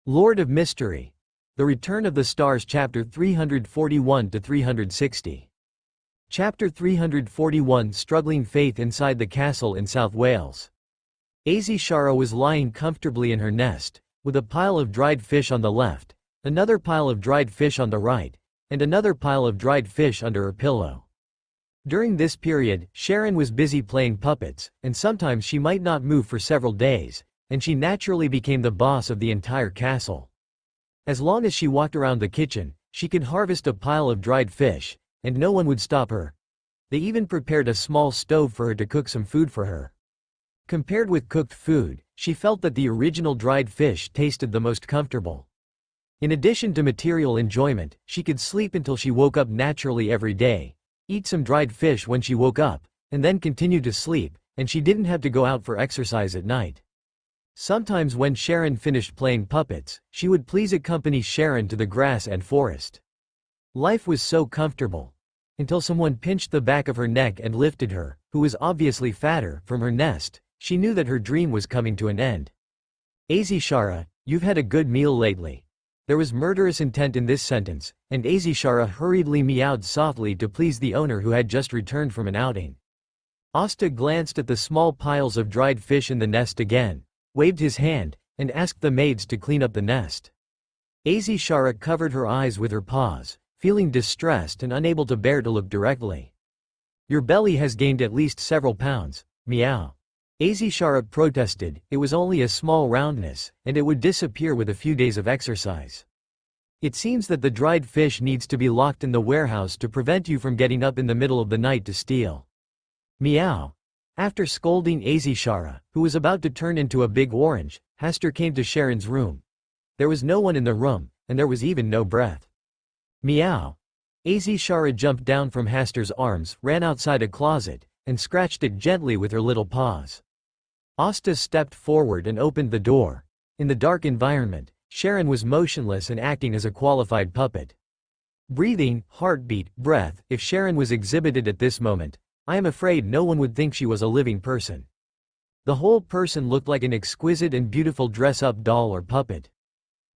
Lord of Mystery. The Return of the Stars Chapter 341 to 360. Chapter 341 Struggling Faith inside the castle in South Wales. Azishara was lying comfortably in her nest, with a pile of dried fish on the left, another pile of dried fish on the right, and another pile of dried fish under her pillow. During this period, Sharon was busy playing puppets, and sometimes she might not move for several days, and she naturally became the boss of the entire castle. As long as she walked around the kitchen, she could harvest a pile of dried fish, and no one would stop her. They even prepared a small stove for her to cook some food for her. Compared with cooked food, she felt that the original dried fish tasted the most comfortable. In addition to material enjoyment, she could sleep until she woke up naturally every day, eat some dried fish when she woke up, and then continue to sleep, and she didn't have to go out for exercise at night. Sometimes when Sharon finished playing puppets, she would please accompany Sharon to the grass and forest. Life was so comfortable. Until someone pinched the back of her neck and lifted her, who was obviously fatter, from her nest. She knew that her dream was coming to an end. Azishara, you've had a good meal lately. There was murderous intent in this sentence, and Azishara hurriedly meowed softly to please the owner who had just returned from an outing. Asta glanced at the small piles of dried fish in the nest again, waved his hand, and asked the maids to clean up the nest. Azishara covered her eyes with her paws, feeling distressed and unable to bear to look directly. Your belly has gained at least several pounds, meow. Azishara protested. It was only a small roundness, and it would disappear with a few days of exercise. It seems that the dried fish needs to be locked in the warehouse to prevent you from getting up in the middle of the night to steal. Meow. After scolding Azishara, who was about to turn into a big orange, Hasta came to Sharon's room. There was no one in the room, and there was even no breath. Meow. Azishara jumped down from Hasta's arms, ran outside a closet, and scratched it gently with her little paws. Asta stepped forward and opened the door. In the dark environment, Sharon was motionless and acting as a qualified puppet. Breathing, heartbeat, breath. If Sharon was exhibited at this moment, I am afraid no one would think she was a living person. The whole person looked like an exquisite and beautiful dress-up doll or puppet.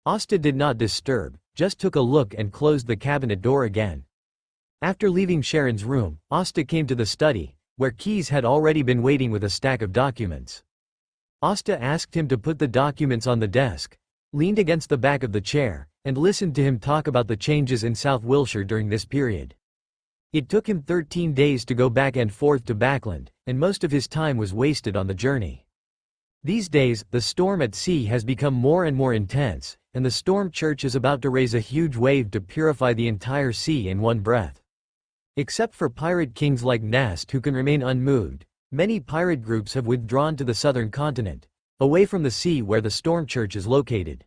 Asta did not disturb, just took a look and closed the cabinet door again. After leaving Sharon's room, Asta came to the study, where Keys had already been waiting with a stack of documents. Asta asked him to put the documents on the desk, leaned against the back of the chair, and listened to him talk about the changes in South Wiltshire during this period. It took him 13 days to go back and forth to Backland, and most of his time was wasted on the journey. These days, the storm at sea has become more and more intense, and the storm church is about to raise a huge wave to purify the entire sea in one breath. Except for pirate kings like Nast who can remain unmoved, many pirate groups have withdrawn to the southern continent, away from the sea where the storm church is located.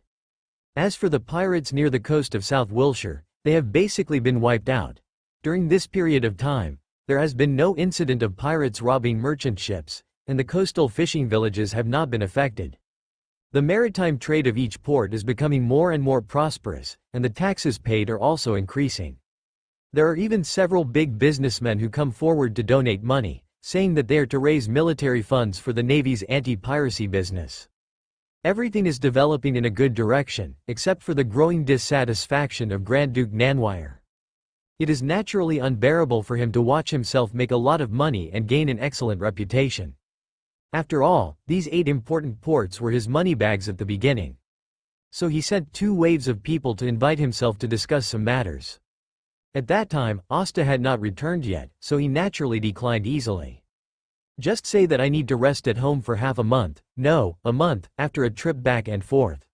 As for the pirates near the coast of South Wiltshire, they have basically been wiped out. During this period of time, there has been no incident of pirates robbing merchant ships, and the coastal fishing villages have not been affected. The maritime trade of each port is becoming more and more prosperous, and the taxes paid are also increasing. There are even several big businessmen who come forward to donate money, saying that they are to raise military funds for the Navy's anti-piracy business. Everything is developing in a good direction, except for the growing dissatisfaction of Grand Duke Nanwire. It is naturally unbearable for him to watch himself make a lot of money and gain an excellent reputation. After all, these 8 important ports were his moneybags at the beginning. So he sent 2 waves of people to invite himself to discuss some matters. At that time, Asta had not returned yet, so he naturally declined easily. Just say that I need to rest at home for half a month, no, a month, after a trip back and forth.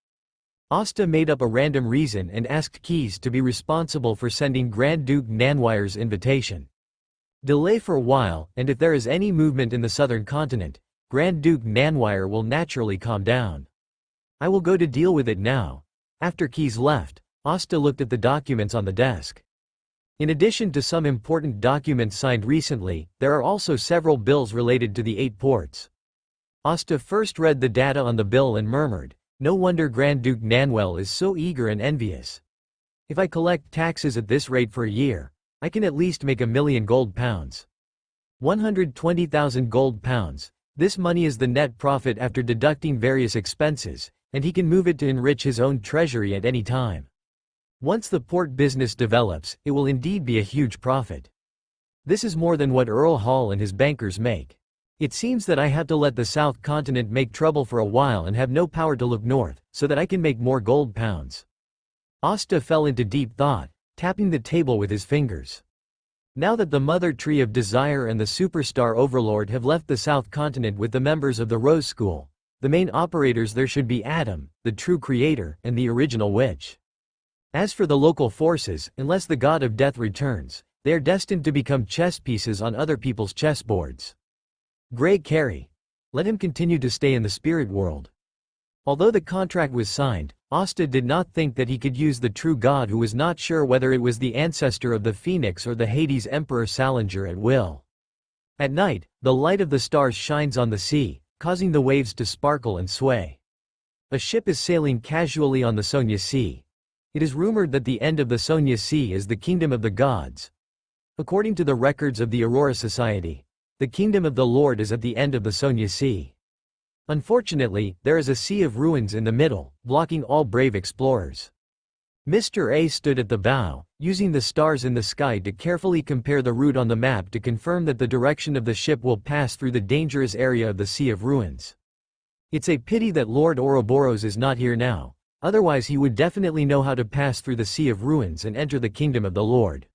Asta made up a random reason and asked Keys to be responsible for sending Grand Duke Nanwire's invitation. Delay for a while, and if there is any movement in the southern continent, Grand Duke Nanwire will naturally calm down. I will go to deal with it now. After Keys left, Asta looked at the documents on the desk. In addition to some important documents signed recently, there are also several bills related to the 8 ports. Asta first read the data on the bill and murmured, no wonder Grand Duke Nanwell is so eager and envious. If I collect taxes at this rate for a year, I can at least make £1,000,000 gold pounds. 120,000 gold pounds. This money is the net profit after deducting various expenses, and he can move it to enrich his own treasury at any time. Once the port business develops, it will indeed be a huge profit. This is more than what Earl Hall and his bankers make. It seems that I have to let the South Continent make trouble for a while and have no power to look north, so that I can make more gold pounds. Asta fell into deep thought, tapping the table with his fingers. Now that the Mother Tree of Desire and the Superstar Overlord have left the South Continent with the members of the Rose School, the main operators there should be Adam, the true creator, and the original witch. As for the local forces, unless the god of death returns, they are destined to become chess pieces on other people's chessboards. Grey Carey. Let him continue to stay in the spirit world. Although the contract was signed, Asta did not think that he could use the true god, who was not sure whether it was the ancestor of the Phoenix or the Hades Emperor Salinger, at will. At night, the light of the stars shines on the sea, causing the waves to sparkle and sway. A ship is sailing casually on the Sonia Sea. It is rumored that the end of the Sonia Sea is the kingdom of the gods. According to the records of the Aurora Society, the kingdom of the Lord is at the end of the Sonia Sea. Unfortunately, there is a sea of ruins in the middle, blocking all brave explorers. Mr. A stood at the bow, using the stars in the sky to carefully compare the route on the map to confirm that the direction of the ship will pass through the dangerous area of the Sea of Ruins. It's a pity that Lord Ouroboros is not here now, otherwise he would definitely know how to pass through the Sea of Ruins and enter the kingdom of the Lord.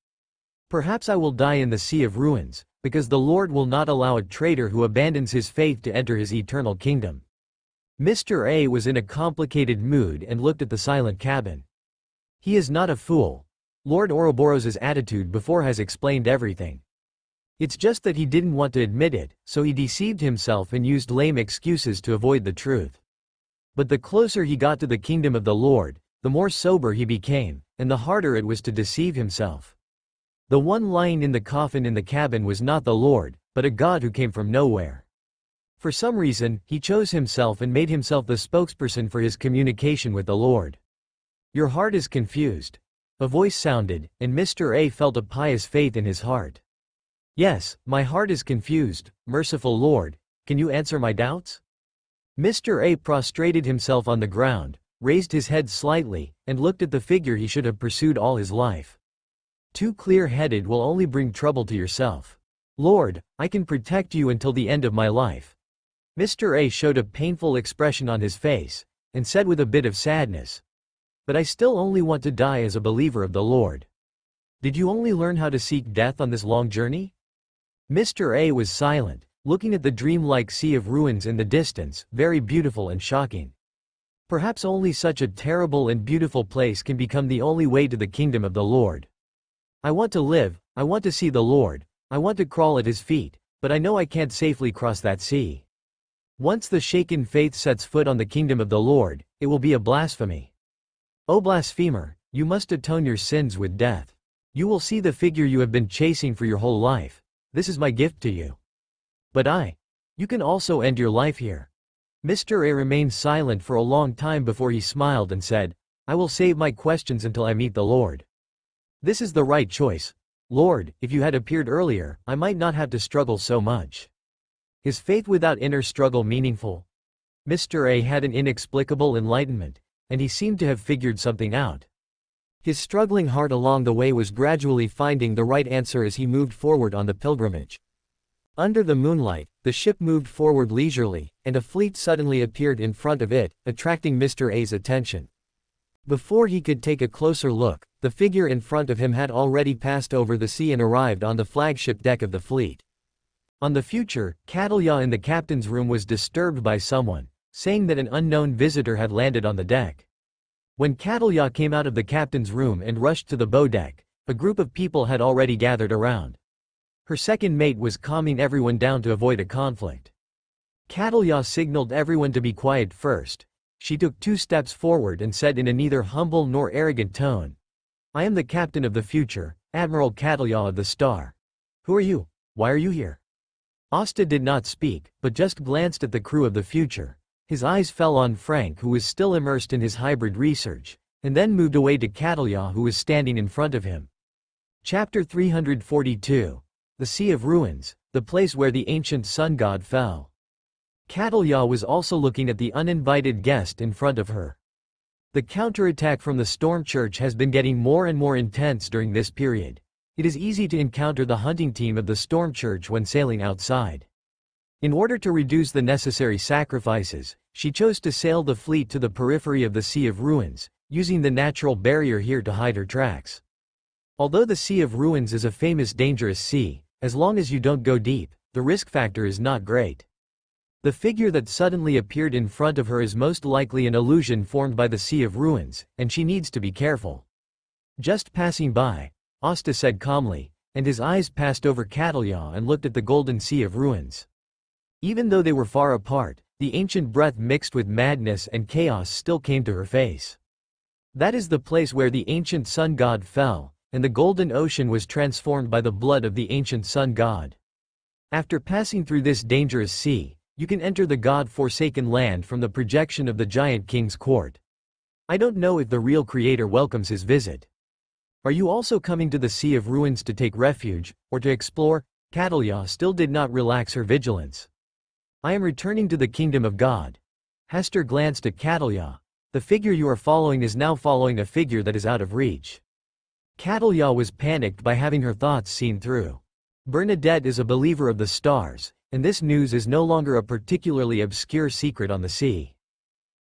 Perhaps I will die in the Sea of Ruins, because the Lord will not allow a traitor who abandons his faith to enter his eternal kingdom. Mr. A was in a complicated mood and looked at the silent cabin. He is not a fool. Lord Ouroboros's attitude before has explained everything. It's just that he didn't want to admit it, so he deceived himself and used lame excuses to avoid the truth. But the closer he got to the kingdom of the Lord, the more sober he became, and the harder it was to deceive himself. The one lying in the coffin in the cabin was not the Lord, but a god who came from nowhere. For some reason, he chose himself and made himself the spokesperson for his communication with the Lord. Your heart is confused. A voice sounded, and Mr. A felt a pious faith in his heart. Yes, my heart is confused, merciful Lord, can you answer my doubts? Mr. A prostrated himself on the ground, raised his head slightly, and looked at the figure he should have pursued all his life. Too clear-headed will only bring trouble to yourself. Lord, I can protect you until the end of my life. Mr. A showed a painful expression on his face, and said with a bit of sadness, but I still only want to die as a believer of the Lord. Did you only learn how to seek death on this long journey? Mr. A was silent, looking at the dreamlike sea of ruins in the distance, very beautiful and shocking. Perhaps only such a terrible and beautiful place can become the only way to the kingdom of the Lord. I want to live, I want to see the Lord, I want to crawl at his feet, but I know I can't safely cross that sea. Once the shaken faith sets foot on the kingdom of the Lord, it will be a blasphemy. O blasphemer, you must atone your sins with death. You will see the figure you have been chasing for your whole life. This is my gift to you. But you can also end your life here. Mr. A remained silent for a long time before he smiled and said, I will save my questions until I meet the Lord. This is the right choice. Lord, if you had appeared earlier, I might not have to struggle so much. Is faith without inner struggle meaningful? Mr. A had an inexplicable enlightenment, and he seemed to have figured something out. His struggling heart along the way was gradually finding the right answer as he moved forward on the pilgrimage. Under the moonlight, the ship moved forward leisurely, and a fleet suddenly appeared in front of it, attracting Mr. A's attention. Before he could take a closer look, the figure in front of him had already passed over the sea and arrived on the flagship deck of the fleet. On the future, Catalya in the captain's room was disturbed by someone, saying that an unknown visitor had landed on the deck. When Catalya came out of the captain's room and rushed to the bow deck, a group of people had already gathered around. Her second mate was calming everyone down to avoid a conflict. Catalya signaled everyone to be quiet first. She took 2 steps forward and said in a neither humble nor arrogant tone, I am the captain of the future, Admiral Catalya of the Star. Who are you? Why are you here? Asta did not speak, but just glanced at the crew of the future. His eyes fell on Frank, who was still immersed in his hybrid research, and then moved away to Catalya, who was standing in front of him. Chapter 342. The Sea of Ruins, the place where the ancient sun god fell. Catalya was also looking at the uninvited guest in front of her. The counterattack from the Storm Church has been getting more and more intense during this period. It is easy to encounter the hunting team of the Storm Church when sailing outside. In order to reduce the necessary sacrifices, she chose to sail the fleet to the periphery of the Sea of Ruins, using the natural barrier here to hide her tracks. Although the Sea of Ruins is a famous dangerous sea, as long as you don't go deep, the risk factor is not great. The figure that suddenly appeared in front of her is most likely an illusion formed by the Sea of Ruins, and she needs to be careful. Just passing by, Hasta said calmly, and his eyes passed over Catalya and looked at the golden Sea of Ruins. Even though they were far apart, the ancient breath mixed with madness and chaos still came to her face. That is the place where the ancient sun god fell, and the golden ocean was transformed by the blood of the ancient sun god. After passing through this dangerous sea, you can enter the god-forsaken land from the projection of the giant king's court. I don't know if the real creator welcomes his visit. Are you also coming to the Sea of Ruins to take refuge, or to explore? Catalya still did not relax her vigilance. I am returning to the kingdom of God. Hester glanced at Catalya. The figure you are following is now following a figure that is out of reach. Catalya was panicked by having her thoughts seen through. Bernadette is a believer of the stars, and this news is no longer a particularly obscure secret on the sea.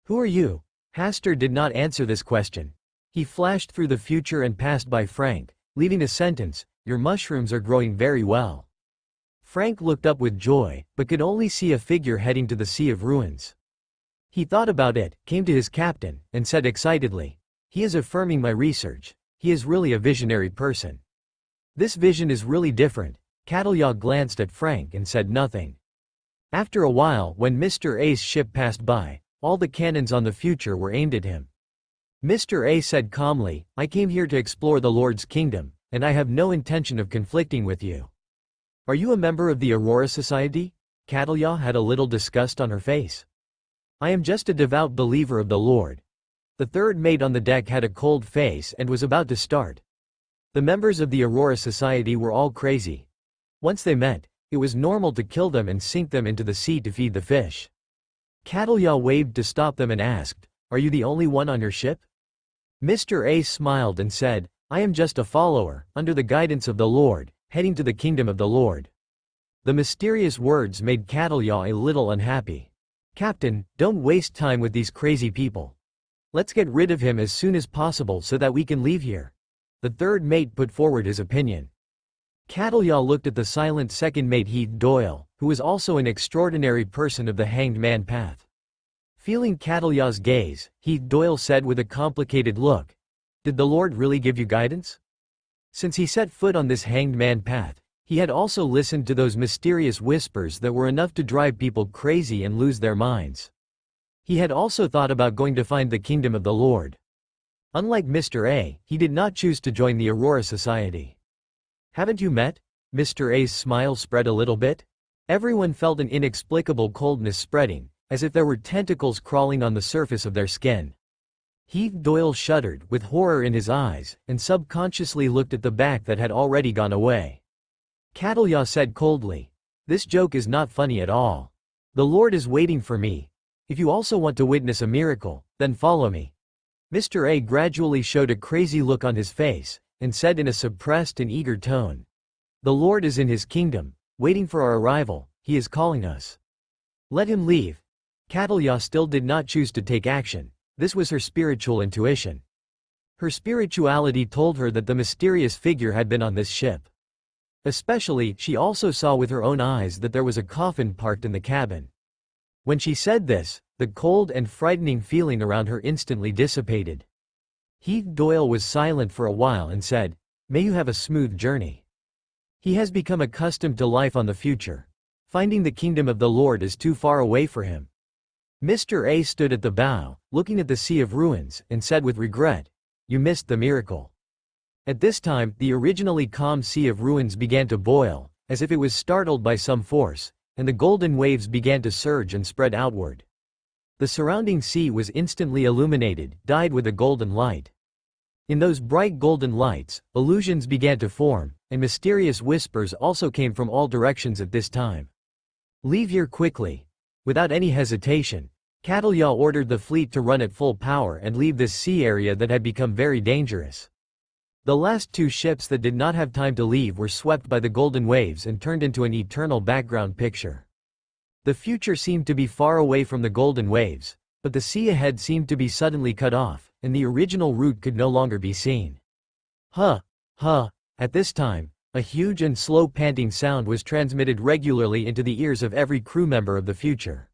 Who are you? Hester did not answer this question. He flashed through the future and passed by Frank, leaving a sentence, "Your mushrooms are growing very well." Frank looked up with joy, but could only see a figure heading to the Sea of Ruins. He thought about it, came to his captain, and said excitedly, "He is affirming my research. He is really a visionary person." This vision is really different. Catalya glanced at Frank and said nothing. After a while, when Mr. A's ship passed by, all the cannons on the future were aimed at him. Mr. A said calmly, "I came here to explore the Lord's kingdom, and I have no intention of conflicting with you." "Are you a member of the Aurora Society?" Catalya had a little disgust on her face. "I am just a devout believer of the Lord." The third mate on the deck had a cold face and was about to start. The members of the Aurora Society were all crazy. Once they met, it was normal to kill them and sink them into the sea to feed the fish. Catalya waved to stop them and asked, "Are you the only one on your ship?" Mr. A smiled and said, "I am just a follower, under the guidance of the Lord, heading to the kingdom of the Lord." The mysterious words made Catalya a little unhappy. "Captain, don't waste time with these crazy people. Let's get rid of him as soon as possible so that we can leave here." The third mate put forward his opinion. Catalya looked at the silent second mate Heath Doyle, who was also an extraordinary person of the Hanged Man path. Feeling Catalya's gaze, Heath Doyle said with a complicated look, "Did the Lord really give you guidance?" Since he set foot on this Hanged Man path, he had also listened to those mysterious whispers that were enough to drive people crazy and lose their minds. He had also thought about going to find the kingdom of the Lord. Unlike Mr. A, he did not choose to join the Aurora Society. "Haven't you met?" Mr. A's smile spread a little bit. Everyone felt an inexplicable coldness spreading, as if there were tentacles crawling on the surface of their skin. Heath Doyle shuddered, with horror in his eyes, and subconsciously looked at the back that had already gone away. Catalya said coldly, "This joke is not funny at all. The Lord is waiting for me. If you also want to witness a miracle, then follow me." Mr. A gradually showed a crazy look on his face, and said in a suppressed and eager tone, "The Lord is in his kingdom, waiting for our arrival. He is calling us. Let him leave." Catalya still did not choose to take action. This was her spiritual intuition. Her spirituality told her that the mysterious figure had been on this ship. Especially, she also saw with her own eyes that there was a coffin parked in the cabin. When she said this, the cold and frightening feeling around her instantly dissipated. Heath Doyle was silent for a while and said, "May you have a smooth journey." He has become accustomed to life on the future. Finding the kingdom of the Lord is too far away for him. Mr. A stood at the bow, looking at the Sea of Ruins, and said with regret, "You missed the miracle." At this time, the originally calm Sea of Ruins began to boil, as if it was startled by some force, and the golden waves began to surge and spread outward. The surrounding sea was instantly illuminated, dyed with a golden light. In those bright golden lights, illusions began to form, and mysterious whispers also came from all directions at this time. "Leave here quickly. Without any hesitation, Catalya ordered the fleet to run at full power and leave this sea area that had become very dangerous. The last two ships that did not have time to leave were swept by the golden waves and turned into an eternal background picture. The future seemed to be far away from the golden waves, but the sea ahead seemed to be suddenly cut off, and the original route could no longer be seen. At this time, a huge and slow panting sound was transmitted regularly into the ears of every crew member of the future.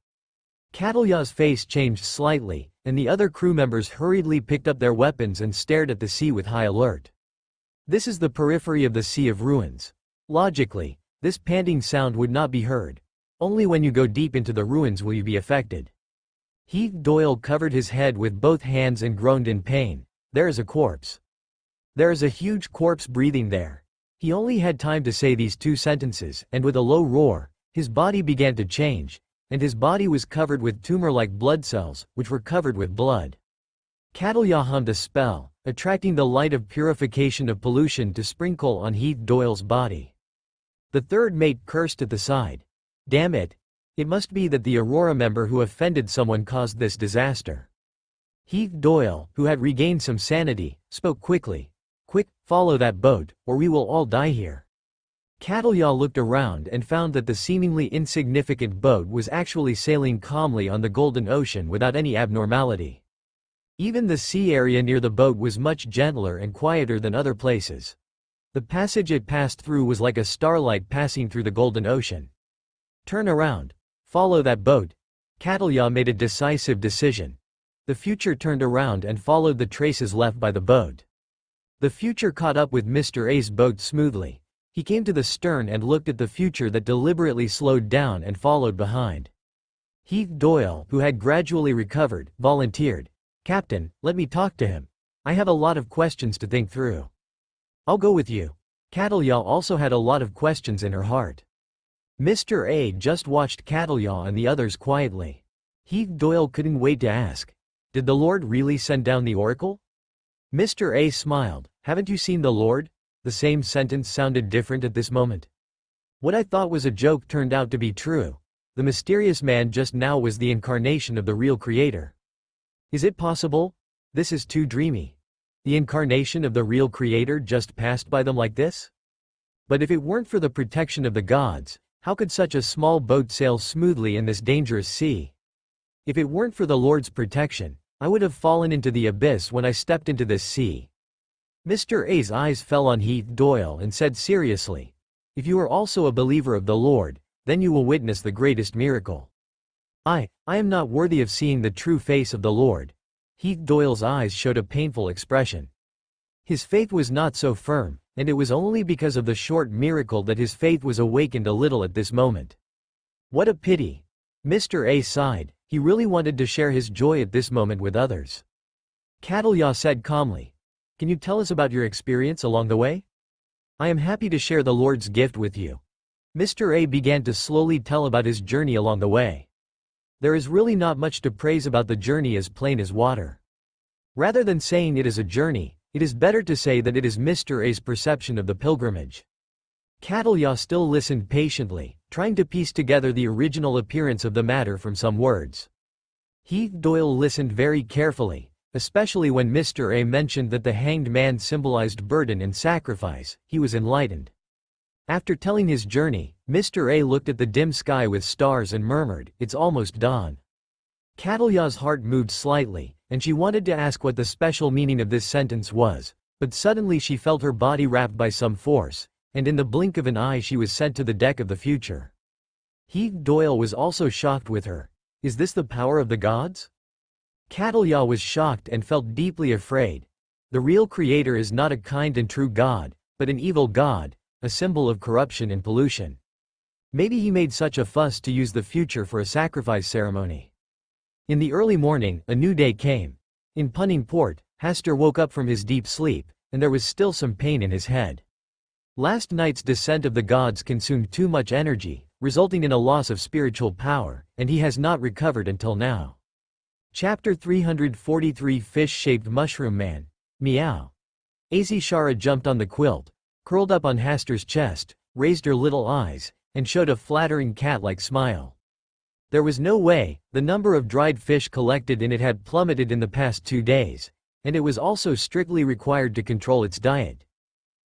Catalya's face changed slightly, and the other crew members hurriedly picked up their weapons and stared at the sea with high alert. This is the periphery of the Sea of Ruins. Logically, this panting sound would not be heard. Only when you go deep into the ruins will you be affected. Heath Doyle covered his head with both hands and groaned in pain. There is a corpse. There is a huge corpse breathing there. He only had time to say these two sentences, and with a low roar, his body began to change, and his body was covered with tumor-like blood cells, which were covered with blood. Catalya hummed a spell, attracting the light of purification of pollution to sprinkle on Heath Doyle's body. The third mate cursed at the side. Damn it! It must be that the Aurora member who offended someone caused this disaster. Heath Doyle, who had regained some sanity, spoke quickly. Quick, follow that boat, or we will all die here. Catalya looked around and found that the seemingly insignificant boat was actually sailing calmly on the Golden Ocean without any abnormality. Even the sea area near the boat was much gentler and quieter than other places. The passage it passed through was like a starlight passing through the Golden Ocean. Turn around. Follow that boat. Catalya made a decisive decision. The future turned around and followed the traces left by the boat. The future caught up with Mr. A's boat smoothly. He came to the stern and looked at the future that deliberately slowed down and followed behind. Heath Doyle, who had gradually recovered, volunteered. Captain, let me talk to him. I have a lot of questions to think through. I'll go with you. Catalya also had a lot of questions in her heart. Mr. A just watched Catalya and the others quietly. Heath Doyle couldn't wait to ask. Did the Lord really send down the oracle? Mr. A smiled. Haven't you seen the Lord? The same sentence sounded different at this moment. What I thought was a joke turned out to be true. The mysterious man just now was the incarnation of the real Creator. Is it possible? This is too dreamy. The incarnation of the real Creator just passed by them like this? But if it weren't for the protection of the gods, how could such a small boat sail smoothly in this dangerous sea? If it weren't for the Lord's protection, I would have fallen into the abyss when I stepped into this sea. Mr. A's eyes fell on Heath Doyle and said seriously, if you are also a believer of the Lord, then you will witness the greatest miracle. I am not worthy of seeing the true face of the Lord. Heath Doyle's eyes showed a painful expression. His faith was not so firm, and it was only because of the short miracle that his faith was awakened a little at this moment. What a pity. Mr. A sighed. He really wanted to share his joy at this moment with others. Catalya said calmly, can you tell us about your experience along the way? I am happy to share the Lord's gift with you. Mr. A began to slowly tell about his journey along the way. There is really not much to praise about the journey, as plain as water. Rather than saying it is a journey, it is better to say that it is Mr. A's perception of the pilgrimage. Catalya still listened patiently, trying to piece together the original appearance of the matter from some words. Heath Doyle listened very carefully, especially when Mr. A mentioned that the hanged man symbolized burden and sacrifice. He was enlightened. After telling his journey, Mr. A looked at the dim sky with stars and murmured, it's almost dawn. Catalya's heart moved slightly, and she wanted to ask what the special meaning of this sentence was, but suddenly she felt her body wrapped by some force, and in the blink of an eye she was sent to the deck of the future. Heath Doyle was also shocked with her. Is this the power of the gods? Catalya was shocked and felt deeply afraid. The real Creator is not a kind and true God, but an evil God, a symbol of corruption and pollution. Maybe he made such a fuss to use the future for a sacrifice ceremony. In the early morning, a new day came. In Punning Port, Hastur woke up from his deep sleep, and there was still some pain in his head. Last night's descent of the gods consumed too much energy, resulting in a loss of spiritual power, and he has not recovered until now. Chapter 343 Fish-Shaped Mushroom Man. Meow. Azishara jumped on the quilt, curled up on Hastur's chest, raised her little eyes, and showed a flattering cat-like smile. There was no way. The number of dried fish collected in it had plummeted in the past 2 days, and it was also strictly required to control its diet.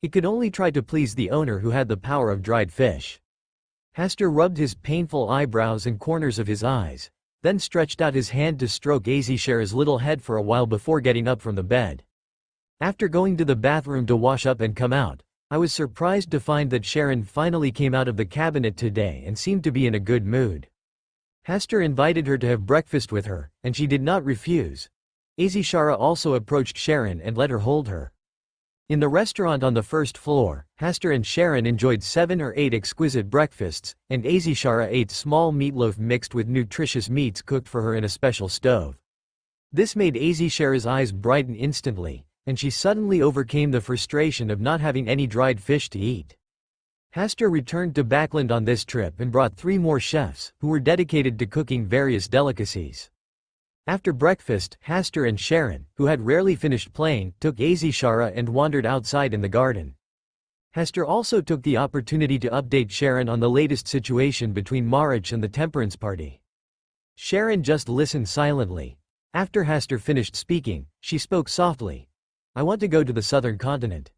It could only try to please the owner who had the power of dried fish. Hasta rubbed his painful eyebrows and corners of his eyes, then stretched out his hand to stroke Azishara's little head for a while before getting up from the bed. After going to the bathroom to wash up and come out, I was surprised to find that Sharon finally came out of the cabinet today and seemed to be in a good mood. Hasta invited her to have breakfast with her, and she did not refuse. Azishara also approached Sharon and let her hold her. In the restaurant on the first floor, Hasta and Sharon enjoyed 7 or 8 exquisite breakfasts, and Azishara ate small meatloaf mixed with nutritious meats cooked for her in a special stove. This made Azishara's eyes brighten instantly, and she suddenly overcame the frustration of not having any dried fish to eat. Hasta returned to Backland on this trip and brought 3 more chefs, who were dedicated to cooking various delicacies. After breakfast, Hasta and Sharon, who had rarely finished playing, took Azishara and wandered outside in the garden. Hasta also took the opportunity to update Sharon on the latest situation between Marich and the Temperance Party. Sharon just listened silently. After Hasta finished speaking, she spoke softly. "I want to go to the southern continent."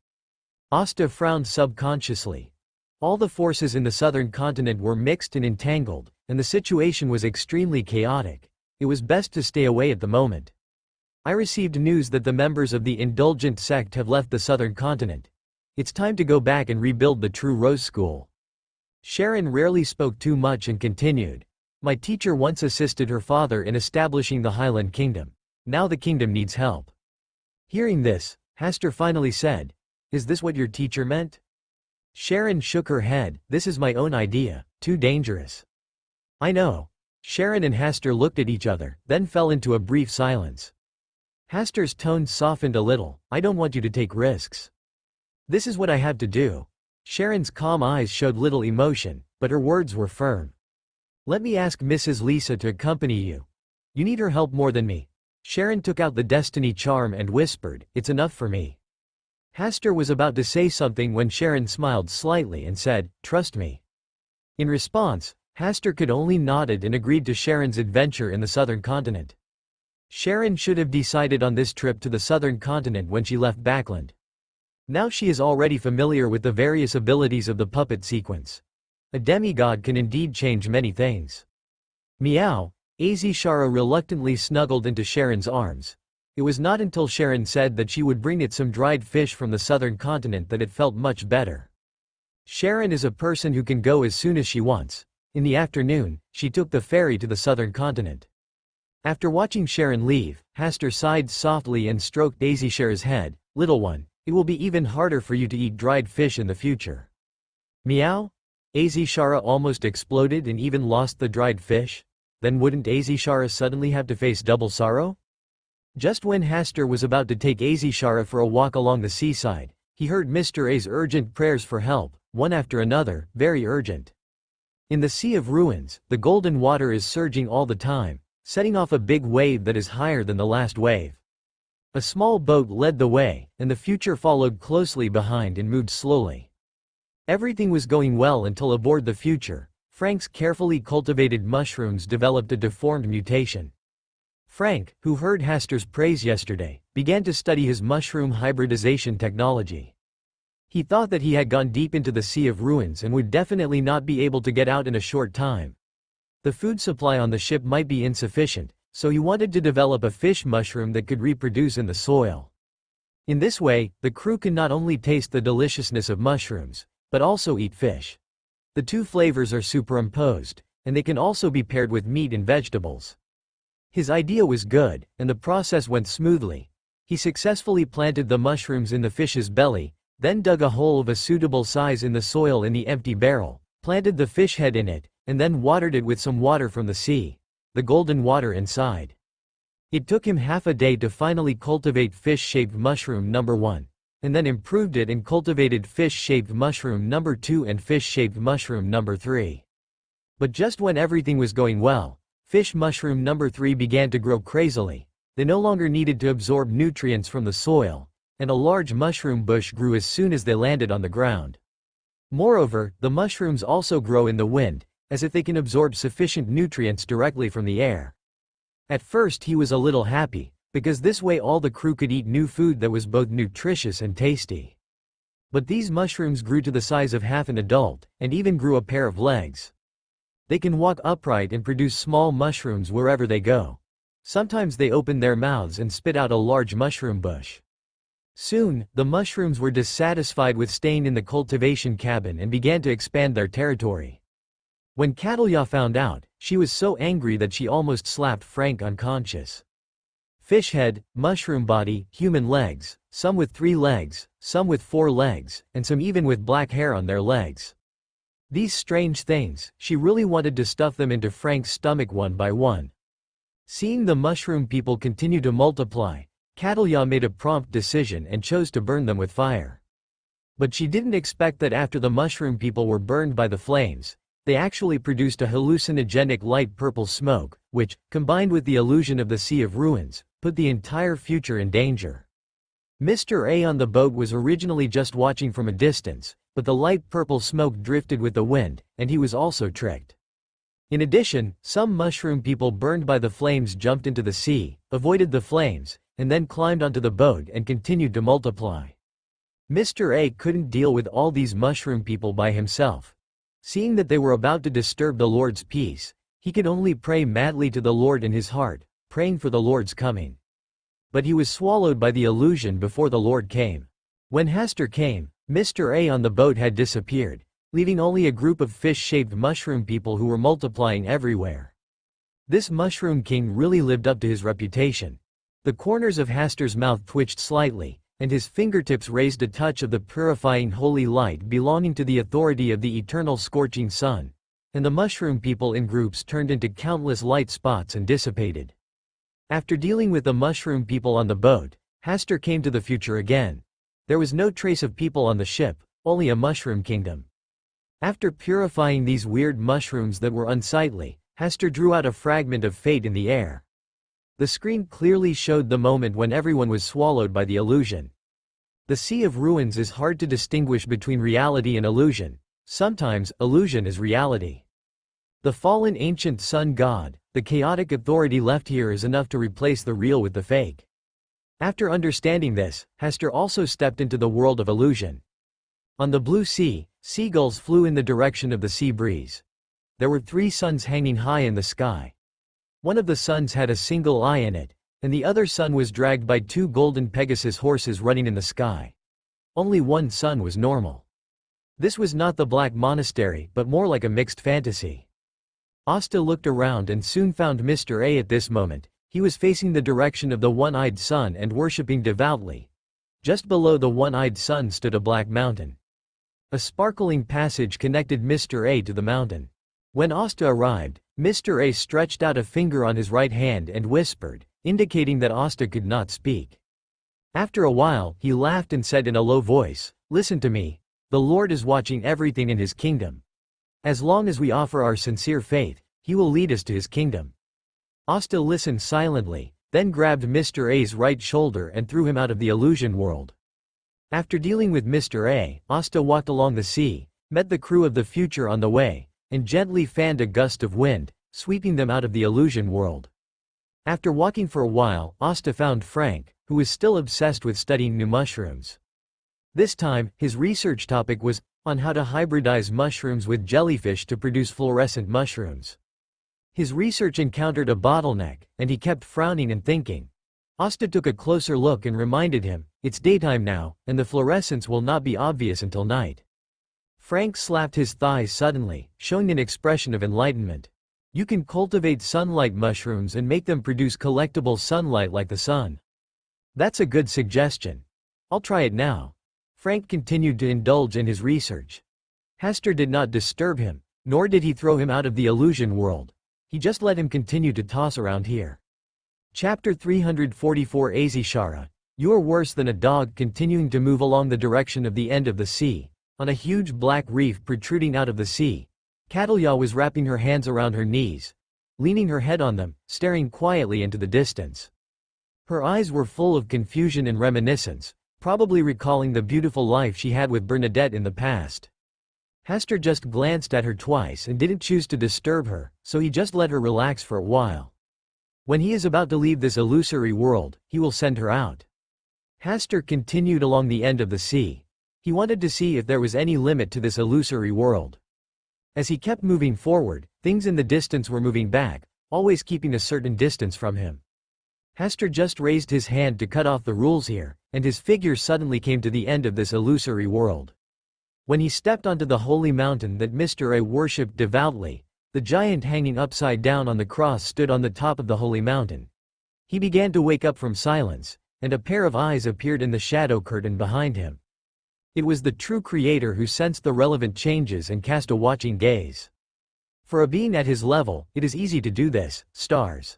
Asta frowned subconsciously. All the forces in the southern continent were mixed and entangled, and the situation was extremely chaotic. It was best to stay away at the moment. "I received news that the members of the Indulgent sect have left the southern continent. It's time to go back and rebuild the True Rose School." Sharon rarely spoke too much and continued. "My teacher once assisted her father in establishing the Highland Kingdom. Now the kingdom needs help." Hearing this, Hasta finally said, "Is this what your teacher meant?" Sharon shook her head. "This is my own idea, too dangerous." "I know." Sharon and Hasta looked at each other, then fell into a brief silence. Hasta's tone softened a little. "I don't want you to take risks. This is what I have to do." Sharon's calm eyes showed little emotion, but her words were firm. "Let me ask Mrs. Lisa to accompany you. You need her help more than me." Sharon took out the destiny charm and whispered, "It's enough for me." Hasta was about to say something when Sharon smiled slightly and said, "Trust me." In response, Hasta could only nodded and agreed to Sharon's adventure in the southern continent. Sharon should have decided on this trip to the southern continent when she left Backland. Now she is already familiar with the various abilities of the puppet sequence. A demigod can indeed change many things. Meow. Azishara reluctantly snuggled into Sharon's arms. It was not until Sharon said that she would bring it some dried fish from the southern continent that it felt much better. Sharon is a person who can go as soon as she wants. In the afternoon, she took the ferry to the southern continent. After watching Sharon leave, Hasta sighed softly and stroked Azishara's head. "Little one, it will be even harder for you to eat dried fish in the future." Meow? Azishara almost exploded and even lost the dried fish? Then wouldn't Azishara suddenly have to face double sorrow? Just when Hasta was about to take Azishara for a walk along the seaside, he heard Mr. A's urgent prayers for help, one after another, very urgent. In the Sea of Ruins, the golden water is surging all the time, setting off a big wave that is higher than the last wave. A small boat led the way, and the future followed closely behind and moved slowly. Everything was going well until aboard the future, Frank's carefully cultivated mushrooms developed a deformed mutation. Frank, who heard Hasta's praise yesterday, began to study his mushroom hybridization technology. He thought that he had gone deep into the Sea of Ruins and would definitely not be able to get out in a short time. The food supply on the ship might be insufficient, so he wanted to develop a fish mushroom that could reproduce in the soil. In this way, the crew can not only taste the deliciousness of mushrooms, but also eat fish. The two flavors are superimposed, and they can also be paired with meat and vegetables. His idea was good, and the process went smoothly. He successfully planted the mushrooms in the fish's belly, then dug a hole of a suitable size in the soil in the empty barrel, planted the fish head in it, and then watered it with some water from the sea, the golden water inside. It took him half a day to finally cultivate fish-shaped mushroom number 1, and then improved it and cultivated fish-shaped mushroom number 2 and fish-shaped mushroom number 3. But just when everything was going well, fish mushroom number 3 began to grow crazily. They no longer needed to absorb nutrients from the soil, and a large mushroom bush grew as soon as they landed on the ground. Moreover, the mushrooms also grow in the wind, as if they can absorb sufficient nutrients directly from the air. At first he was a little happy, because this way all the crew could eat new food that was both nutritious and tasty. But these mushrooms grew to the size of half an adult, and even grew a pair of legs. They can walk upright and produce small mushrooms wherever they go. Sometimes they open their mouths and spit out a large mushroom bush. Soon, the mushrooms were dissatisfied with staying in the cultivation cabin and began to expand their territory. When Cthulhu found out, she was so angry that she almost slapped Frank unconscious. Fish head, mushroom body, human legs, some with 3 legs, some with 4 legs, and some even with black hair on their legs. These strange things, she really wanted to stuff them into Frank's stomach one by one. Seeing the mushroom people continue to multiply, Cthulhu made a prompt decision and chose to burn them with fire. But she didn't expect that after the mushroom people were burned by the flames, they actually produced a hallucinogenic light purple smoke, which, combined with the illusion of the Sea of Ruins, put the entire future in danger. Mr. A on the boat was originally just watching from a distance, but the light purple smoke drifted with the wind, and he was also tricked. In addition, some mushroom people burned by the flames jumped into the sea, avoided the flames, and then climbed onto the boat and continued to multiply. Mr. A couldn't deal with all these mushroom people by himself. Seeing that they were about to disturb the Lord's peace, he could only pray madly to the Lord in his heart, praying for the Lord's coming. But he was swallowed by the illusion before the Lord came. When Hasta came, Mr. A on the boat had disappeared, leaving only a group of fish-shaped mushroom people who were multiplying everywhere. This mushroom king really lived up to his reputation. The corners of Hasta's mouth twitched slightly, and his fingertips raised a touch of the purifying holy light belonging to the authority of the eternal scorching sun, and the mushroom people in groups turned into countless light spots and dissipated. After dealing with the mushroom people on the boat, Hasta came to the future again. There was no trace of people on the ship, only a mushroom kingdom. After purifying these weird mushrooms that were unsightly, Hasta drew out a fragment of fate in the air. The screen clearly showed the moment when everyone was swallowed by the illusion. The Sea of Ruins is hard to distinguish between reality and illusion. Sometimes, illusion is reality. The fallen ancient sun god, the chaotic authority left here is enough to replace the real with the fake. After understanding this, Hasta also stepped into the world of illusion. On the blue sea, seagulls flew in the direction of the sea breeze. There were 3 suns hanging high in the sky. One of the suns had a single eye in it, and the other sun was dragged by 2 golden Pegasus horses running in the sky. Only one sun was normal. This was not the Black Monastery, but more like a mixed fantasy. Asta looked around and soon found Mr. A at this moment. He was facing the direction of the one-eyed sun and worshipping devoutly. Just below the one-eyed sun stood a black mountain. A sparkling passage connected Mr. A to the mountain. When Asta arrived, Mr. A stretched out a finger on his right hand and whispered, indicating that Asta could not speak. After a while, he laughed and said in a low voice, "Listen to me. The Lord is watching everything in his kingdom. As long as we offer our sincere faith, he will lead us to his kingdom." Asta listened silently, then grabbed Mr. A's right shoulder and threw him out of the illusion world. After dealing with Mr. A, Asta walked along the sea, met the crew of the future on the way, and gently fanned a gust of wind, sweeping them out of the illusion world. After walking for a while, Asta found Frank, who was still obsessed with studying new mushrooms. This time, his research topic was on how to hybridize mushrooms with jellyfish to produce fluorescent mushrooms. His research encountered a bottleneck, and he kept frowning and thinking. Asta took a closer look and reminded him, "It's daytime now, and the fluorescence will not be obvious until night." Frank slapped his thighs suddenly, showing an expression of enlightenment. "You can cultivate sunlight mushrooms and make them produce collectible sunlight like the sun. That's a good suggestion. I'll try it now." Frank continued to indulge in his research. Hasta did not disturb him, nor did he throw him out of the illusion world. He just let him continue to toss around here. Chapter 344 Azishara. You are worse than a dog. Continuing to move along the direction of the end of the sea, on a huge black reef protruding out of the sea, Cthulhu was wrapping her hands around her knees, leaning her head on them, staring quietly into the distance. Her eyes were full of confusion and reminiscence, probably recalling the beautiful life she had with Bernadette in the past. Hasta just glanced at her twice and didn't choose to disturb her, so he just let her relax for a while. When he is about to leave this illusory world, he will send her out. Hasta continued along the end of the sea. He wanted to see if there was any limit to this illusory world. As he kept moving forward, things in the distance were moving back, always keeping a certain distance from him. Hasta just raised his hand to cut off the rules here, and his figure suddenly came to the end of this illusory world. When he stepped onto the holy mountain that Mr. A worshipped devoutly, the giant hanging upside down on the cross stood on the top of the holy mountain. He began to wake up from silence, and a pair of eyes appeared in the shadow curtain behind him. It was the true creator who sensed the relevant changes and cast a watching gaze. For a being at his level, it is easy to do this, stars.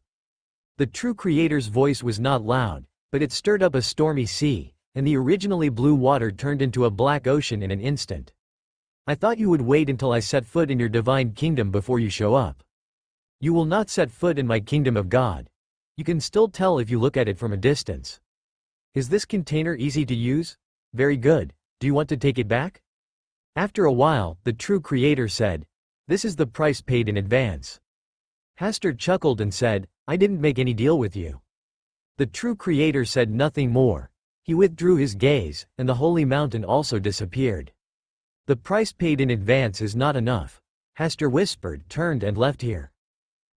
The true creator's voice was not loud, but it stirred up a stormy sea, and the originally blue water turned into a black ocean in an instant. I thought you would wait until I set foot in your divine kingdom before you show up. You will not set foot in my kingdom of God. You can still tell if you look at it from a distance. Is this container easy to use? Very good. Do you want to take it back? After a while, the true creator said, "This is the price paid in advance." Hasta chuckled and said, "I didn't make any deal with you." The true creator said nothing more. He withdrew his gaze, and the holy mountain also disappeared. The price paid in advance is not enough. Hasta whispered, turned and left here.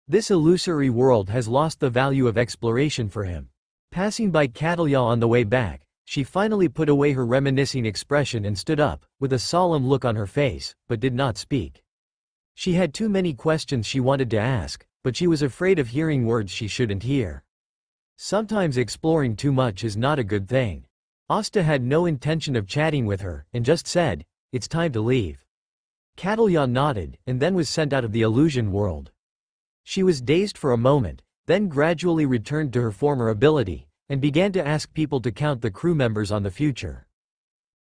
This illusory world has lost the value of exploration for him. Passing by Catalya on the way back, she finally put away her reminiscing expression and stood up, with a solemn look on her face, but did not speak. She had too many questions she wanted to ask, but she was afraid of hearing words she shouldn't hear. Sometimes exploring too much is not a good thing. Asta had no intention of chatting with her, and just said, "It's time to leave." Catalya nodded, and then was sent out of the illusion world. She was dazed for a moment, then gradually returned to her former ability, and began to ask people to count the crew members on the future.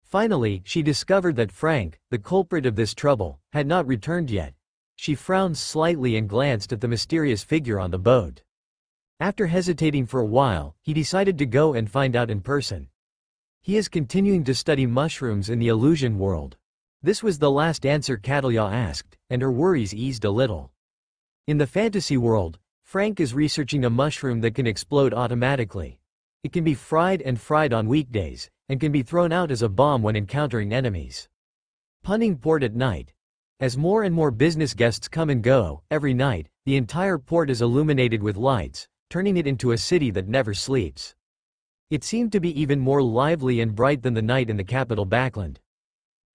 Finally, she discovered that Frank, the culprit of this trouble, had not returned yet. She frowned slightly and glanced at the mysterious figure on the boat. After hesitating for a while, he decided to go and find out in person. He is continuing to study mushrooms in the illusion world. This was the last answer Catalya asked, and her worries eased a little. In the fantasy world, Frank is researching a mushroom that can explode automatically. It can be fried on weekdays, and can be thrown out as a bomb when encountering enemies. Punning port at night. As more and more business guests come and go, every night, the entire port is illuminated with lights, turning it into a city that never sleeps. It seemed to be even more lively and bright than the night in the capital Backland.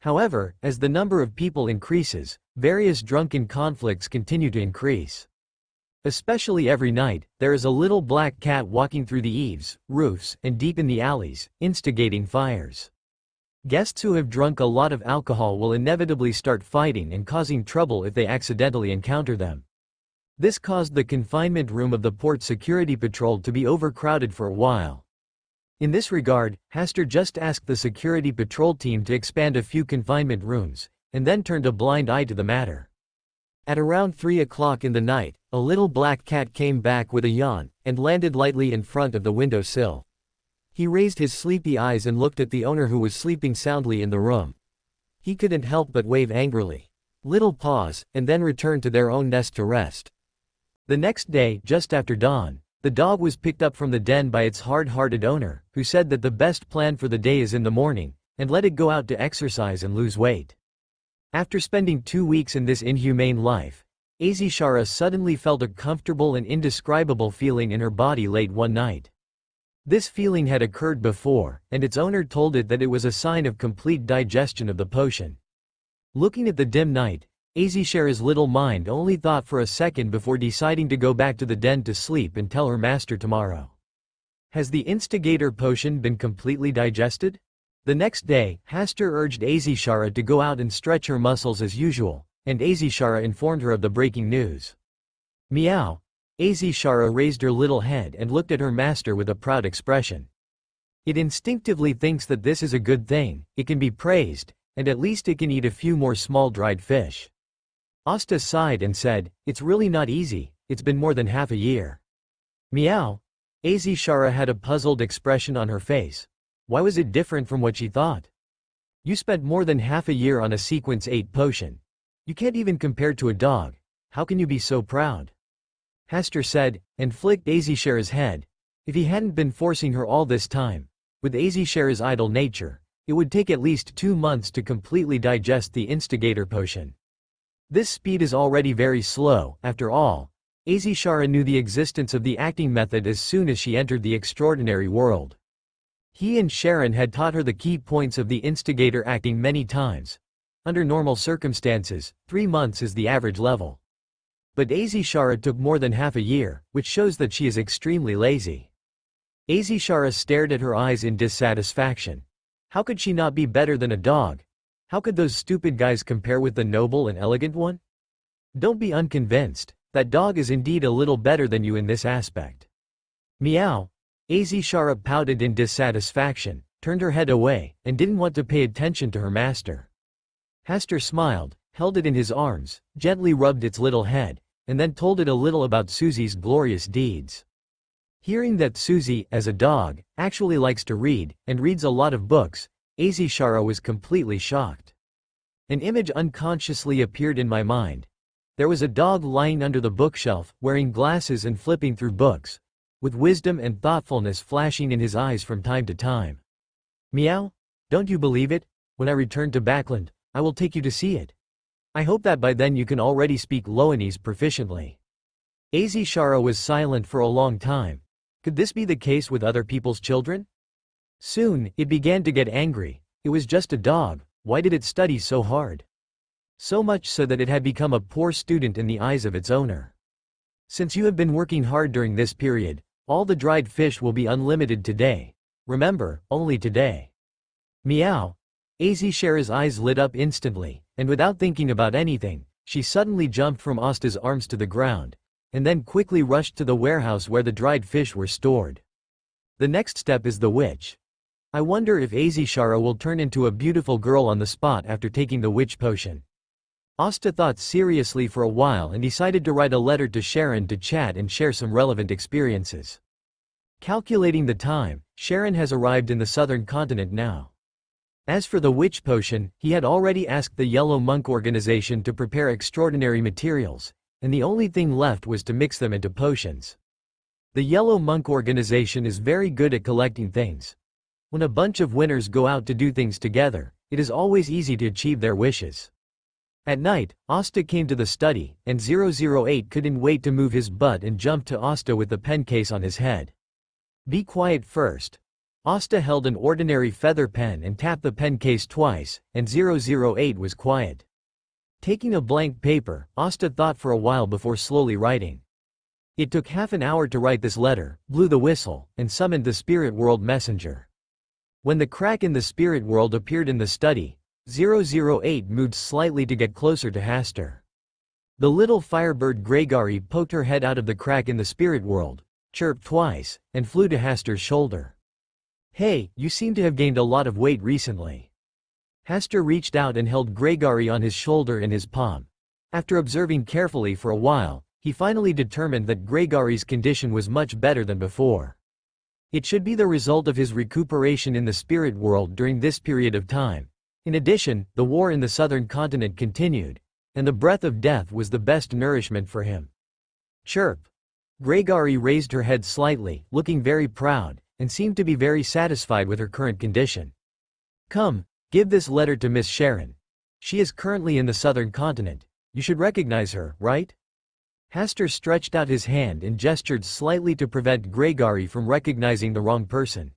However, as the number of people increases, various drunken conflicts continue to increase. Especially every night, there is a little black cat walking through the eaves, roofs, and deep in the alleys, instigating fires. Guests who have drunk a lot of alcohol will inevitably start fighting and causing trouble if they accidentally encounter them. This caused the confinement room of the port security patrol to be overcrowded for a while. In this regard, Hasta just asked the security patrol team to expand a few confinement rooms, and then turned a blind eye to the matter. At around 3 o'clock in the night, a little black cat came back with a yawn, and landed lightly in front of the window sill. He raised his sleepy eyes and looked at the owner who was sleeping soundly in the room. He couldn't help but wave angrily. Little pause, and then returned to their own nest to rest. The next day, just after dawn, the dog was picked up from the den by its hard-hearted owner, who said that the best plan for the day is in the morning, and let it go out to exercise and lose weight. After spending 2 weeks in this inhumane life, Azishara suddenly felt a comfortable and indescribable feeling in her body late one night. This feeling had occurred before, and its owner told it that it was a sign of complete digestion of the potion. Looking at the dim night, Azishara's little mind only thought for a second before deciding to go back to the den to sleep and tell her master tomorrow. Has the instigator potion been completely digested? The next day, Hasta urged Azishara to go out and stretch her muscles as usual, and Azishara informed her of the breaking news. Meow. Azishara raised her little head and looked at her master with a proud expression. It instinctively thinks that this is a good thing, it can be praised, and at least it can eat a few more small dried fish. Asta sighed and said, "It's really not easy, it's been more than half a year." Meow. Azishara had a puzzled expression on her face. Why was it different from what she thought? You spent more than half a year on a sequence 8 potion. You can't even compare to a dog. How can you be so proud? Hasta said, and flicked Azishara's head. If he hadn't been forcing her all this time, with Azishara's idle nature, it would take at least 2 months to completely digest the instigator potion. This speed is already very slow. After all, Azishara knew the existence of the acting method as soon as she entered the extraordinary world. He and Sharon had taught her the key points of the instigator acting many times. Under normal circumstances, 3 months is the average level. But Azishara took more than half a year, which shows that she is extremely lazy. Azishara stared at her eyes in dissatisfaction. How could she not be better than a dog? How could those stupid guys compare with the noble and elegant one? Don't be unconvinced. That dog is indeed a little better than you in this aspect. Meow. Azishara pouted in dissatisfaction, turned her head away, and didn't want to pay attention to her master. Hasta smiled, held it in his arms, gently rubbed its little head, and then told it a little about Susie's glorious deeds. Hearing that Susie, as a dog, actually likes to read, and reads a lot of books, Azishara was completely shocked. An image unconsciously appeared in my mind. There was a dog lying under the bookshelf, wearing glasses and flipping through books, with wisdom and thoughtfulness flashing in his eyes from time to time. Meow? Don't you believe it? When I return to Backland, I will take you to see it. I hope that by then you can already speak Loanese proficiently. Azishara was silent for a long time. Could this be the case with other people's children? Soon, it began to get angry. It was just a dog. Why did it study so hard? So much so that it had become a poor student in the eyes of its owner. Since you have been working hard during this period, all the dried fish will be unlimited today. Remember, only today. Meow. Azishara's eyes lit up instantly, and without thinking about anything, she suddenly jumped from Asta's arms to the ground, and then quickly rushed to the warehouse where the dried fish were stored. The next step is the witch. I wonder if Azishara will turn into a beautiful girl on the spot after taking the witch potion. Asta thought seriously for a while and decided to write a letter to Sharon to chat and share some relevant experiences. Calculating the time, Sharon has arrived in the southern continent now. As for the witch potion, he had already asked the Yellow Monk organization to prepare extraordinary materials, and the only thing left was to mix them into potions. The Yellow Monk organization is very good at collecting things. When a bunch of winners go out to do things together, it is always easy to achieve their wishes. At night, Asta came to the study, and 008 couldn't wait to move his butt and jumped to Asta with the pen case on his head. Be quiet first. Asta held an ordinary feather pen and tapped the pen case twice, and 008 was quiet. Taking a blank paper, Asta thought for a while before slowly writing. It took half an hour to write this letter, blew the whistle, and summoned the spirit world messenger. When the crack in the spirit world appeared in the study, 008 moved slightly to get closer to Hasta. The little firebird Gregory poked her head out of the crack in the spirit world, chirped twice, and flew to Hasta's shoulder. Hey, you seem to have gained a lot of weight recently. Hasta reached out and held Gregory on his shoulder in his palm. After observing carefully for a while, he finally determined that Gregory's condition was much better than before. It should be the result of his recuperation in the spirit world during this period of time. In addition, the war in the southern continent continued, and the breath of death was the best nourishment for him. Chirp. Gregory raised her head slightly, looking very proud, and seemed to be very satisfied with her current condition. Come, give this letter to Miss Sharon. She is currently in the southern continent. You should recognize her, right? Hasta stretched out his hand and gestured slightly to prevent Gregory from recognizing the wrong person.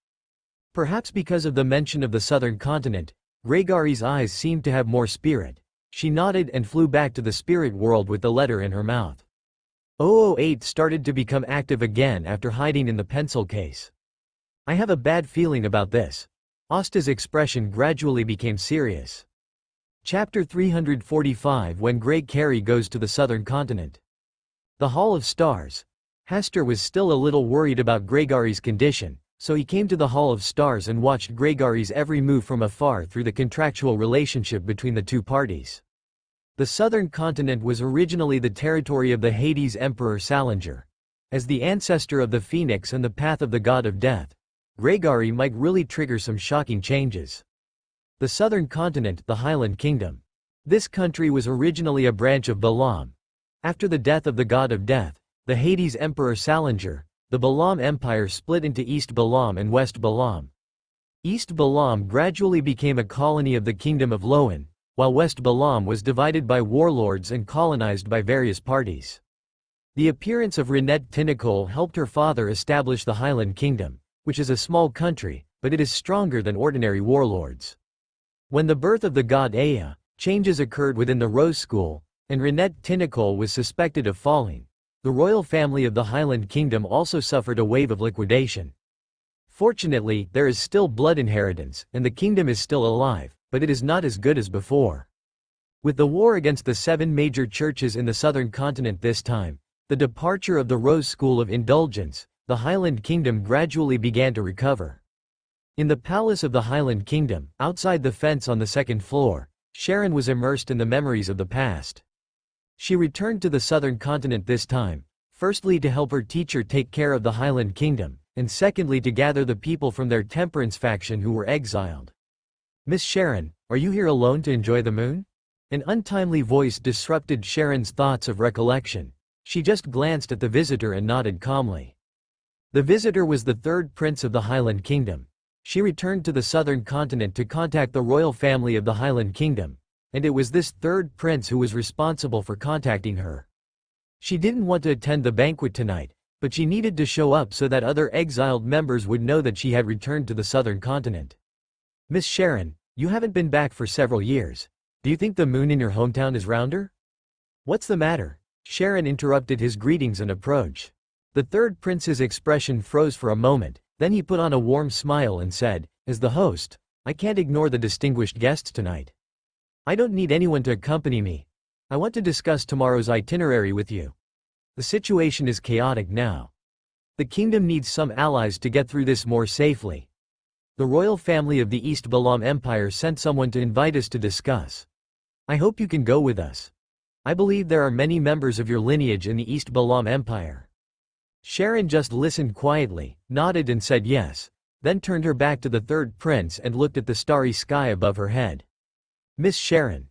Perhaps because of the mention of the southern continent, Gregory's eyes seemed to have more spirit. She nodded and flew back to the spirit world with the letter in her mouth. 008 started to become active again after hiding in the pencil case. I have a bad feeling about this. Asta's expression gradually became serious. Chapter 345 When Greg Carey Goes to the Southern Continent. The Hall of Stars. Hasta was still a little worried about Gregory's condition, so he came to the Hall of Stars and watched Gregory's every move from afar through the contractual relationship between the two parties. The southern continent was originally the territory of the Hades Emperor Salinger. As the ancestor of the Phoenix and the path of the god of death, Gregory might really trigger some shocking changes. The southern continent, the Highland Kingdom. This country was originally a branch of Balaam. After the death of the god of death, the Hades Emperor Salinger, the Balaam Empire split into East Balaam and West Balaam. East Balaam gradually became a colony of the Kingdom of Loan, while West Balaam was divided by warlords and colonized by various parties. The appearance of Renette Twinkle helped her father establish the Highland Kingdom, which is a small country, but it is stronger than ordinary warlords. When the birth of the god Ea, changes occurred within the Rose School, and Renette Twinkle was suspected of falling. The royal family of the Highland Kingdom also suffered a wave of liquidation. Fortunately, there is still blood inheritance, and the kingdom is still alive, but it is not as good as before. With the war against the 7 major churches in the southern continent this time, the departure of the Rose School of Indulgence, the Highland Kingdom gradually began to recover. In the palace of the Highland Kingdom, outside the fence on the 2nd floor, Sharon was immersed in the memories of the past. She returned to the southern continent this time, firstly to help her teacher take care of the Highland Kingdom, and secondly to gather the people from their temperance faction who were exiled. "Miss Sharon, are you here alone to enjoy the moon?" An untimely voice disrupted Sharon's thoughts of recollection. She just glanced at the visitor and nodded calmly. The visitor was the 3rd prince of the Highland Kingdom. She returned to the southern continent to contact the royal family of the Highland Kingdom, and it was this 3rd prince who was responsible for contacting her. She didn't want to attend the banquet tonight, but she needed to show up so that other exiled members would know that she had returned to the southern continent. "Miss Sharon, you haven't been back for several years. Do you think the moon in your hometown is rounder?" "What's the matter?" Sharon interrupted his greetings and approach. The 3rd prince's expression froze for a moment, then he put on a warm smile and said, "As the host, I can't ignore the distinguished guests tonight. I don't need anyone to accompany me. I want to discuss tomorrow's itinerary with you. The situation is chaotic now. The kingdom needs some allies to get through this more safely. The royal family of the East Balaam Empire sent someone to invite us to discuss. I hope you can go with us. I believe there are many members of your lineage in the East Balaam Empire." Sharon just listened quietly, nodded and said yes, then turned her back to the 3rd prince and looked at the starry sky above her head. "Miss Sharon."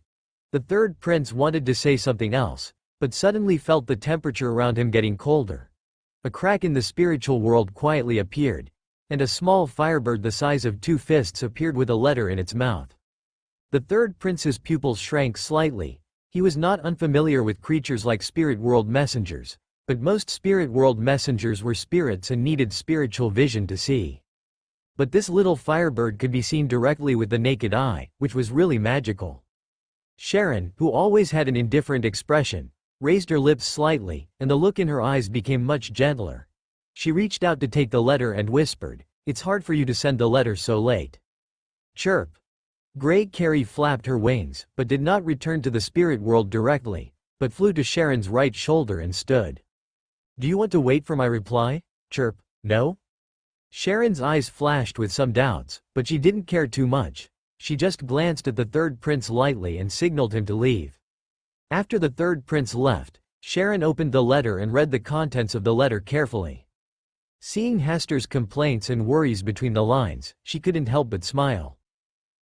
The 3rd prince wanted to say something else, but suddenly felt the temperature around him getting colder. A crack in the spiritual world quietly appeared, and a small firebird the size of 2 fists appeared with a letter in its mouth. The 3rd prince's pupils shrank slightly. He was not unfamiliar with creatures like spirit world messengers, but most spirit world messengers were spirits and needed spiritual vision to see. But this little firebird could be seen directly with the naked eye, which was really magical. Sharon, who always had an indifferent expression, raised her lips slightly, and the look in her eyes became much gentler. She reached out to take the letter and whispered, "It's hard for you to send the letter so late." Chirp. Grey Carrie flapped her wings, but did not return to the spirit world directly, but flew to Sharon's right shoulder and stood. "Do you want to wait for my reply?" Chirp. "No?" Sharon's eyes flashed with some doubts, but she didn't care too much. She just glanced at the 3rd prince lightly and signaled him to leave. After the 3rd prince left, Sharon opened the letter and read the contents of the letter carefully. Seeing Hester's complaints and worries between the lines, she couldn't help but smile.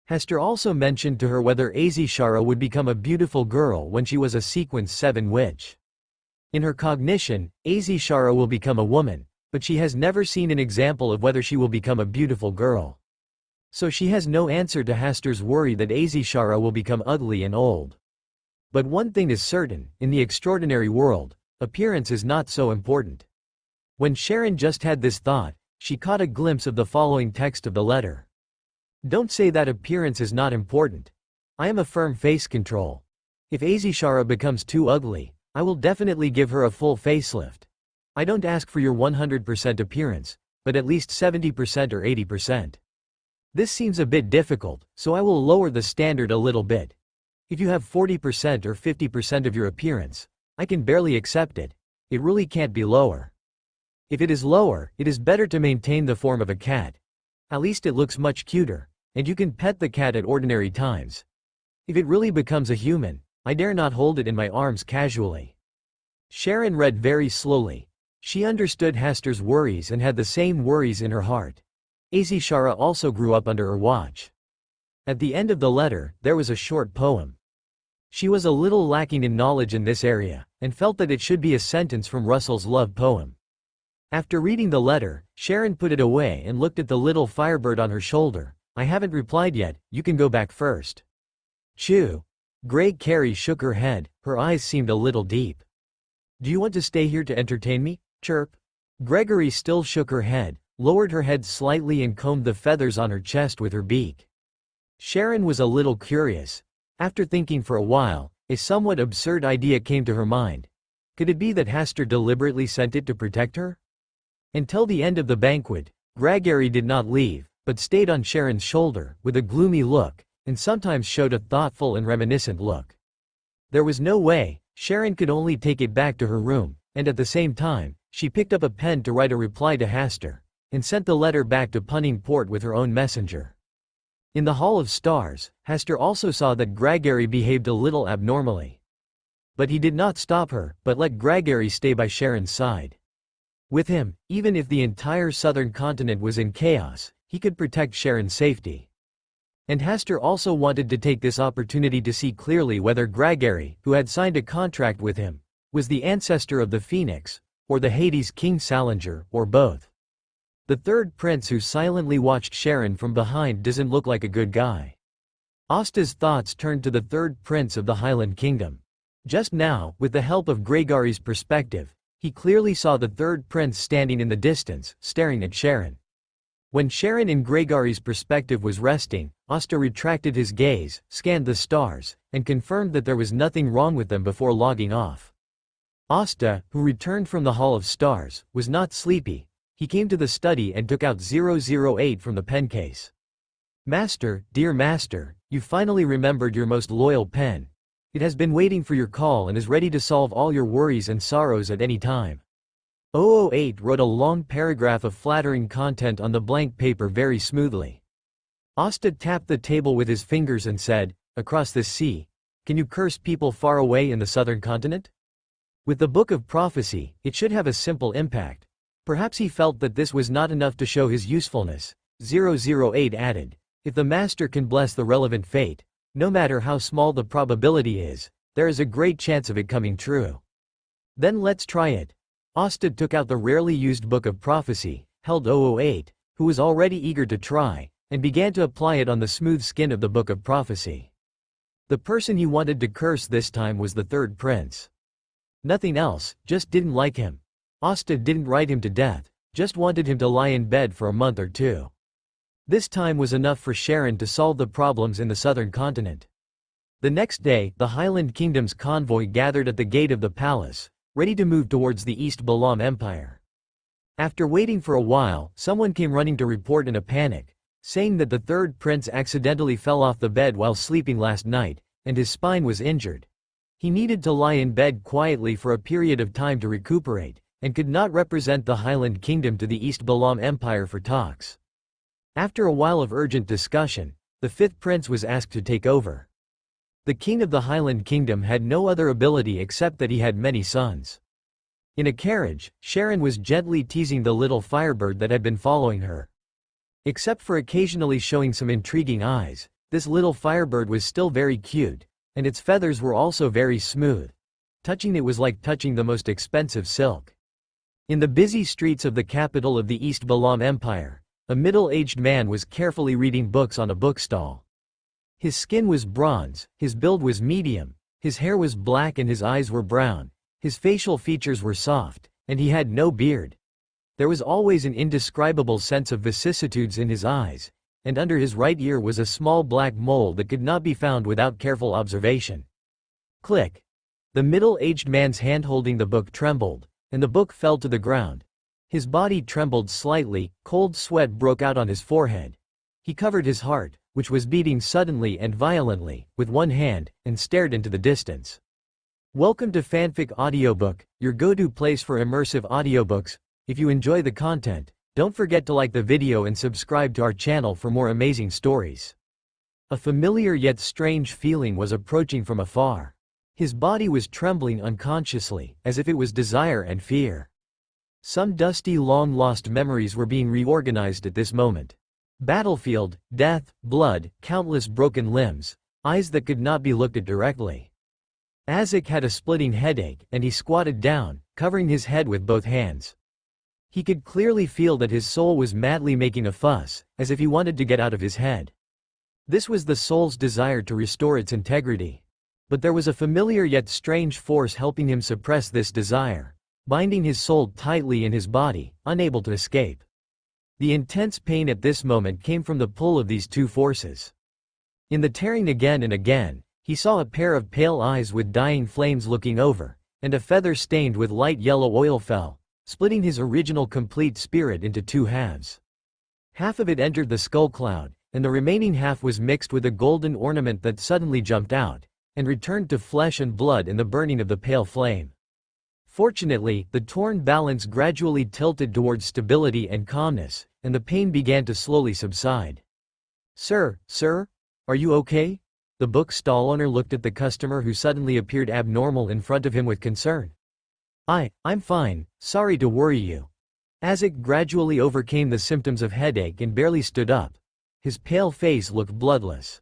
Hester also mentioned to her whether Azishara would become a beautiful girl when she was a Sequence 7 witch. In her cognition, Azishara will become a woman, but she has never seen an example of whether she will become a beautiful girl. So she has no answer to Hester's worry that Azishara will become ugly and old. But one thing is certain, in the extraordinary world, appearance is not so important. When Sharon just had this thought, she caught a glimpse of the following text of the letter. "Don't say that appearance is not important. I am a firm face control. If Azishara becomes too ugly, I will definitely give her a full facelift. I don't ask for your 100% appearance, but at least 70% or 80%. This seems a bit difficult, so I will lower the standard a little bit. If you have 40% or 50% of your appearance, I can barely accept it. It really can't be lower. If it is lower, it is better to maintain the form of a cat. At least it looks much cuter, and you can pet the cat at ordinary times. If it really becomes a human, I dare not hold it in my arms casually." Sharon read very slowly. She understood Hester's worries and had the same worries in her heart. Azishara also grew up under her watch. At the end of the letter, there was a short poem. She was a little lacking in knowledge in this area, and felt that it should be a sentence from Russell's love poem. After reading the letter, Sharon put it away and looked at the little firebird on her shoulder. I haven't replied yet, you can go back first. Chew. Grey Carrie shook her head, her eyes seemed a little deep. Do you want to stay here to entertain me? Chirp. Gregory still shook her head, lowered her head slightly and combed the feathers on her chest with her beak. Sharon was a little curious. After thinking for a while, a somewhat absurd idea came to her mind. Could it be that Hasta deliberately sent it to protect her? Until the end of the banquet, Gregory did not leave, but stayed on Sharon's shoulder, with a gloomy look, and sometimes showed a thoughtful and reminiscent look. There was no way, Sharon could only take it back to her room, and at the same time, she picked up a pen to write a reply to Hasta, and sent the letter back to Punning Port with her own messenger. In the Hall of Stars, Hasta also saw that Gregory behaved a little abnormally. But he did not stop her, but let Gregory stay by Sharon's side. With him, even if the entire southern continent was in chaos, he could protect Sharon's safety. And Hasta also wanted to take this opportunity to see clearly whether Gregory, who had signed a contract with him, was the ancestor of the Phoenix, or the Hades King Salinger, or both. The third prince who silently watched Sharon from behind doesn't look like a good guy. Asta's thoughts turned to the third prince of the Highland Kingdom. Just now, with the help of Gregory's perspective, he clearly saw the third prince standing in the distance, staring at Sharon. When Sharon in Gregory's perspective was resting, Asta retracted his gaze, scanned the stars, and confirmed that there was nothing wrong with them before logging off. Asta, who returned from the Hall of Stars, was not sleepy. He came to the study and took out 008 from the pen case. Master, dear master, you finally remembered your most loyal pen. It has been waiting for your call and is ready to solve all your worries and sorrows at any time. 008 wrote a long paragraph of flattering content on the blank paper very smoothly. Asta tapped the table with his fingers and said, across this sea, can you curse people far away in the southern continent? With the Book of Prophecy, it should have a simple impact. Perhaps he felt that this was not enough to show his usefulness. 008 added, if the master can bless the relevant fate, no matter how small the probability is, there is a great chance of it coming true. Then let's try it. Asta took out the rarely used Book of Prophecy, held 008, who was already eager to try, and began to apply it on the smooth skin of the Book of Prophecy. The person he wanted to curse this time was the third prince. Nothing else, just didn't like him. Asta didn't write him to death, just wanted him to lie in bed for a month or two. This time was enough for Sharon to solve the problems in the southern continent. The next day, the Highland Kingdom's convoy gathered at the gate of the palace, ready to move towards the East Balam Empire. After waiting for a while, someone came running to report in a panic, saying that the third prince accidentally fell off the bed while sleeping last night, and his spine was injured. He needed to lie in bed quietly for a period of time to recuperate, and could not represent the Highland Kingdom to the East Balam Empire for talks. After a while of urgent discussion, the fifth prince was asked to take over. The king of the Highland Kingdom had no other ability except that he had many sons. In a carriage, Sharon was gently teasing the little firebird that had been following her. Except for occasionally showing some intriguing eyes, this little firebird was still very cute, and its feathers were also very smooth. Touching it was like touching the most expensive silk. In the busy streets of the capital of the East Balam Empire, a middle-aged man was carefully reading books on a bookstall. His skin was bronze, his build was medium, his hair was black and his eyes were brown, his facial features were soft, and he had no beard. There was always an indescribable sense of vicissitudes in his eyes, and under his right ear was a small black mole that could not be found without careful observation. Click. The middle-aged man's hand holding the book trembled, and the book fell to the ground. His body trembled slightly, cold sweat broke out on his forehead. He covered his heart, which was beating suddenly and violently, with one hand, and stared into the distance. Welcome to Fanfic Audiobook, your go-to place for immersive audiobooks. If you enjoy the content, don't forget to like the video and subscribe to our channel for more amazing stories. A familiar yet strange feeling was approaching from afar. His body was trembling unconsciously, as if it was desire and fear. Some dusty long-lost memories were being reorganized at this moment. Battlefield, death, blood, countless broken limbs, eyes that could not be looked at directly. Azek had a splitting headache, and he squatted down, covering his head with both hands. He could clearly feel that his soul was madly making a fuss, as if he wanted to get out of his head. This was the soul's desire to restore its integrity. But there was a familiar yet strange force helping him suppress this desire, binding his soul tightly in his body, unable to escape. The intense pain at this moment came from the pull of these two forces. In the tearing again and again, he saw a pair of pale eyes with dying flames looking over, and a feather stained with light yellow oil fell, splitting his original complete spirit into two halves. Half of it entered the skull cloud, and the remaining half was mixed with a golden ornament that suddenly jumped out, and returned to flesh and blood in the burning of the pale flame. Fortunately, the torn balance gradually tilted towards stability and calmness, and the pain began to slowly subside. Sir, are you okay? The bookstall owner looked at the customer who suddenly appeared abnormal in front of him with concern. I'm fine, sorry to worry you. Azek gradually overcame the symptoms of headache and barely stood up. His pale face looked bloodless.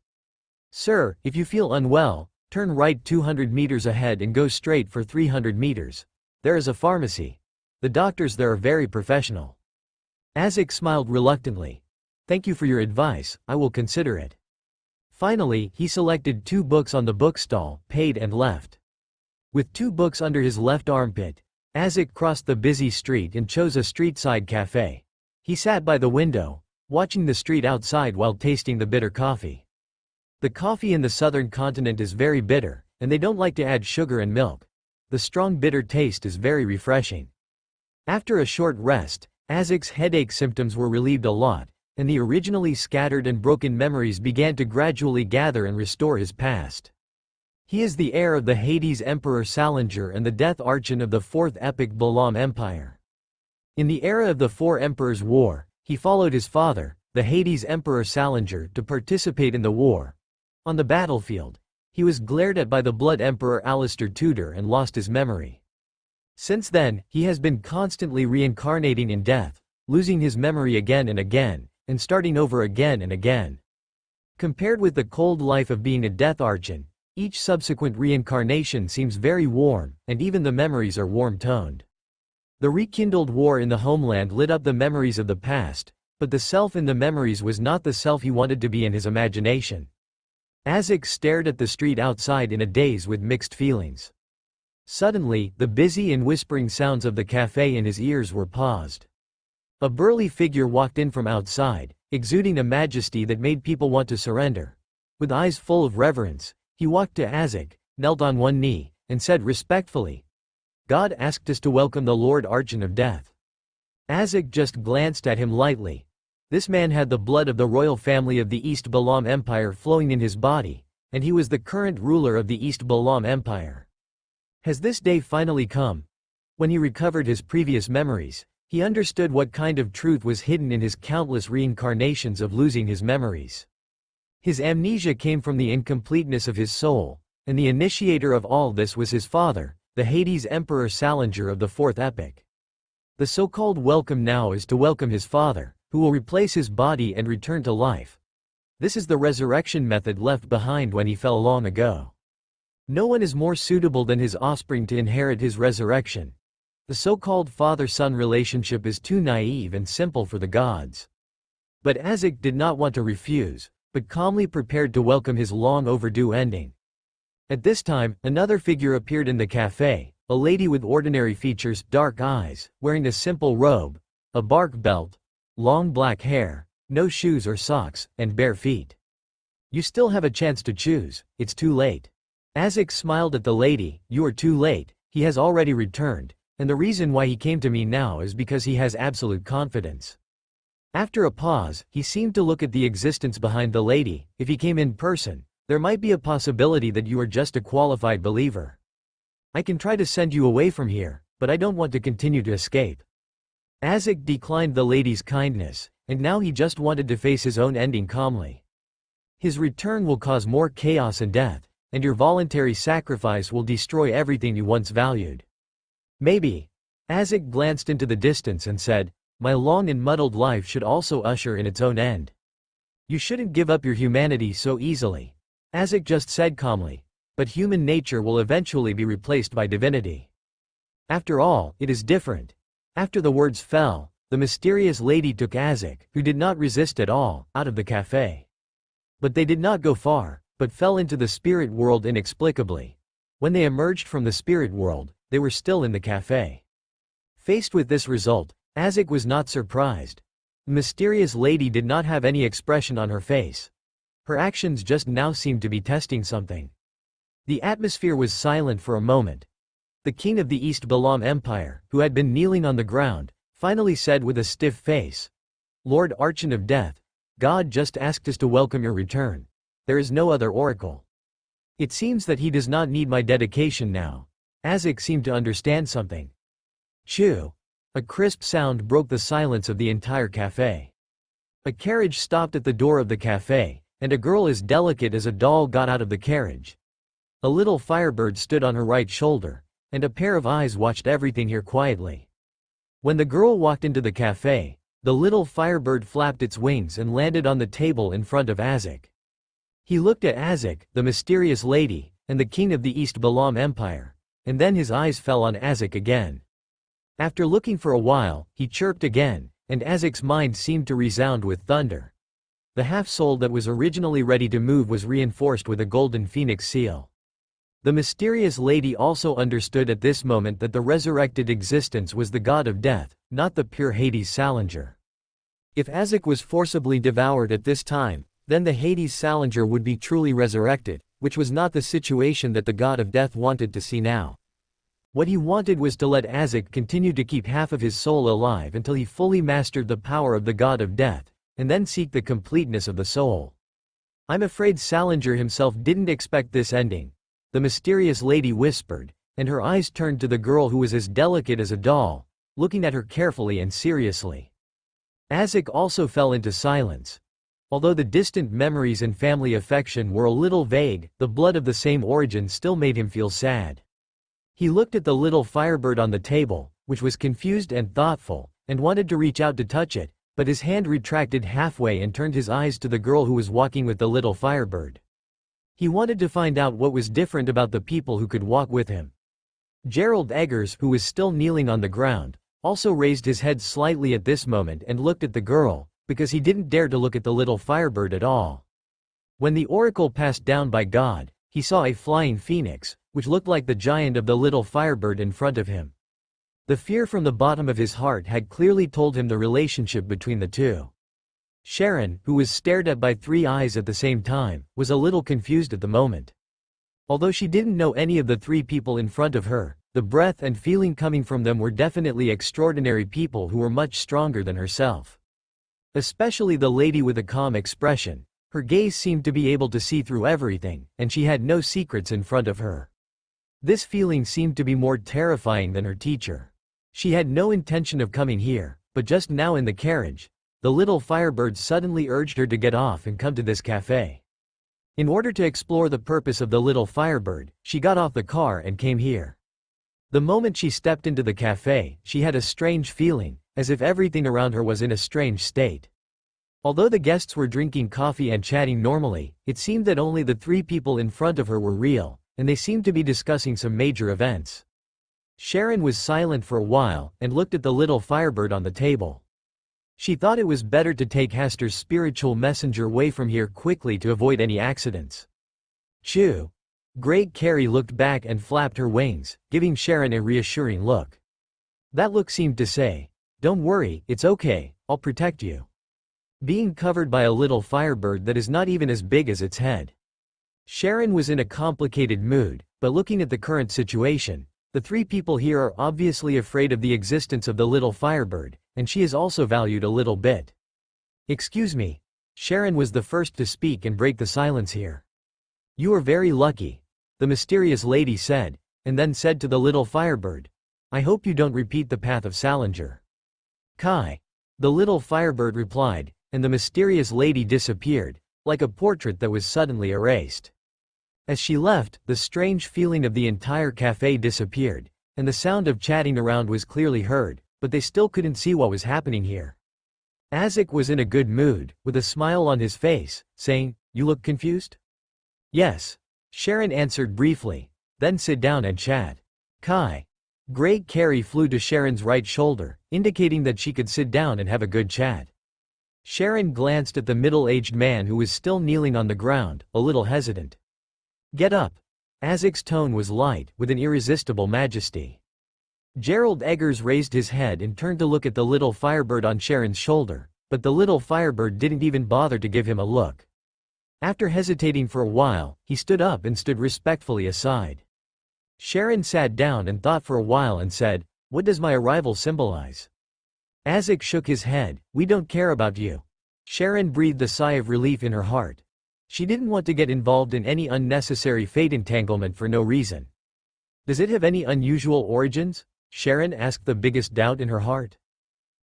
Sir, if you feel unwell, turn right 200 meters ahead and go straight for 300 meters. There is a pharmacy. The doctors there are very professional. Azek smiled reluctantly. Thank you for your advice, I will consider it. Finally, he selected 2 books on the bookstall, paid and left. With 2 books under his left armpit, Azek crossed the busy street and chose a street-side cafe. He sat by the window, watching the street outside while tasting the bitter coffee. The coffee in the southern continent is very bitter, and they don't like to add sugar and milk. The strong bitter taste is very refreshing. After a short rest, Azek's headache symptoms were relieved a lot, and the originally scattered and broken memories began to gradually gather and restore his past. He is the heir of the Hades Emperor Salinger and the Death Archon of the 4th Epic Balam Empire. In the era of the 4 Emperors' War, he followed his father, the Hades Emperor Salinger, to participate in the war. On the battlefield, he was glared at by the Blood Emperor Alistair Tudor and lost his memory. Since then, he has been constantly reincarnating in death, losing his memory again and again, and starting over again and again. Compared with the cold life of being a Death Archon, each subsequent reincarnation seems very warm, and even the memories are warm-toned. The rekindled war in the homeland lit up the memories of the past, but the self in the memories was not the self he wanted to be in his imagination. Azek stared at the street outside in a daze with mixed feelings. Suddenly, the busy and whispering sounds of the cafe in his ears were paused. A burly figure walked in from outside, exuding a majesty that made people want to surrender. With eyes full of reverence, he walked to Azek, knelt on one knee, and said respectfully, God asked us to welcome the Lord Archon of Death. Azek just glanced at him lightly. This man had the blood of the royal family of the East Balam Empire flowing in his body, and he was the current ruler of the East Balam Empire. Has this day finally come? When he recovered his previous memories, he understood what kind of truth was hidden in his countless reincarnations of losing his memories. His amnesia came from the incompleteness of his soul, and the initiator of all this was his father, the Hades Emperor Salinger of the 4th Epic. The so-called welcome now is to welcome his father, who will replace his body and return to life. This is the resurrection method left behind when he fell long ago. No one is more suitable than his offspring to inherit his resurrection. The so-called father-son relationship is too naive and simple for the gods. But Azek did not want to refuse, but calmly prepared to welcome his long-overdue ending. At this time, another figure appeared in the cafe, a lady with ordinary features, dark eyes, wearing a simple robe, a bark belt, long black hair, no shoes or socks, and bare feet. You still have a chance to choose, it's too late. Azek smiled at the lady. You are too late, he has already returned, and the reason why he came to me now is because he has absolute confidence. After a pause, he seemed to look at the existence behind the lady. If he came in person, there might be a possibility that you are just a qualified believer. I can try to send you away from here, but I don't want to continue to escape. Azek declined the lady's kindness, and now he just wanted to face his own ending calmly. His return will cause more chaos and death, and your voluntary sacrifice will destroy everything you once valued. Maybe. Azek glanced into the distance and said, my long and muddled life should also usher in its own end. You shouldn't give up your humanity so easily. Azek just said calmly. But human nature will eventually be replaced by divinity. After all, it is different. After the words fell, the mysterious lady took Azek, who did not resist at all, out of the cafe. But they did not go far, but fell into the spirit world inexplicably. When they emerged from the spirit world, they were still in the cafe. Faced with this result, Azek was not surprised. The mysterious lady did not have any expression on her face. Her actions just now seemed to be testing something. The atmosphere was silent for a moment. The king of the East Balam Empire, who had been kneeling on the ground, finally said with a stiff face, "Lord Archon of Death, God just asked us to welcome your return. There is no other oracle. It seems that he does not need my dedication now." Azek seemed to understand something. Chew. A crisp sound broke the silence of the entire cafe. A carriage stopped at the door of the cafe, and a girl as delicate as a doll got out of the carriage. A little firebird stood on her right shoulder, and a pair of eyes watched everything here quietly. When the girl walked into the cafe, the little firebird flapped its wings and landed on the table in front of Azek. He looked at Azek, the mysterious lady, and the king of the East Balam Empire, and then his eyes fell on Azek again. After looking for a while, he chirped again, and Azek's mind seemed to resound with thunder. The half-soul that was originally ready to move was reinforced with a golden phoenix seal. The mysterious lady also understood at this moment that the resurrected existence was the god of death, not the pure Hades Salinger. If Azek was forcibly devoured at this time, then the Hades Salinger would be truly resurrected, which was not the situation that the god of death wanted to see now. What he wanted was to let Azek continue to keep half of his soul alive until he fully mastered the power of the god of death, and then seek the completeness of the soul. "I'm afraid Salinger himself didn't expect this ending," the mysterious lady whispered, and her eyes turned to the girl who was as delicate as a doll, looking at her carefully and seriously. Azek also fell into silence. Although the distant memories and family affection were a little vague, the blood of the same origin still made him feel sad. He looked at the little firebird on the table, which was confused and thoughtful, and wanted to reach out to touch it, but his hand retracted halfway and turned his eyes to the girl who was walking with the little firebird. He wanted to find out what was different about the people who could walk with him. Gerald Eggers, who was still kneeling on the ground, also raised his head slightly at this moment and looked at the girl, because he didn't dare to look at the little firebird at all. When the oracle passed down by God, he saw a flying phoenix, which looked like the giant of the little firebird in front of him. The fear from the bottom of his heart had clearly told him the relationship between the two. Sharon, who was stared at by three eyes at the same time, was a little confused at the moment. Although she didn't know any of the three people in front of her, the breath and feeling coming from them were definitely extraordinary people who were much stronger than herself. Especially the lady with a calm expression. Her gaze seemed to be able to see through everything, and she had no secrets in front of her. This feeling seemed to be more terrifying than her teacher. She had no intention of coming here, but just now in the carriage, the little firebird suddenly urged her to get off and come to this cafe. In order to explore the purpose of the little firebird, she got off the car and came here. The moment she stepped into the cafe, she had a strange feeling, as if everything around her was in a strange state. Although the guests were drinking coffee and chatting normally, it seemed that only the three people in front of her were real, and they seemed to be discussing some major events. Sharon was silent for a while, and looked at the little firebird on the table. She thought it was better to take Haster's spiritual messenger away from here quickly to avoid any accidents. Chew. Great Carrie looked back and flapped her wings, giving Sharon a reassuring look. That look seemed to say, "Don't worry, it's okay, I'll protect you." Being covered by a little firebird that is not even as big as its head. Sharon was in a complicated mood, but looking at the current situation, the three people here are obviously afraid of the existence of the little firebird, and she is also valued a little bit. "Excuse me." Sharon was the first to speak and break the silence here. "You are very lucky," the mysterious lady said, and then said to the little firebird, "I hope you don't repeat the path of Salinger." "Kai." The little firebird replied, and the mysterious lady disappeared, like a portrait that was suddenly erased. As she left, the strange feeling of the entire cafe disappeared, and the sound of chatting around was clearly heard, but they still couldn't see what was happening here. Azek was in a good mood, with a smile on his face, saying, "You look confused?" "Yes," Sharon answered briefly. "Then sit down and chat." Kai. Grey Carrie flew to Sharon's right shoulder, indicating that she could sit down and have a good chat. Sharon glanced at the middle-aged man who was still kneeling on the ground, a little hesitant. "Get up." Azek's tone was light, with an irresistible majesty. Gerald Eggers raised his head and turned to look at the little firebird on Sharon's shoulder, but the little firebird didn't even bother to give him a look. After hesitating for a while, he stood up and stood respectfully aside. Sharon sat down and thought for a while and said, "What does my arrival symbolize?" Azek shook his head. "We don't care about you." Sharon breathed a sigh of relief in her heart. She didn't want to get involved in any unnecessary fate entanglement for no reason. "Does it have any unusual origins?" Sharon asked, the biggest doubt in her heart.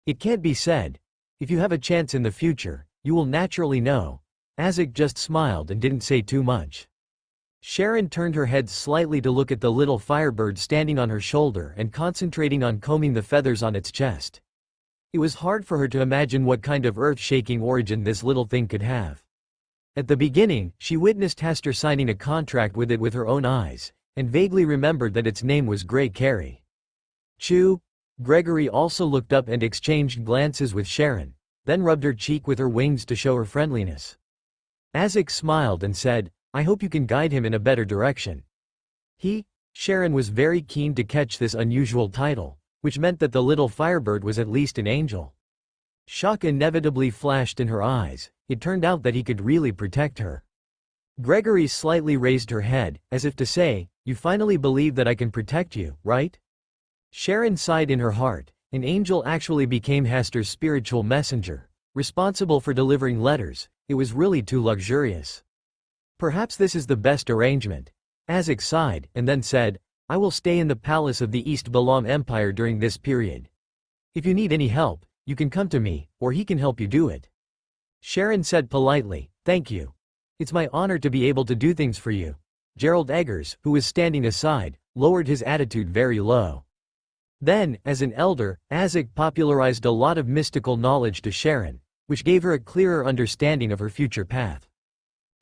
"It can't be said. If you have a chance in the future, you will naturally know." Azek just smiled and didn't say too much. Sharon turned her head slightly to look at the little firebird standing on her shoulder and concentrating on combing the feathers on its chest. It was hard for her to imagine what kind of earth-shaking origin this little thing could have. At the beginning, she witnessed Hasta signing a contract with it with her own eyes, and vaguely remembered that its name was Grey Carrie. "Chew." Gregory also looked up and exchanged glances with Sharon, then rubbed her cheek with her wings to show her friendliness. Azek smiled and said, "I hope you can guide him in a better direction." Sharon was very keen to catch this unusual title, which meant that the little firebird was at least an angel. Shock inevitably flashed in her eyes. It turned out that he could really protect her. Gregory slightly raised her head, as if to say, "You finally believe that I can protect you, right?" Sharon sighed in her heart. An angel actually became Hasta's spiritual messenger, responsible for delivering letters. It was really too luxurious. "Perhaps this is the best arrangement." Azek sighed, and then said, "I will stay in the palace of the East Balam Empire during this period. If you need any help, you can come to me, or he can help you do it." Sharon said politely, "Thank you. It's my honor to be able to do things for you." Gerald Eggers, who was standing aside, lowered his attitude very low. Then, as an elder, Azek popularized a lot of mystical knowledge to Sharon, which gave her a clearer understanding of her future path.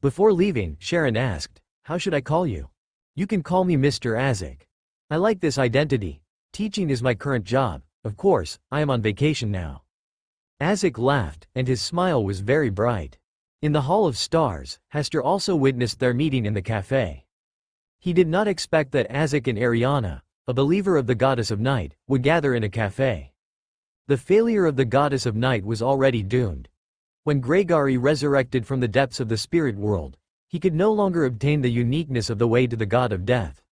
Before leaving, Sharon asked, "How should I call you?" "You can call me Mr. Azek. I like this identity. Teaching is my current job. Of course, I am on vacation now." Azek laughed, and his smile was very bright. In the Hall of Stars, Hester also witnessed their meeting in the cafe. He did not expect that Azek and Ariana, a believer of the Goddess of Night, would gather in a cafe. The failure of the Goddess of Night was already doomed. When Gregory resurrected from the depths of the spirit world, he could no longer obtain the uniqueness of the way to the God of Death.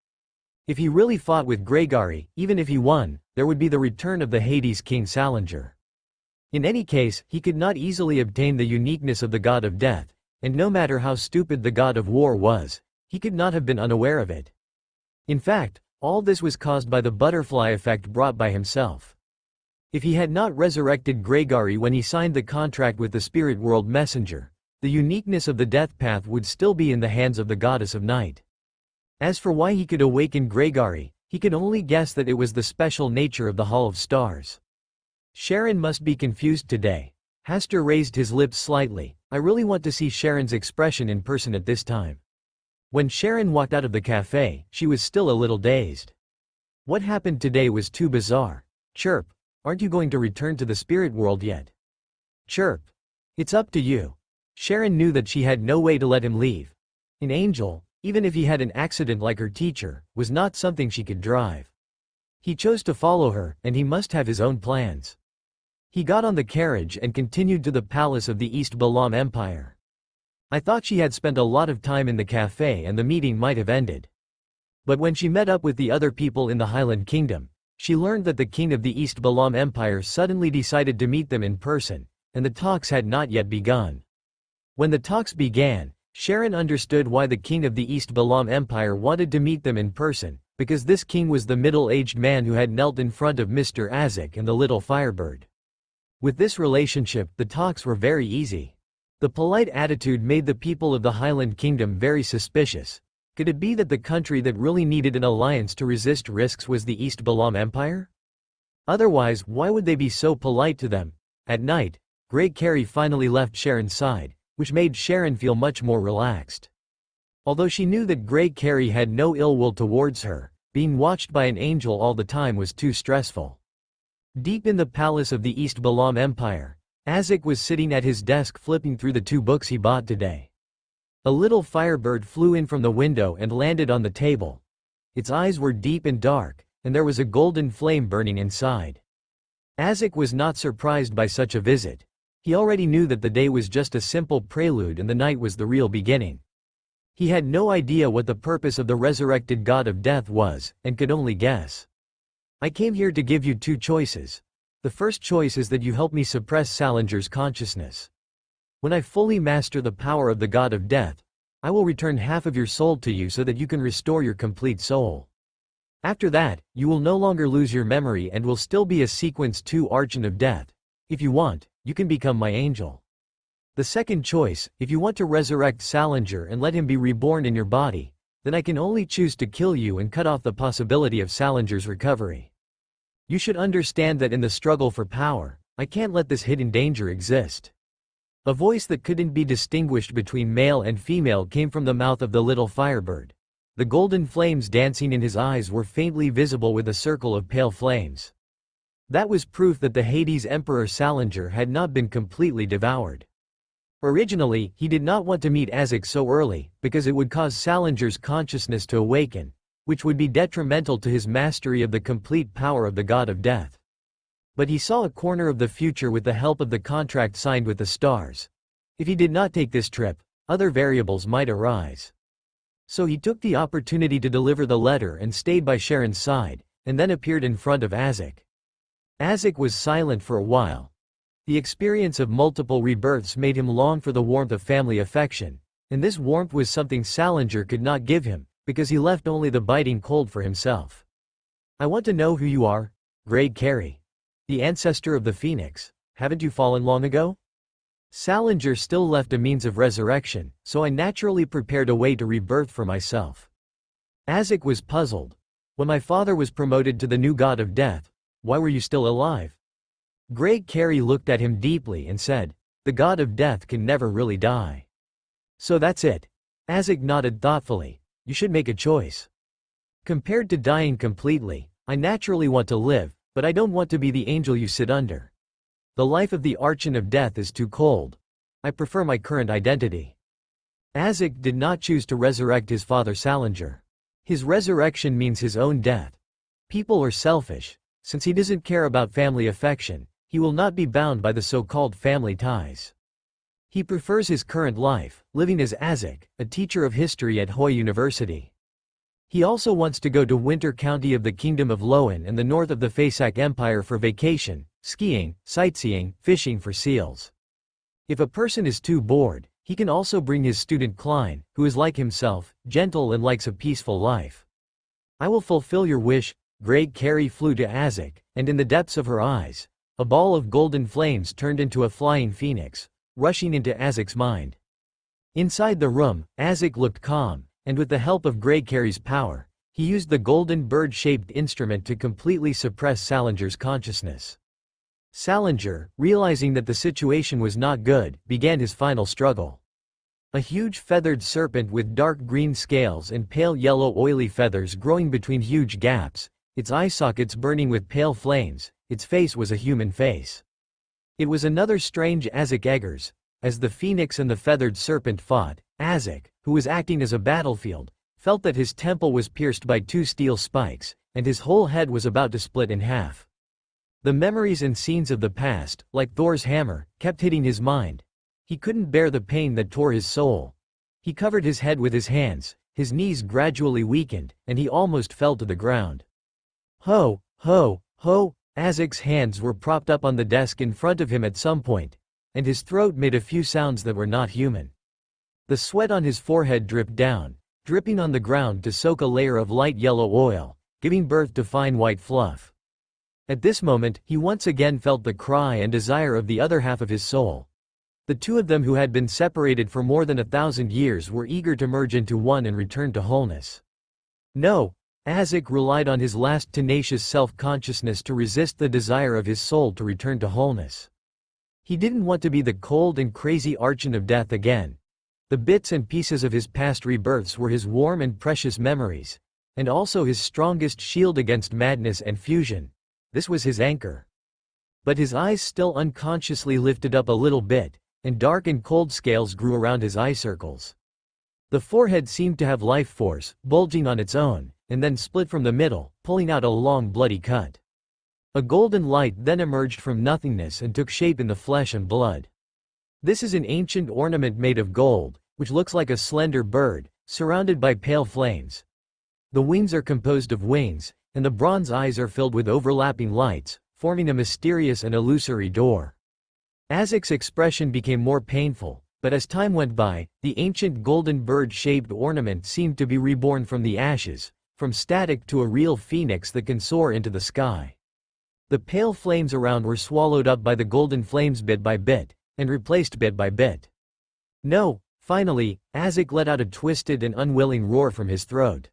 If he really fought with Gregory, even if he won, there would be the return of the Hades King Salinger. In any case, he could not easily obtain the uniqueness of the God of Death, and no matter how stupid the God of War was, he could not have been unaware of it. In fact, all this was caused by the butterfly effect brought by himself. If he had not resurrected Gregory when he signed the contract with the Spirit World Messenger, the uniqueness of the death path would still be in the hands of the Goddess of Night. As for why he could awaken Gregory, he could only guess that it was the special nature of the Hall of Stars. Sharon must be confused today. Hasta raised his lips slightly. I really want to see Sharon's expression in person at this time. When Sharon walked out of the cafe, she was still a little dazed. What happened today was too bizarre. Chirp. Aren't you going to return to the spirit world yet? Chirp. It's up to you. Sharon knew that she had no way to let him leave. An angel, even if he had an accident like her teacher, was not something she could drive. He chose to follow her, and he must have his own plans. He got on the carriage and continued to the palace of the East Balam Empire. I thought she had spent a lot of time in the cafe and the meeting might have ended. But when she met up with the other people in the Highland Kingdom, she learned that the king of the East Balam Empire suddenly decided to meet them in person, and the talks had not yet begun. When the talks began, Sharon understood why the king of the East Balam Empire wanted to meet them in person, because this king was the middle-aged man who had knelt in front of Mr. Azek and the little firebird. With this relationship, the talks were very easy. The polite attitude made the people of the Highland Kingdom very suspicious. Could it be that the country that really needed an alliance to resist risks was the East Balam Empire? Otherwise, why would they be so polite to them? At night, Grey Carey finally left Sharon's side, which made Sharon feel much more relaxed. Although she knew that Grey Carey had no ill will towards her, being watched by an angel all the time was too stressful. Deep in the palace of the East Balam Empire, Azek was sitting at his desk flipping through the 2 books he bought today. A little firebird flew in from the window and landed on the table. Its eyes were deep and dark, and there was a golden flame burning inside. Azek was not surprised by such a visit. He already knew that the day was just a simple prelude and the night was the real beginning. He had no idea what the purpose of the resurrected god of death was, and could only guess. I came here to give you 2 choices. The first choice is that you help me suppress Salinger's consciousness. When I fully master the power of the god of death, I will return half of your soul to you so that you can restore your complete soul. After that, you will no longer lose your memory and will still be a Sequence 2 Archon of Death. If you want, you can become my angel. The second choice, if you want to resurrect Salinger and let him be reborn in your body, then I can only choose to kill you and cut off the possibility of Salinger's recovery. You should understand that in the struggle for power, I can't let this hidden danger exist. A voice that couldn't be distinguished between male and female came from the mouth of the little firebird. The golden flames dancing in his eyes were faintly visible with a circle of pale flames. That was proof that the Hades Emperor Salinger had not been completely devoured. Originally, he did not want to meet Azek so early, because it would cause Salinger's consciousness to awaken, which would be detrimental to his mastery of the complete power of the god of death. But he saw a corner of the future with the help of the contract signed with the stars. If he did not take this trip, other variables might arise. So he took the opportunity to deliver the letter and stayed by Sharon's side, and then appeared in front of Azek. Azek was silent for a while. The experience of multiple rebirths made him long for the warmth of family affection, and this warmth was something Salinger could not give him, because he left only the biting cold for himself. I want to know who you are, Grey Carey. The ancestor of the Phoenix. Haven't you fallen long ago? Salinger still left a means of resurrection, so I naturally prepared a way to rebirth for myself. Azek was puzzled. When my father was promoted to the new god of death, why were you still alive? Grey Carey looked at him deeply and said, the god of death can never really die. So that's it. Azek nodded thoughtfully. You should make a choice. Compared to dying completely, I naturally want to live, but I don't want to be the angel you sit under. The life of the Archon of Death is too cold. I prefer my current identity. Azek did not choose to resurrect his father Salinger. His resurrection means his own death. People are selfish. Since he doesn't care about family affection, he will not be bound by the so-called family ties. He prefers his current life, living as Azek, a teacher of history at Hoi University. He also wants to go to Winter County of the Kingdom of Loan and the north of the Fasak Empire for vacation, skiing, sightseeing, fishing for seals. If a person is too bored, he can also bring his student Klein, who is like himself, gentle and likes a peaceful life. I will fulfill your wish. Grey Carey flew to Azek, and in the depths of her eyes, a ball of golden flames turned into a flying phoenix, rushing into Azek's mind. Inside the room, Azek looked calm, and with the help of Grey Carey's power, he used the golden bird-shaped instrument to completely suppress Salinger's consciousness. Salinger, realizing that the situation was not good, began his final struggle. A huge feathered serpent with dark green scales and pale yellow oily feathers growing between huge gaps, its eye sockets burning with pale flames, its face was a human face. It was another strange Azek Eggers. As the phoenix and the feathered serpent fought, Azek, who was acting as a battlefield, felt that his temple was pierced by 2 steel spikes, and his whole head was about to split in half. The memories and scenes of the past, like Thor's hammer, kept hitting his mind. He couldn't bear the pain that tore his soul. He covered his head with his hands, his knees gradually weakened, and he almost fell to the ground. Ho, ho, ho! Azek's hands were propped up on the desk in front of him at some point, and his throat made a few sounds that were not human. The sweat on his forehead dripped down, dripping on the ground to soak a layer of light yellow oil, giving birth to fine white fluff. At this moment, he once again felt the cry and desire of the other half of his soul. The two of them who had been separated for more than 1,000 years were eager to merge into one and return to wholeness. No, Azek relied on his last tenacious self-consciousness to resist the desire of his soul to return to wholeness. He didn't want to be the cold and crazy archon of death again. The bits and pieces of his past rebirths were his warm and precious memories, and also his strongest shield against madness and fusion. This was his anchor. But his eyes still unconsciously lifted up a little bit, and dark and cold scales grew around his eye circles. The forehead seemed to have life force, bulging on its own, and then split from the middle, pulling out a long bloody cut. A golden light then emerged from nothingness and took shape in the flesh and blood. This is an ancient ornament made of gold, which looks like a slender bird, surrounded by pale flames. The wings are composed of wings, and the bronze eyes are filled with overlapping lights, forming a mysterious and illusory door. Azek's expression became more painful, but as time went by, the ancient golden bird-shaped ornament seemed to be reborn from the ashes, from static to a real phoenix that can soar into the sky. The pale flames around were swallowed up by the golden flames bit by bit, and replaced bit by bit. No, finally, Azek let out a twisted and unwilling roar from his throat.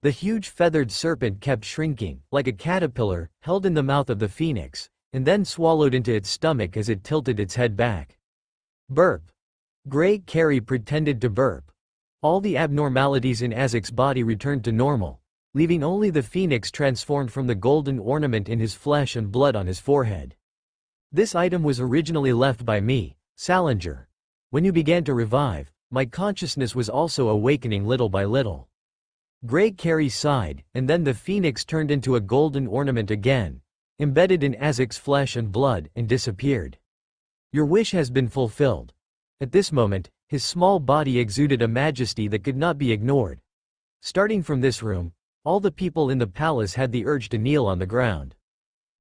The huge feathered serpent kept shrinking, like a caterpillar, held in the mouth of the phoenix, and then swallowed into its stomach as it tilted its head back. Burp. Grey Carrie pretended to burp. All the abnormalities in Azek's body returned to normal, leaving only the phoenix transformed from the golden ornament in his flesh and blood on his forehead. This item was originally left by me, Salinger. When you began to revive, my consciousness was also awakening little by little. Grey Carrie sighed, and then the phoenix turned into a golden ornament again, embedded in Azek's flesh and blood, and disappeared. Your wish has been fulfilled. At this moment, his small body exuded a majesty that could not be ignored. Starting from this room, all the people in the palace had the urge to kneel on the ground.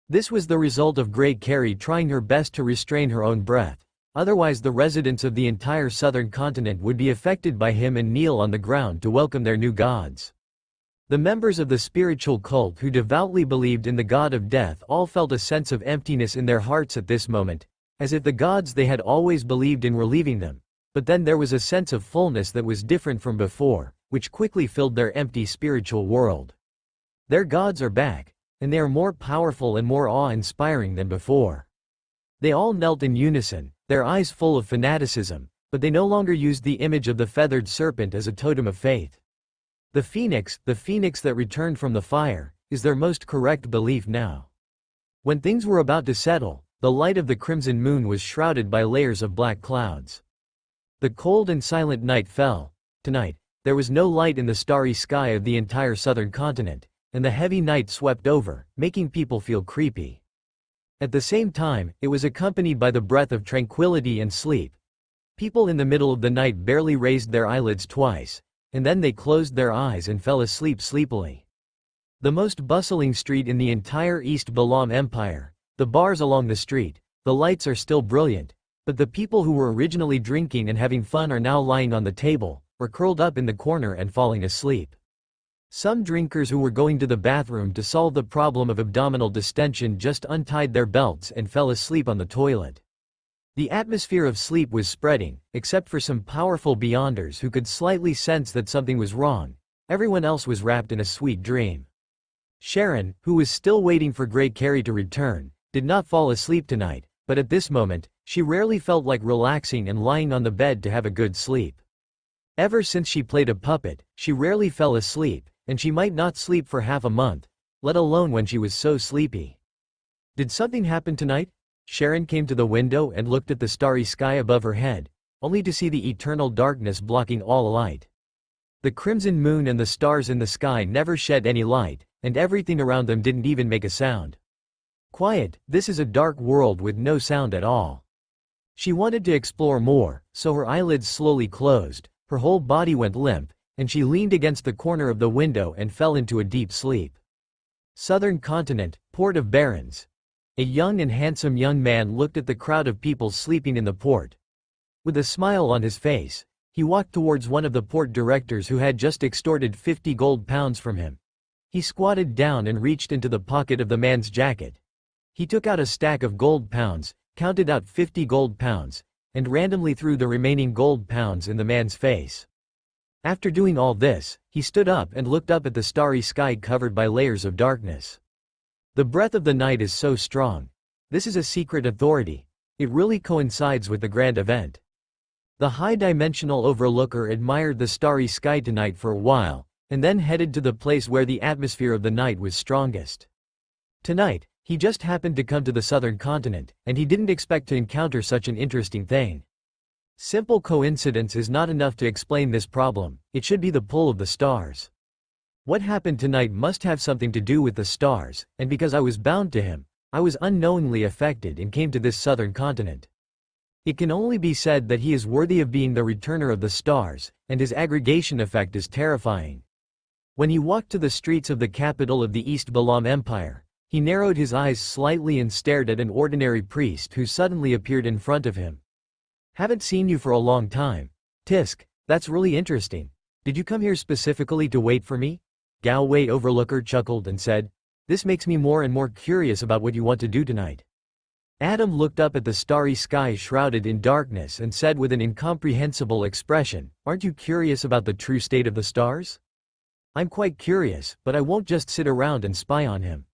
This was the result of Grey Carrie trying her best to restrain her own breath, otherwise the residents of the entire southern continent would be affected by him and kneel on the ground to welcome their new gods. The members of the spiritual cult who devoutly believed in the god of death all felt a sense of emptiness in their hearts at this moment, as if the gods they had always believed in were leaving them, but then there was a sense of fullness that was different from before, which quickly filled their empty spiritual world. Their gods are back, and they are more powerful and more awe-inspiring than before. They all knelt in unison, their eyes full of fanaticism, but they no longer used the image of the feathered serpent as a totem of faith. The phoenix that returned from the fire, is their most correct belief now. When things were about to settle, the light of the crimson moon was shrouded by layers of black clouds. The cold and silent night fell. Tonight, there was no light in the starry sky of the entire southern continent, and the heavy night swept over, making people feel creepy. At the same time, it was accompanied by the breath of tranquility and sleep. People in the middle of the night barely raised their eyelids twice, and then they closed their eyes and fell asleep sleepily. The most bustling street in the entire East Balam Empire, the bars along the street, the lights are still brilliant, but the people who were originally drinking and having fun are now lying on the table, or curled up in the corner and falling asleep. Some drinkers who were going to the bathroom to solve the problem of abdominal distension just untied their belts and fell asleep on the toilet. The atmosphere of sleep was spreading, except for some powerful beyonders who could slightly sense that something was wrong. Everyone else was wrapped in a sweet dream. Sharon, who was still waiting for Grey Carrie to return, did not fall asleep tonight, but at this moment, she rarely felt like relaxing and lying on the bed to have a good sleep. Ever since she played a puppet, she rarely fell asleep, and she might not sleep for half a month, let alone when she was so sleepy. Did something happen tonight? Sharon came to the window and looked at the starry sky above her head, only to see the eternal darkness blocking all light. The crimson moon and the stars in the sky never shed any light, and everything around them didn't even make a sound. Quiet, this is a dark world with no sound at all. She wanted to explore more, so her eyelids slowly closed, her whole body went limp, and she leaned against the corner of the window and fell into a deep sleep. Southern Continent, Port of Barons. A young and handsome young man looked at the crowd of people sleeping in the port. With a smile on his face, he walked towards one of the port directors who had just extorted 50 gold pounds from him. He squatted down and reached into the pocket of the man's jacket. He took out a stack of gold pounds, counted out 50 gold pounds, and randomly threw the remaining gold pounds in the man's face. After doing all this, he stood up and looked up at the starry sky covered by layers of darkness. The breath of the night is so strong. This is a secret authority. It really coincides with the grand event. The high-dimensional overlooker admired the starry sky tonight for a while, and then headed to the place where the atmosphere of the night was strongest. Tonight, he just happened to come to the southern continent, and he didn't expect to encounter such an interesting thing. Simple coincidence is not enough to explain this problem, it should be the pull of the stars. What happened tonight must have something to do with the stars, and because I was bound to him, I was unknowingly affected and came to this southern continent. It can only be said that he is worthy of being the returner of the stars, and his aggregation effect is terrifying. When he walked to the streets of the capital of the East Balam Empire, he narrowed his eyes slightly and stared at an ordinary priest who suddenly appeared in front of him. "Haven't seen you for a long time. Tisk, that's really interesting. Did you come here specifically to wait for me?" Galway Overlooker chuckled and said, "This makes me more and more curious about what you want to do tonight." Adam looked up at the starry sky shrouded in darkness and said with an incomprehensible expression, "Aren't you curious about the true state of the stars?" "I'm quite curious, but I won't just sit around and spy on him."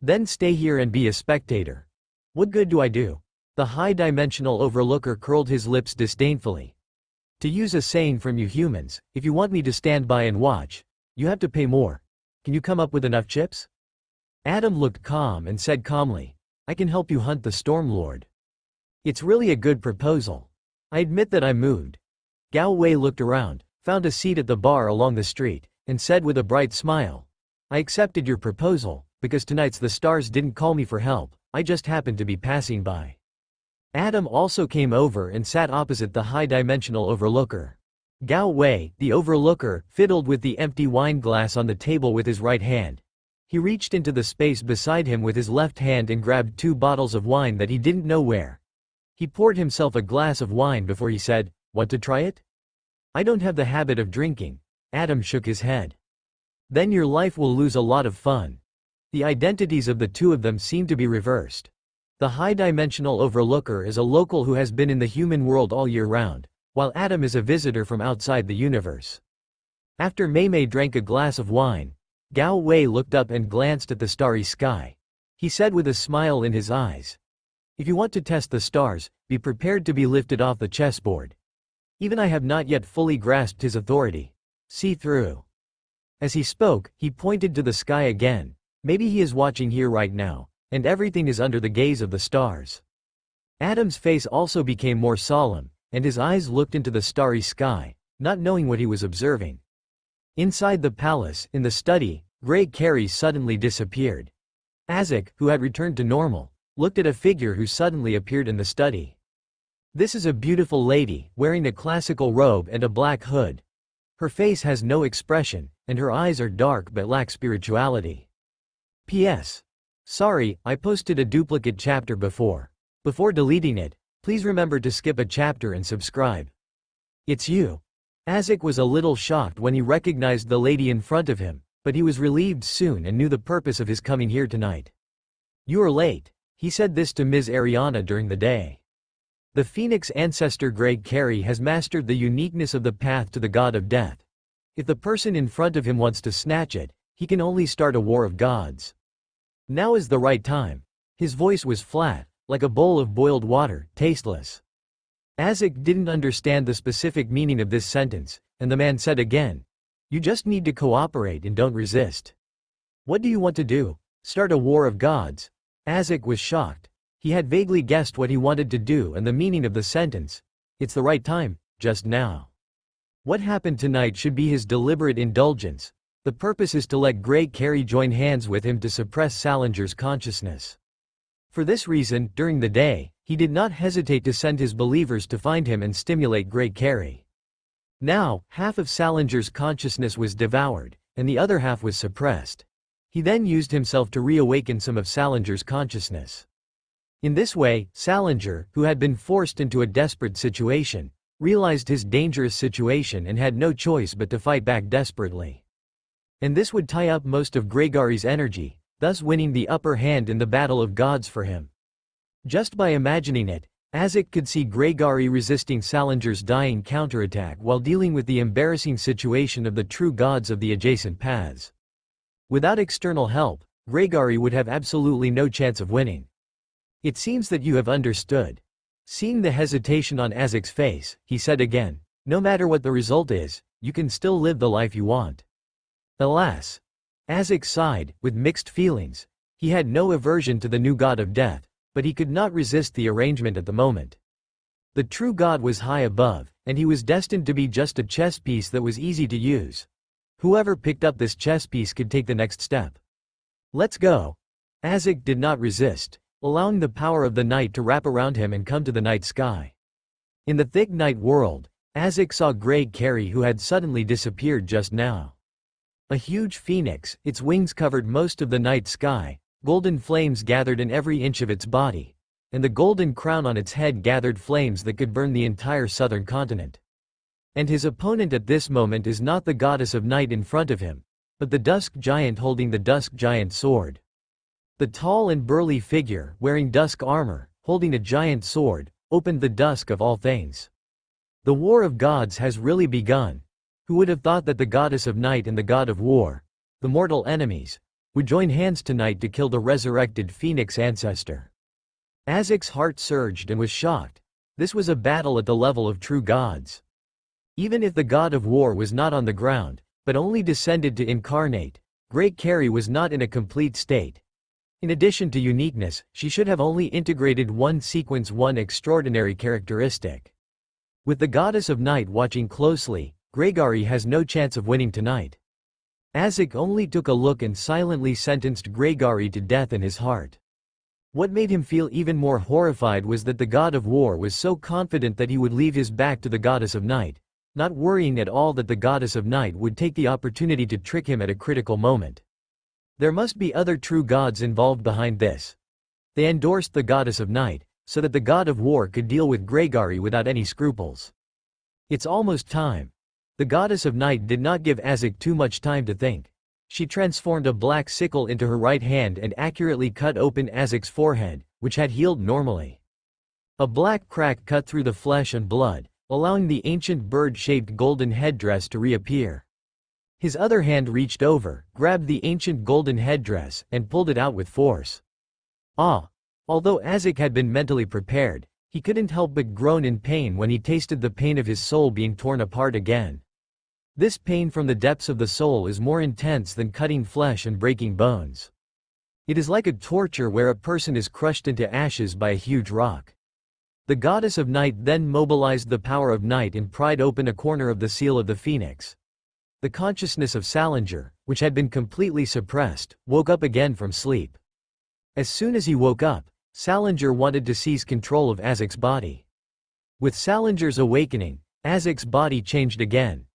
"Then stay here and be a spectator." "What good do I do?" The high-dimensional overlooker curled his lips disdainfully. "To use a saying from you humans, if you want me to stand by and watch, you have to pay more. Can you come up with enough chips?" Adam looked calm and said calmly, "I can help you hunt the Stormlord." "It's really a good proposal. I admit that I'm moved." Galway looked around, found a seat at the bar along the street, and said with a bright smile, "I accepted your proposal, because tonight's the stars didn't call me for help, I just happened to be passing by." Adam also came over and sat opposite the high-dimensional overlooker. Galway, the overlooker, fiddled with the empty wine glass on the table with his right hand. He reached into the space beside him with his left hand and grabbed 2 bottles of wine that he didn't know where. He poured himself a glass of wine before he said, "Want to try it?" "I don't have the habit of drinking." Adam shook his head. "Then your life will lose a lot of fun." The identities of the two of them seem to be reversed. The high-dimensional overlooker is a local who has been in the human world all year round, while Adam is a visitor from outside the universe. After Maymay drank a glass of wine, Gao Wei looked up and glanced at the starry sky. He said with a smile in his eyes, "If you want to test the stars, be prepared to be lifted off the chessboard. Even I have not yet fully grasped his authority. See through." As he spoke, he pointed to the sky again. "Maybe he is watching here right now, and everything is under the gaze of the stars." Adam's face also became more solemn, and his eyes looked into the starry sky, not knowing what he was observing. Inside the palace, in the study, Grey Carey suddenly disappeared. Azek, who had returned to normal, looked at a figure who suddenly appeared in the study. This is a beautiful lady, wearing a classical robe and a black hood. Her face has no expression, and her eyes are dark but lack spirituality. P.S. Sorry, I posted a duplicate chapter before. Before deleting it, please remember to skip a chapter and subscribe. It's you. Azek was a little shocked when he recognized the lady in front of him, but he was relieved soon and knew the purpose of his coming here tonight. "You are late." He said this to Ms. Ariana during the day. The Phoenix ancestor Greg Carey has mastered the uniqueness of the path to the god of death. If the person in front of him wants to snatch it, he can only start a war of gods. Now is the right time. His voice was flat, like a bowl of boiled water, tasteless. Azek didn't understand the specific meaning of this sentence, and the man said again, "You just need to cooperate and don't resist." "What do you want to do? Start a war of gods?" Azek was shocked. He had vaguely guessed what he wanted to do and the meaning of the sentence. It's the right time, just now. What happened tonight should be his deliberate indulgence. The purpose is to let Grey Carey join hands with him to suppress Salinger's consciousness. For this reason, during the day, he did not hesitate to send his believers to find him and stimulate Grey Carey. Now, half of Salinger's consciousness was devoured, and the other half was suppressed. He then used himself to reawaken some of Salinger's consciousness. In this way, Salinger, who had been forced into a desperate situation, realized his dangerous situation and had no choice but to fight back desperately. And this would tie up most of Gregory's energy, thus winning the upper hand in the battle of gods for him. Just by imagining it, Azek could see Gregory resisting Salinger's dying counterattack while dealing with the embarrassing situation of the true gods of the adjacent paths. Without external help, Gregory would have absolutely no chance of winning. "It seems that you have understood. Seeing the hesitation on Azek's face, he said again, "No matter what the result is, you can still live the life you want." Alas! Azek sighed, with mixed feelings. He had no aversion to the new god of death, but he could not resist the arrangement at the moment. The true god was high above, and he was destined to be just a chess piece that was easy to use. Whoever picked up this chess piece could take the next step. "Let's go." Azek did not resist, allowing the power of the night to wrap around him and come to the night sky. In the thick night world, Azek saw Greg Carey, who had suddenly disappeared just now. A huge phoenix, its wings covered most of the night sky, golden flames gathered in every inch of its body, and the golden crown on its head gathered flames that could burn the entire southern continent. And his opponent at this moment is not the goddess of night in front of him, but the dusk giant holding the dusk giant sword. The tall and burly figure, wearing dusk armor, holding a giant sword, opened the dusk of all things. The war of gods has really begun. Who would have thought that the goddess of night and the god of war, the mortal enemies, would join hands tonight to kill the resurrected phoenix ancestor? Azek's heart surged and was shocked. This was a battle at the level of true gods. Even if the god of war was not on the ground, but only descended to incarnate, Greg Carey was not in a complete state. In addition to uniqueness, she should have only integrated one sequence, one extraordinary characteristic. With the goddess of night watching closely, Gregory has no chance of winning tonight. Azek only took a look and silently sentenced Gregory to death in his heart. What made him feel even more horrified was that the god of war was so confident that he would leave his back to the goddess of night, not worrying at all that the goddess of night would take the opportunity to trick him at a critical moment. There must be other true gods involved behind this. They endorsed the goddess of night, so that the god of war could deal with Gregory without any scruples. It's almost time. The goddess of night did not give Azek too much time to think. She transformed a black sickle into her right hand and accurately cut open Azek's forehead, which had healed normally. A black crack cut through the flesh and blood, allowing the ancient bird-shaped golden headdress to reappear. His other hand reached over, grabbed the ancient golden headdress, and pulled it out with force. Ah! Although Azek had been mentally prepared, he couldn't help but groan in pain when he tasted the pain of his soul being torn apart again. This pain from the depths of the soul is more intense than cutting flesh and breaking bones. It is like a torture where a person is crushed into ashes by a huge rock. The goddess of night then mobilized the power of night and pried open a corner of the seal of the phoenix. The consciousness of Salinger, which had been completely suppressed, woke up again from sleep. As soon as he woke up, Salinger wanted to seize control of Azek's body. With Salinger's awakening, Azek's body changed again.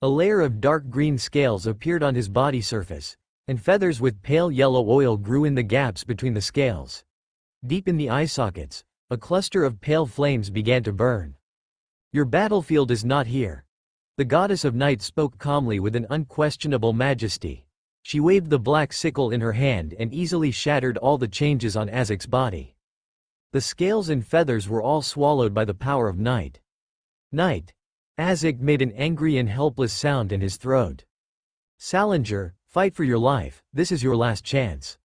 A layer of dark green scales appeared on his body surface, and feathers with pale yellow oil grew in the gaps between the scales. Deep in the eye sockets, a cluster of pale flames began to burn. "Your battlefield is not here." The goddess of night spoke calmly with an unquestionable majesty. She waved the black sickle in her hand and easily shattered all the changes on Azek's body. The scales and feathers were all swallowed by the power of night. Night! Azek made an angry and helpless sound in his throat. "Salinger, fight for your life, this is your last chance."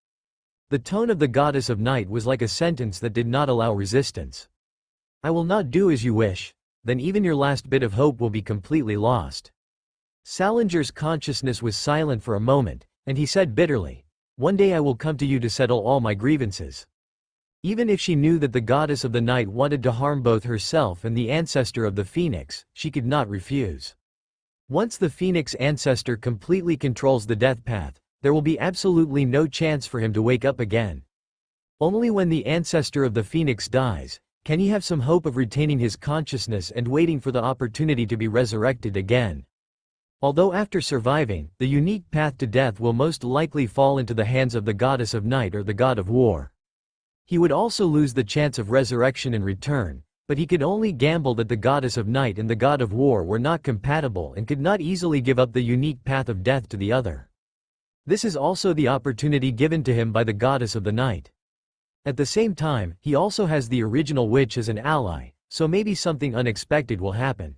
The tone of the goddess of night was like a sentence that did not allow resistance. "I will not do as you wish. Then even your last bit of hope will be completely lost." Salinger's consciousness was silent for a moment, and he said bitterly, "One day I will come to you to settle all my grievances." Even if she knew that the goddess of the night wanted to harm both herself and the ancestor of the phoenix, she could not refuse. Once the phoenix ancestor completely controls the death path, there will be absolutely no chance for him to wake up again. Only when the ancestor of the phoenix dies, can he have some hope of retaining his consciousness and waiting for the opportunity to be resurrected again. Although after surviving, the unique path to death will most likely fall into the hands of the goddess of night or the god of war. He would also lose the chance of resurrection in return, but he could only gamble that the goddess of night and the god of war were not compatible and could not easily give up the unique path of death to the other. This is also the opportunity given to him by the goddess of the night. At the same time, he also has the original witch as an ally, so maybe something unexpected will happen.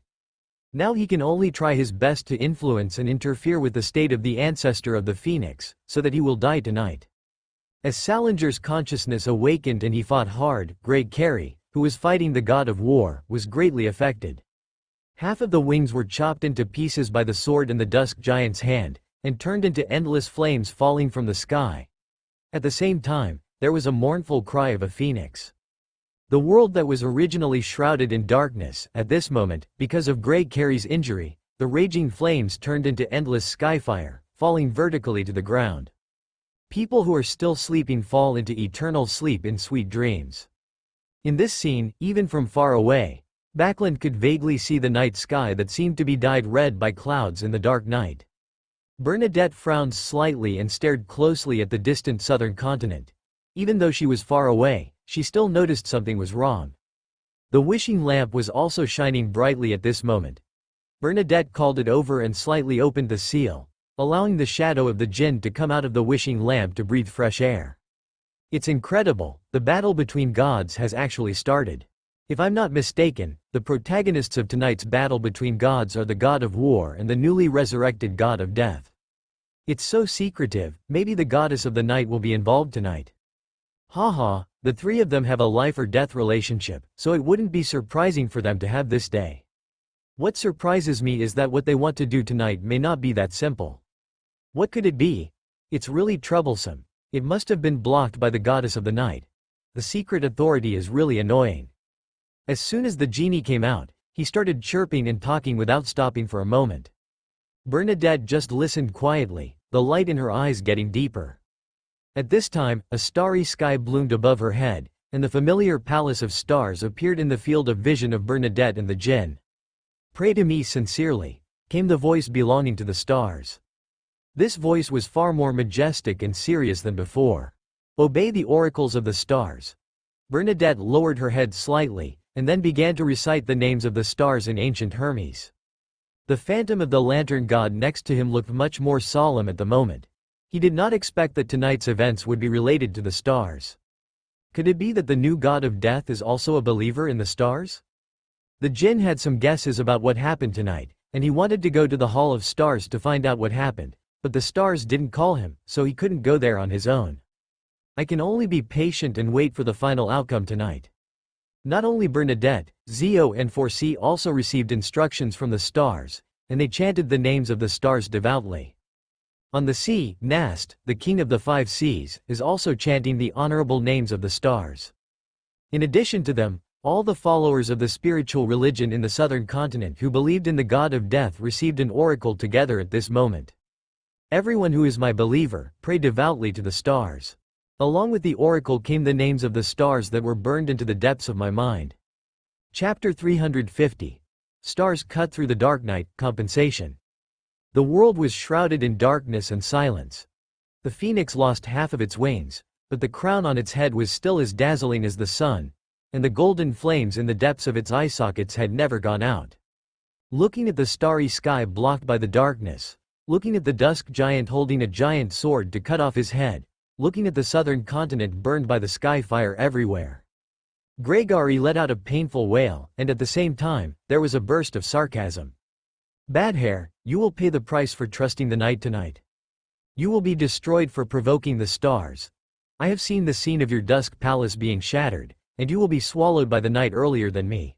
Now he can only try his best to influence and interfere with the state of the ancestor of the phoenix, so that he will die tonight. As Salinger's consciousness awakened and he fought hard, Greg Carey, who was fighting the god of war, was greatly affected. Half of the wings were chopped into pieces by the sword in the dusk giant's hand, and turned into endless flames falling from the sky. At the same time, there was a mournful cry of a phoenix. The world that was originally shrouded in darkness, at this moment, because of Grey Carey's injury, the raging flames turned into endless skyfire, falling vertically to the ground. People who are still sleeping fall into eternal sleep in sweet dreams. In this scene, even from far away, Backlund could vaguely see the night sky that seemed to be dyed red by clouds in the dark night. Bernadette frowned slightly and stared closely at the distant southern continent. Even though she was far away, she still noticed something was wrong. The wishing lamp was also shining brightly at this moment. Bernadette called it over and slightly opened the seal, allowing the shadow of the jinn to come out of the wishing lamp to breathe fresh air. It's incredible, the battle between gods has actually started. If I'm not mistaken, the protagonists of tonight's battle between gods are the god of war and the newly resurrected god of death. It's so secretive, maybe the goddess of the night will be involved tonight. Haha, the three of them have a life or death relationship, so it wouldn't be surprising for them to have this day. What surprises me is that what they want to do tonight may not be that simple. What could it be? It's really troublesome. It must have been blocked by the goddess of the night. The secret authority is really annoying. As soon as the genie came out, he started chirping and talking without stopping for a moment. Bernadette just listened quietly, the light in her eyes getting deeper. At this time, a starry sky bloomed above her head, and the familiar palace of stars appeared in the field of vision of Bernadette and the jinn. "Pray to me sincerely," came the voice belonging to the stars. This voice was far more majestic and serious than before. "Obey the oracles of the stars." Bernadette lowered her head slightly, and then began to recite the names of the stars in ancient Hermes. The phantom of the lantern god next to him looked much more solemn at the moment. He did not expect that tonight's events would be related to the stars. Could it be that the new god of death is also a believer in the stars? The jinn had some guesses about what happened tonight, and he wanted to go to the Hall of Stars to find out what happened, but the stars didn't call him, so he couldn't go there on his own. I can only be patient and wait for the final outcome tonight. Not only Bernadette, Zio and 4C also received instructions from the stars, and they chanted the names of the stars devoutly. On the sea, Nast, the king of the 5 seas, is also chanting the honorable names of the stars. In addition to them, all the followers of the spiritual religion in the southern continent who believed in the god of death received an oracle together at this moment. "Everyone who is my believer, pray devoutly to the stars." Along with the oracle came the names of the stars that were burned into the depths of my mind. Chapter 350. Stars cut through the dark night, compensation. The world was shrouded in darkness and silence. The phoenix lost half of its wings, but the crown on its head was still as dazzling as the sun, and the golden flames in the depths of its eye sockets had never gone out. Looking at the starry sky blocked by the darkness, looking at the dusk giant holding a giant sword to cut off his head, looking at the southern continent burned by the sky fire everywhere, Gregory let out a painful wail, and at the same time, there was a burst of sarcasm. "Bad hair, you will pay the price for trusting the night tonight. You will be destroyed for provoking the stars. I have seen the scene of your dusk palace being shattered, and you will be swallowed by the night earlier than me."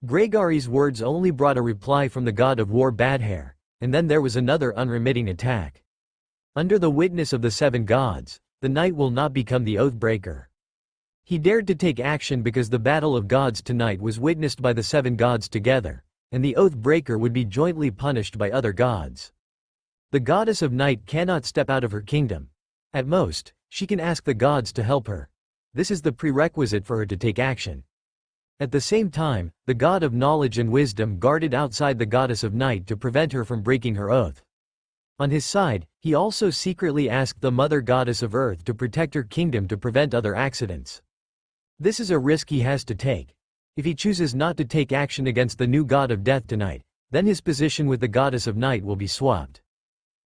Gregory's words only brought a reply from the god of war Badhair, and then there was another unremitting attack. Under the witness of the 7 gods, the night will not become the Oathbreaker. He dared to take action because the battle of gods tonight was witnessed by the 7 gods together, and the Oathbreaker would be jointly punished by other gods. The goddess of night cannot step out of her kingdom. At most, she can ask the gods to help her. This is the prerequisite for her to take action. At the same time, the god of knowledge and wisdom guarded outside the goddess of night to prevent her from breaking her oath. On his side, he also secretly asked the mother goddess of earth to protect her kingdom to prevent other accidents. This is a risk he has to take. If he chooses not to take action against the new god of death tonight, then his position with the goddess of night will be swapped.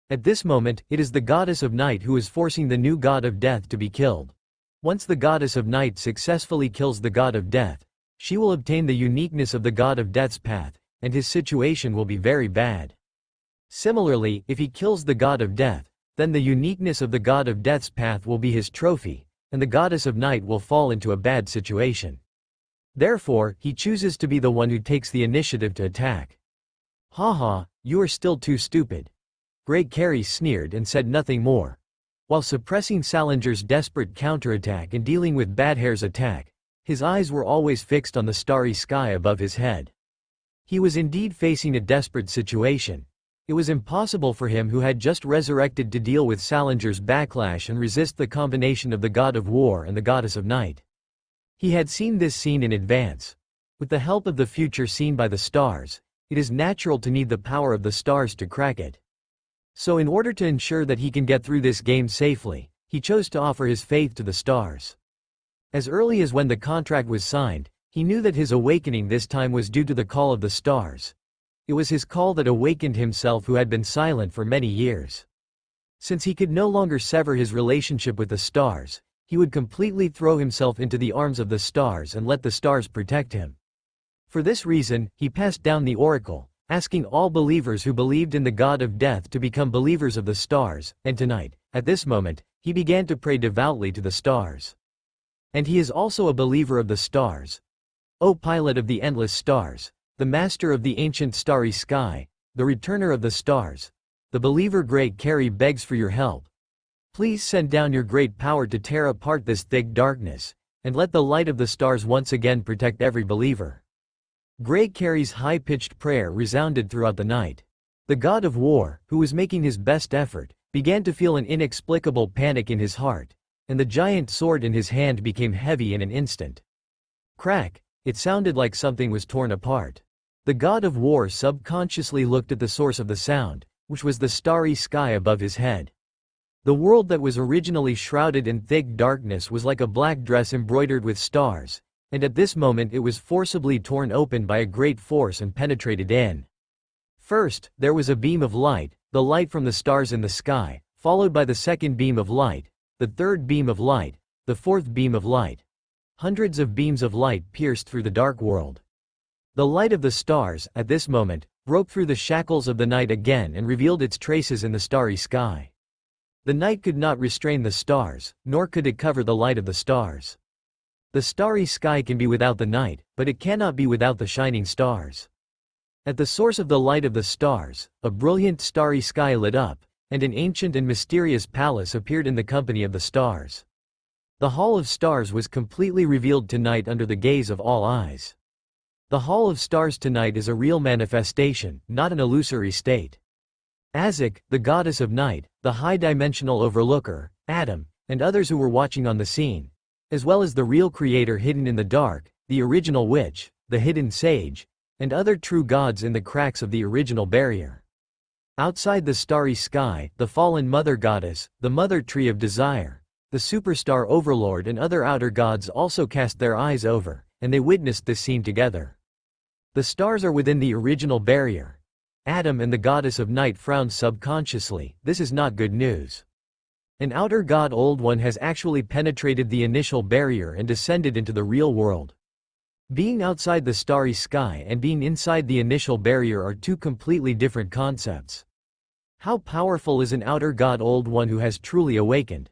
At this moment, it is the goddess of night who is forcing the new god of death to be killed. Once the goddess of night successfully kills the god of death, she will obtain the uniqueness of the god of death's path, and his situation will be very bad. Similarly, if he kills the god of death, then the uniqueness of the god of death's path will be his trophy, and the goddess of night will fall into a bad situation. Therefore, he chooses to be the one who takes the initiative to attack. Haha, you are still too stupid. Great Carey sneered and said nothing more. While suppressing Salinger's desperate counterattack and dealing with Badhair's attack, his eyes were always fixed on the starry sky above his head. He was indeed facing a desperate situation. It was impossible for him who had just resurrected to deal with Salinger's backlash and resist the combination of the god of war and the goddess of night. He had seen this scene in advance. With the help of the future seen by the stars, it is natural to need the power of the stars to crack it. So in order to ensure that he can get through this game safely, he chose to offer his faith to the stars. As early as when the contract was signed, he knew that his awakening this time was due to the call of the stars. It was his call that awakened himself who had been silent for many years. Since he could no longer sever his relationship with the stars, he would completely throw himself into the arms of the stars and let the stars protect him. For this reason, he passed down the oracle, asking all believers who believed in the god of death to become believers of the stars, and tonight, at this moment, he began to pray devoutly to the stars. And he is also a believer of the stars. O pilot of the endless stars, the master of the ancient starry sky, the returner of the stars, the believer Great Carey begs for your help. Please send down your great power to tear apart this thick darkness, and let the light of the stars once again protect every believer. Great Carey's high-pitched prayer resounded throughout the night. The god of war, who was making his best effort, began to feel an inexplicable panic in his heart, and the giant sword in his hand became heavy in an instant. Crack! It sounded like something was torn apart. The god of war subconsciously looked at the source of the sound, which was the starry sky above his head. The world that was originally shrouded in thick darkness was like a black dress embroidered with stars, and at this moment it was forcibly torn open by a great force and penetrated in. First, there was a beam of light, the light from the stars in the sky, followed by the second beam of light, the third beam of light, the fourth beam of light. Hundreds of beams of light pierced through the dark world. The light of the stars, at this moment, broke through the shackles of the night again and revealed its traces in the starry sky. The night could not restrain the stars, nor could it cover the light of the stars. The starry sky can be without the night, but it cannot be without the shining stars. At the source of the light of the stars, a brilliant starry sky lit up, and an ancient and mysterious palace appeared in the company of the stars. The Hall of Stars was completely revealed tonight under the gaze of all eyes. The Hall of Stars tonight is a real manifestation, not an illusory state. Azek, the goddess of night, the high-dimensional overlooker, Adam, and others who were watching on the scene, as well as the real creator hidden in the dark, the original witch, the hidden sage, and other true gods in the cracks of the original barrier. Outside the starry sky, the fallen mother goddess, the mother tree of desire, the superstar overlord and other outer gods also cast their eyes over, and they witnessed this scene together. The stars are within the original barrier. Adam and the goddess of night frowned subconsciously. This is not good news. An outer god Old One has actually penetrated the initial barrier and descended into the real world. Being outside the starry sky and being inside the initial barrier are two completely different concepts. How powerful is an outer god Old One who has truly awakened?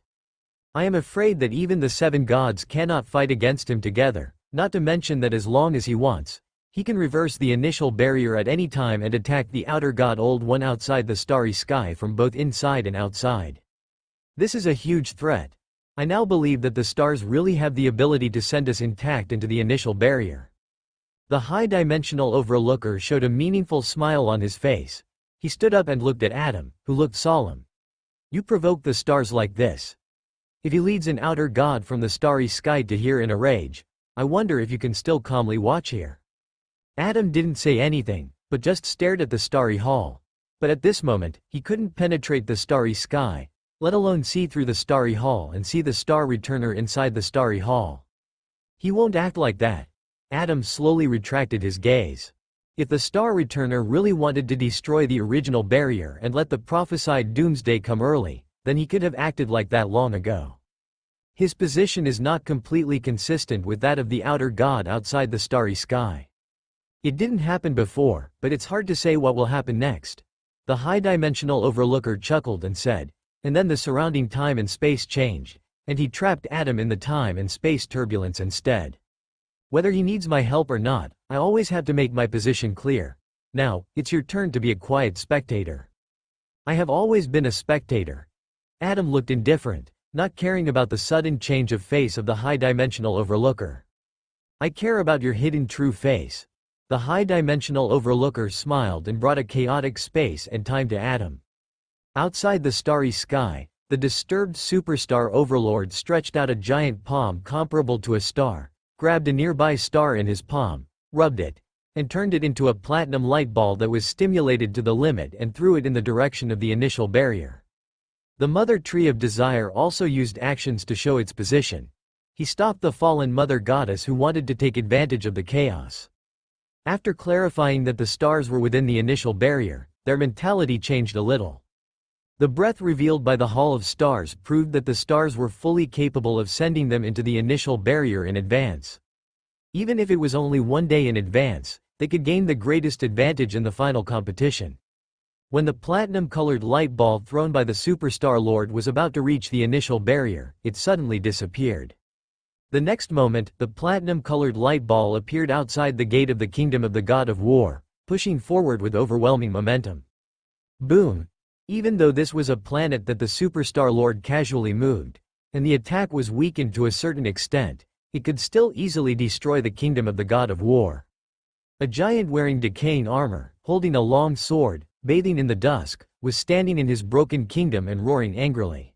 I am afraid that even the seven gods cannot fight against him together, not to mention that as long as he wants, he can reverse the initial barrier at any time and attack the outer god Old One outside the starry sky from both inside and outside. This is a huge threat. I now believe that the stars really have the ability to send us intact into the initial barrier. The high-dimensional overlooker showed a meaningful smile on his face. He stood up and looked at Adam, who looked solemn. You provoke the stars like this. If he leads an outer god from the starry sky to here in a rage, I wonder if you can still calmly watch here. Adam didn't say anything, but just stared at the starry hall. But at this moment, he couldn't penetrate the starry sky, let alone see through the starry hall and see the star returner inside the starry hall. He won't act like that. Adam slowly retracted his gaze. If the star returner really wanted to destroy the original barrier and let the prophesied doomsday come early, then he could have acted like that long ago. His position is not completely consistent with that of the outer god outside the starry sky. It didn't happen before, but it's hard to say what will happen next. The high-dimensional overlooker chuckled and said, and then the surrounding time and space changed, and he trapped Adam in the time and space turbulence instead. Whether he needs my help or not, I always have to make my position clear. Now, it's your turn to be a quiet spectator. I have always been a spectator. Adam looked indifferent, not caring about the sudden change of face of the high-dimensional overlooker. I care about your hidden true face. The high-dimensional overlooker smiled and brought a chaotic space and time to Adam. Outside the starry sky, the disturbed superstar overlord stretched out a giant palm comparable to a star, grabbed a nearby star in his palm, rubbed it, and turned it into a platinum light ball that was stimulated to the limit and threw it in the direction of the initial barrier. The Mother Tree of Desire also used actions to show its position. He stopped the fallen Mother Goddess who wanted to take advantage of the chaos. After clarifying that the stars were within the initial barrier, their mentality changed a little. The breath revealed by the Hall of Stars proved that the stars were fully capable of sending them into the initial barrier in advance. Even if it was only one day in advance, they could gain the greatest advantage in the final competition. When the platinum-colored light ball thrown by the Superstar Lord was about to reach the initial barrier, it suddenly disappeared. The next moment, the platinum-colored light ball appeared outside the gate of the kingdom of the God of War, pushing forward with overwhelming momentum. Boom! Even though this was a planet that the Superstar Lord casually moved, and the attack was weakened to a certain extent, it could still easily destroy the kingdom of the God of War. A giant wearing decaying armor, holding a long sword, bathing in the dusk, was standing in his broken kingdom and roaring angrily.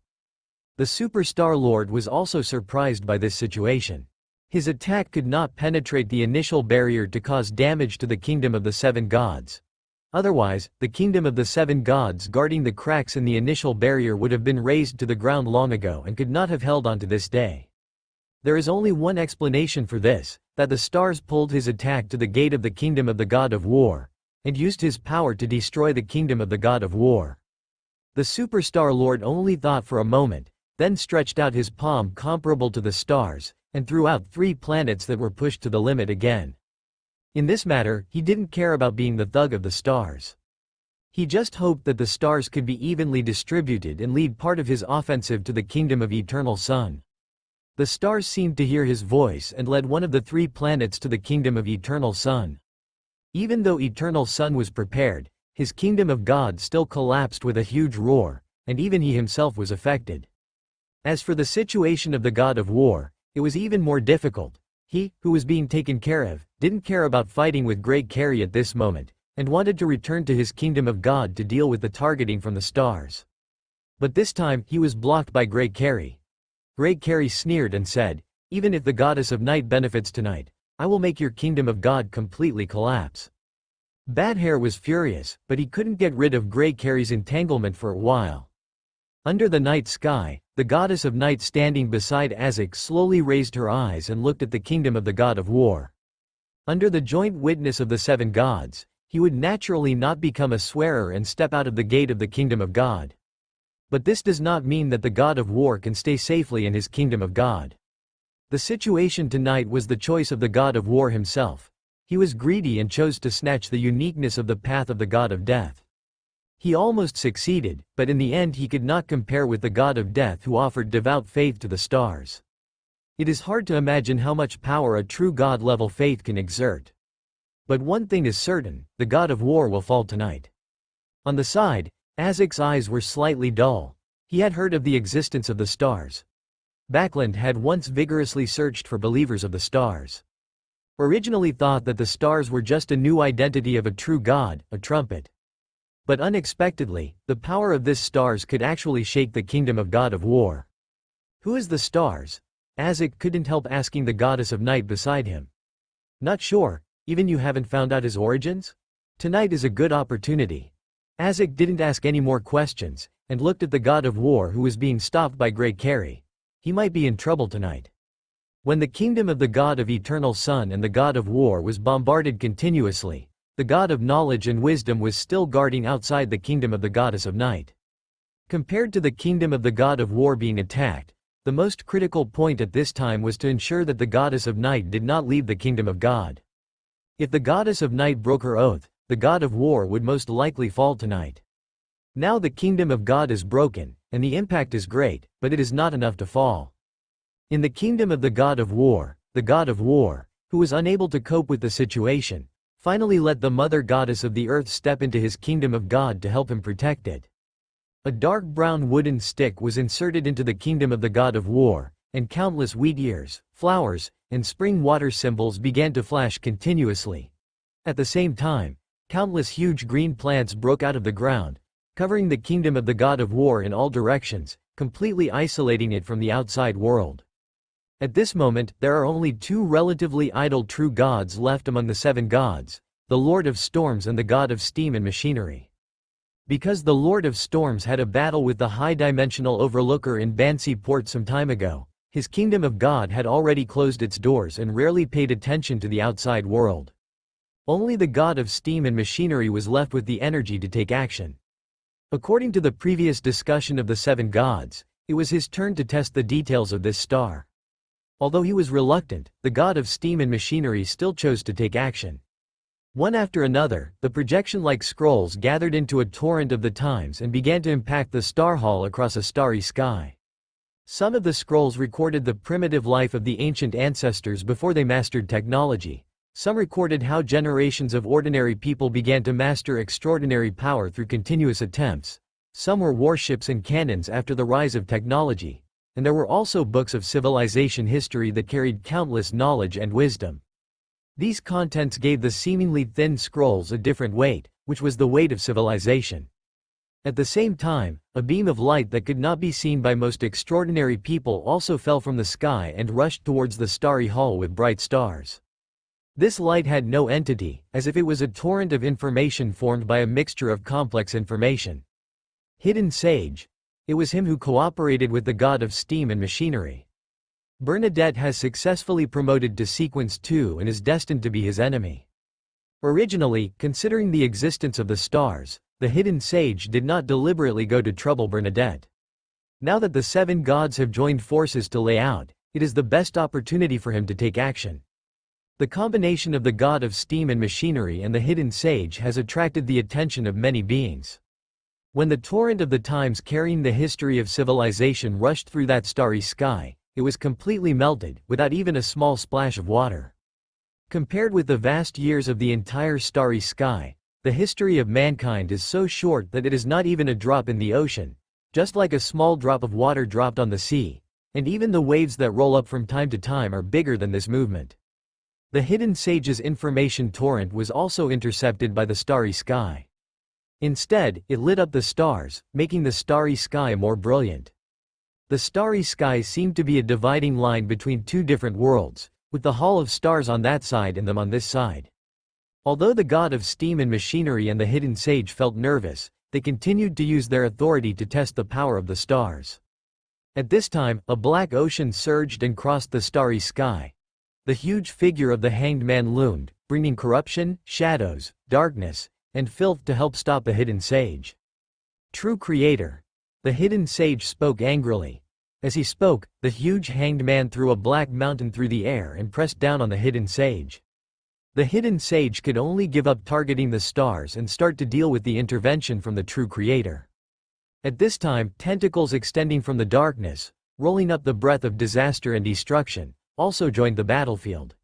The Superstar Lord was also surprised by this situation. His attack could not penetrate the initial barrier to cause damage to the kingdom of the seven gods. Otherwise, the kingdom of the seven gods guarding the cracks in the initial barrier would have been razed to the ground long ago and could not have held on to this day. There is only one explanation for this, that the stars pulled his attack to the gate of the kingdom of the God of War, and used his power to destroy the kingdom of the God of War. The Superstar Lord only thought for a moment, then stretched out his palm comparable to the stars, and threw out 3 planets that were pushed to the limit again. In this matter, he didn't care about being the thug of the stars. He just hoped that the stars could be evenly distributed and lead part of his offensive to the kingdom of Eternal Sun. The stars seemed to hear his voice and led one of the 3 planets to the kingdom of Eternal Sun. Even though Eternal Sun was prepared, his kingdom of God still collapsed with a huge roar, and even he himself was affected. As for the situation of the God of War, it was even more difficult. He, who was being taken care of, didn't care about fighting with Great Carrie at this moment, and wanted to return to his kingdom of God to deal with the targeting from the stars. But this time, he was blocked by Great Carrie. Great Carrie sneered and said, "Even if the goddess of night benefits tonight, I will make your kingdom of God completely collapse." Bad Hair was furious, but he couldn't get rid of Great Carrie's entanglement for a while. Under the night sky, the goddess of night standing beside Azek slowly raised her eyes and looked at the kingdom of the God of War. Under the joint witness of the 7 gods, he would naturally not become a swearer and step out of the gate of the kingdom of God. But this does not mean that the God of War can stay safely in his kingdom of God. The situation tonight was the choice of the God of War himself. He was greedy and chose to snatch the uniqueness of the path of the God of Death. He almost succeeded, but in the end he could not compare with the God of Death who offered devout faith to the stars. It is hard to imagine how much power a true God-level faith can exert. But one thing is certain, the God of War will fall tonight. On the side, Azek's eyes were slightly dull. He had heard of the existence of the stars. Backlund had once vigorously searched for believers of the stars. Originally thought that the stars were just a new identity of a true God, a trumpet. But unexpectedly, the power of this stars could actually shake the kingdom of God of War. Who is the stars? Azek couldn't help asking the goddess of night beside him. Not sure, even you haven't found out his origins? Tonight is a good opportunity. Azek didn't ask any more questions, and looked at the God of War who was being stopped by Great Carrie. He might be in trouble tonight. When the kingdom of the God of Eternal Sun and the God of War was bombarded continuously, the God of Knowledge and Wisdom was still guarding outside the kingdom of the Goddess of Night. Compared to the kingdom of the God of War being attacked, the most critical point at this time was to ensure that the Goddess of Night did not leave the kingdom of God. If the Goddess of Night broke her oath, the God of War would most likely fall tonight. Now the kingdom of God is broken, and the impact is great, but it is not enough to fall. In the kingdom of the God of War, who was unable to cope with the situation, finally let the mother goddess of the earth step into his kingdom of God to help him protect it. A dark brown wooden stick was inserted into the kingdom of the god of war, and countless wheat ears, flowers, and spring water symbols began to flash continuously. At the same time, countless huge green plants broke out of the ground, covering the kingdom of the god of war in all directions, completely isolating it from the outside world. At this moment, there are only two relatively idle true gods left among the seven gods, the Lord of Storms and the god of steam and machinery. Because the Lord of Storms had a battle with the high-dimensional overlooker in Bansi Port some time ago, his kingdom of God had already closed its doors and rarely paid attention to the outside world. Only the god of steam and machinery was left with the energy to take action. According to the previous discussion of the seven gods, it was his turn to test the details of this star. Although he was reluctant, the god of steam and machinery still chose to take action. One after another, the projection-like scrolls gathered into a torrent of the times and began to impact the star hall across a starry sky. Some of the scrolls recorded the primitive life of the ancient ancestors before they mastered technology. Some recorded how generations of ordinary people began to master extraordinary power through continuous attempts. Some were warships and cannons after the rise of technology. And there were also books of civilization history that carried countless knowledge and wisdom. These contents gave the seemingly thin scrolls a different weight, which was the weight of civilization. At the same time, a beam of light that could not be seen by most extraordinary people also fell from the sky and rushed towards the starry hall with bright stars. This light had no entity, as if it was a torrent of information formed by a mixture of complex information. Hidden Sage. It was him who cooperated with the god of steam and machinery. Bernadette has successfully promoted to Sequence 2 and is destined to be his enemy. Originally, considering the existence of the stars, the Hidden Sage did not deliberately go to trouble Bernadette. Now that the seven gods have joined forces to lay out, it is the best opportunity for him to take action. The combination of the god of steam and machinery and the Hidden Sage has attracted the attention of many beings. When the torrent of the times carrying the history of civilization rushed through that starry sky, it was completely melted, without even a small splash of water. Compared with the vast years of the entire starry sky, the history of mankind is so short that it is not even a drop in the ocean, just like a small drop of water dropped on the sea, and even the waves that roll up from time to time are bigger than this movement. The Hidden Sage's information torrent was also intercepted by the starry sky. Instead, it lit up the stars, making the starry sky more brilliant. The starry sky seemed to be a dividing line between two different worlds, with the Hall of Stars on that side and them on this side. Although the god of steam and machinery and the Hidden Sage felt nervous, they continued to use their authority to test the power of the stars. At this time, a black ocean surged and crossed the starry sky. The huge figure of the Hanged Man loomed, bringing corruption, shadows, darkness, and filth to help stop the Hidden Sage. True Creator. The Hidden Sage spoke angrily. As he spoke, the huge Hanged Man threw a black mountain through the air and pressed down on the Hidden Sage. The Hidden Sage could only give up targeting the stars and start to deal with the intervention from the True Creator. At this time, tentacles extending from the darkness, rolling up the breath of disaster and destruction, also joined the battlefield.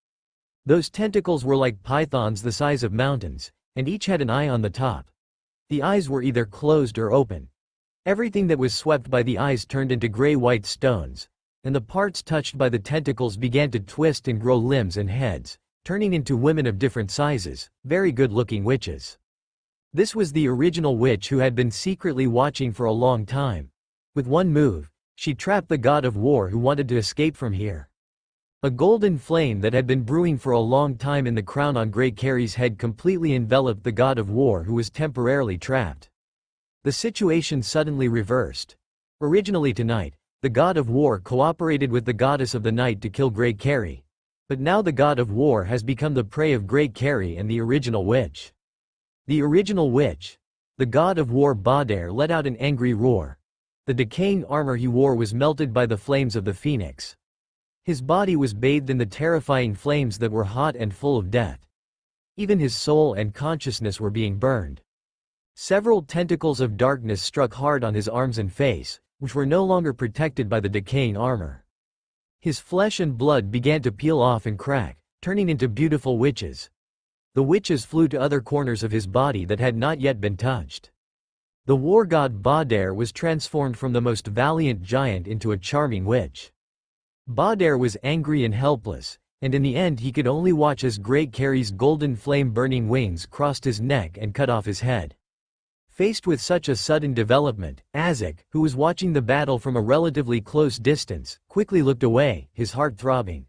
Those tentacles were like pythons the size of mountains, and each had an eye on the top. The eyes were either closed or open. Everything that was swept by the eyes turned into gray-white stones, and the parts touched by the tentacles began to twist and grow limbs and heads, turning into women of different sizes, very good-looking witches. This was the original witch who had been secretly watching for a long time. With one move, she trapped the god of war who wanted to escape from here. A golden flame that had been brewing for a long time in the crown on Great Carrie's head completely enveloped the god of war who was temporarily trapped. The situation suddenly reversed. Originally tonight, the god of war cooperated with the goddess of the night to kill Great Carrie. But now the god of war has become the prey of Great Carrie and the original witch. The original witch. The god of war Baudère let out an angry roar. The decaying armor he wore was melted by the flames of the phoenix. His body was bathed in the terrifying flames that were hot and full of death. Even his soul and consciousness were being burned. Several tentacles of darkness struck hard on his arms and face, which were no longer protected by the decaying armor. His flesh and blood began to peel off and crack, turning into beautiful witches. The witches flew to other corners of his body that had not yet been touched. The war god Baudère was transformed from the most valiant giant into a charming witch. Baudère was angry and helpless, and in the end he could only watch as Great Carrie's golden flame-burning wings crossed his neck and cut off his head. Faced with such a sudden development, Azek, who was watching the battle from a relatively close distance, quickly looked away, his heart throbbing.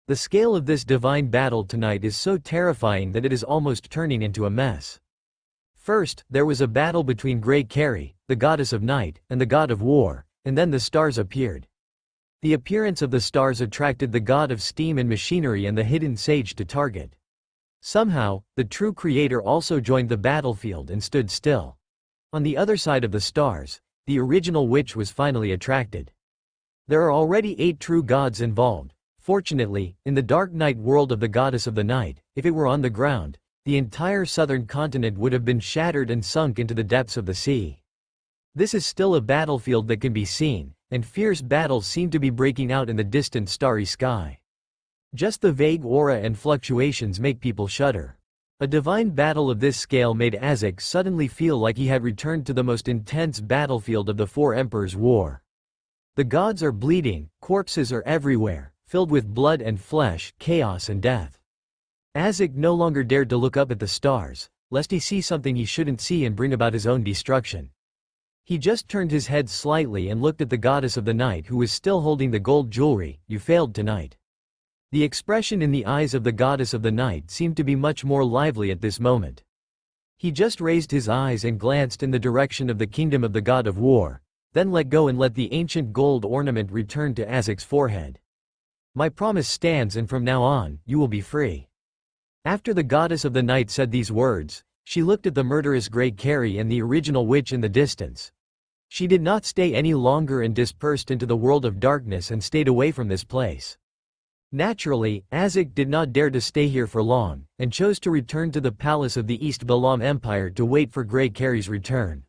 The scale of this divine battle tonight is so terrifying that it is almost turning into a mess. First, there was a battle between Great Carrie, the goddess of night, and the god of war, and then the stars appeared. The appearance of the stars attracted the god of steam and machinery and the hidden sage to target. Somehow, the true creator also joined the battlefield and stood still. On the other side of the stars, the original witch was finally attracted. There are already 8 true gods involved. Fortunately, in the dark night world of the goddess of the night, if it were on the ground, the entire southern continent would have been shattered and sunk into the depths of the sea. This is still a battlefield that can be seen, and fierce battles seem to be breaking out in the distant starry sky. Just the vague aura and fluctuations make people shudder. A divine battle of this scale made Azek suddenly feel like he had returned to the most intense battlefield of the 4 Emperors' War. The gods are bleeding, corpses are everywhere, filled with blood and flesh, chaos and death. Azek no longer dared to look up at the stars, lest he see something he shouldn't see and bring about his own destruction. He just turned his head slightly and looked at the goddess of the night who was still holding the gold jewelry. "You failed tonight." The expression in the eyes of the goddess of the night seemed to be much more lively at this moment. He just raised his eyes and glanced in the direction of the kingdom of the god of war, then let go and let the ancient gold ornament return to Azek's forehead. "My promise stands, and from now on, you will be free." After the goddess of the night said these words, she looked at the murderous Great Carrie and the original witch in the distance. She did not stay any longer and dispersed into the world of darkness and stayed away from this place. Naturally, Azek did not dare to stay here for long, and chose to return to the palace of the East Balam Empire to wait for Great Carrie's return.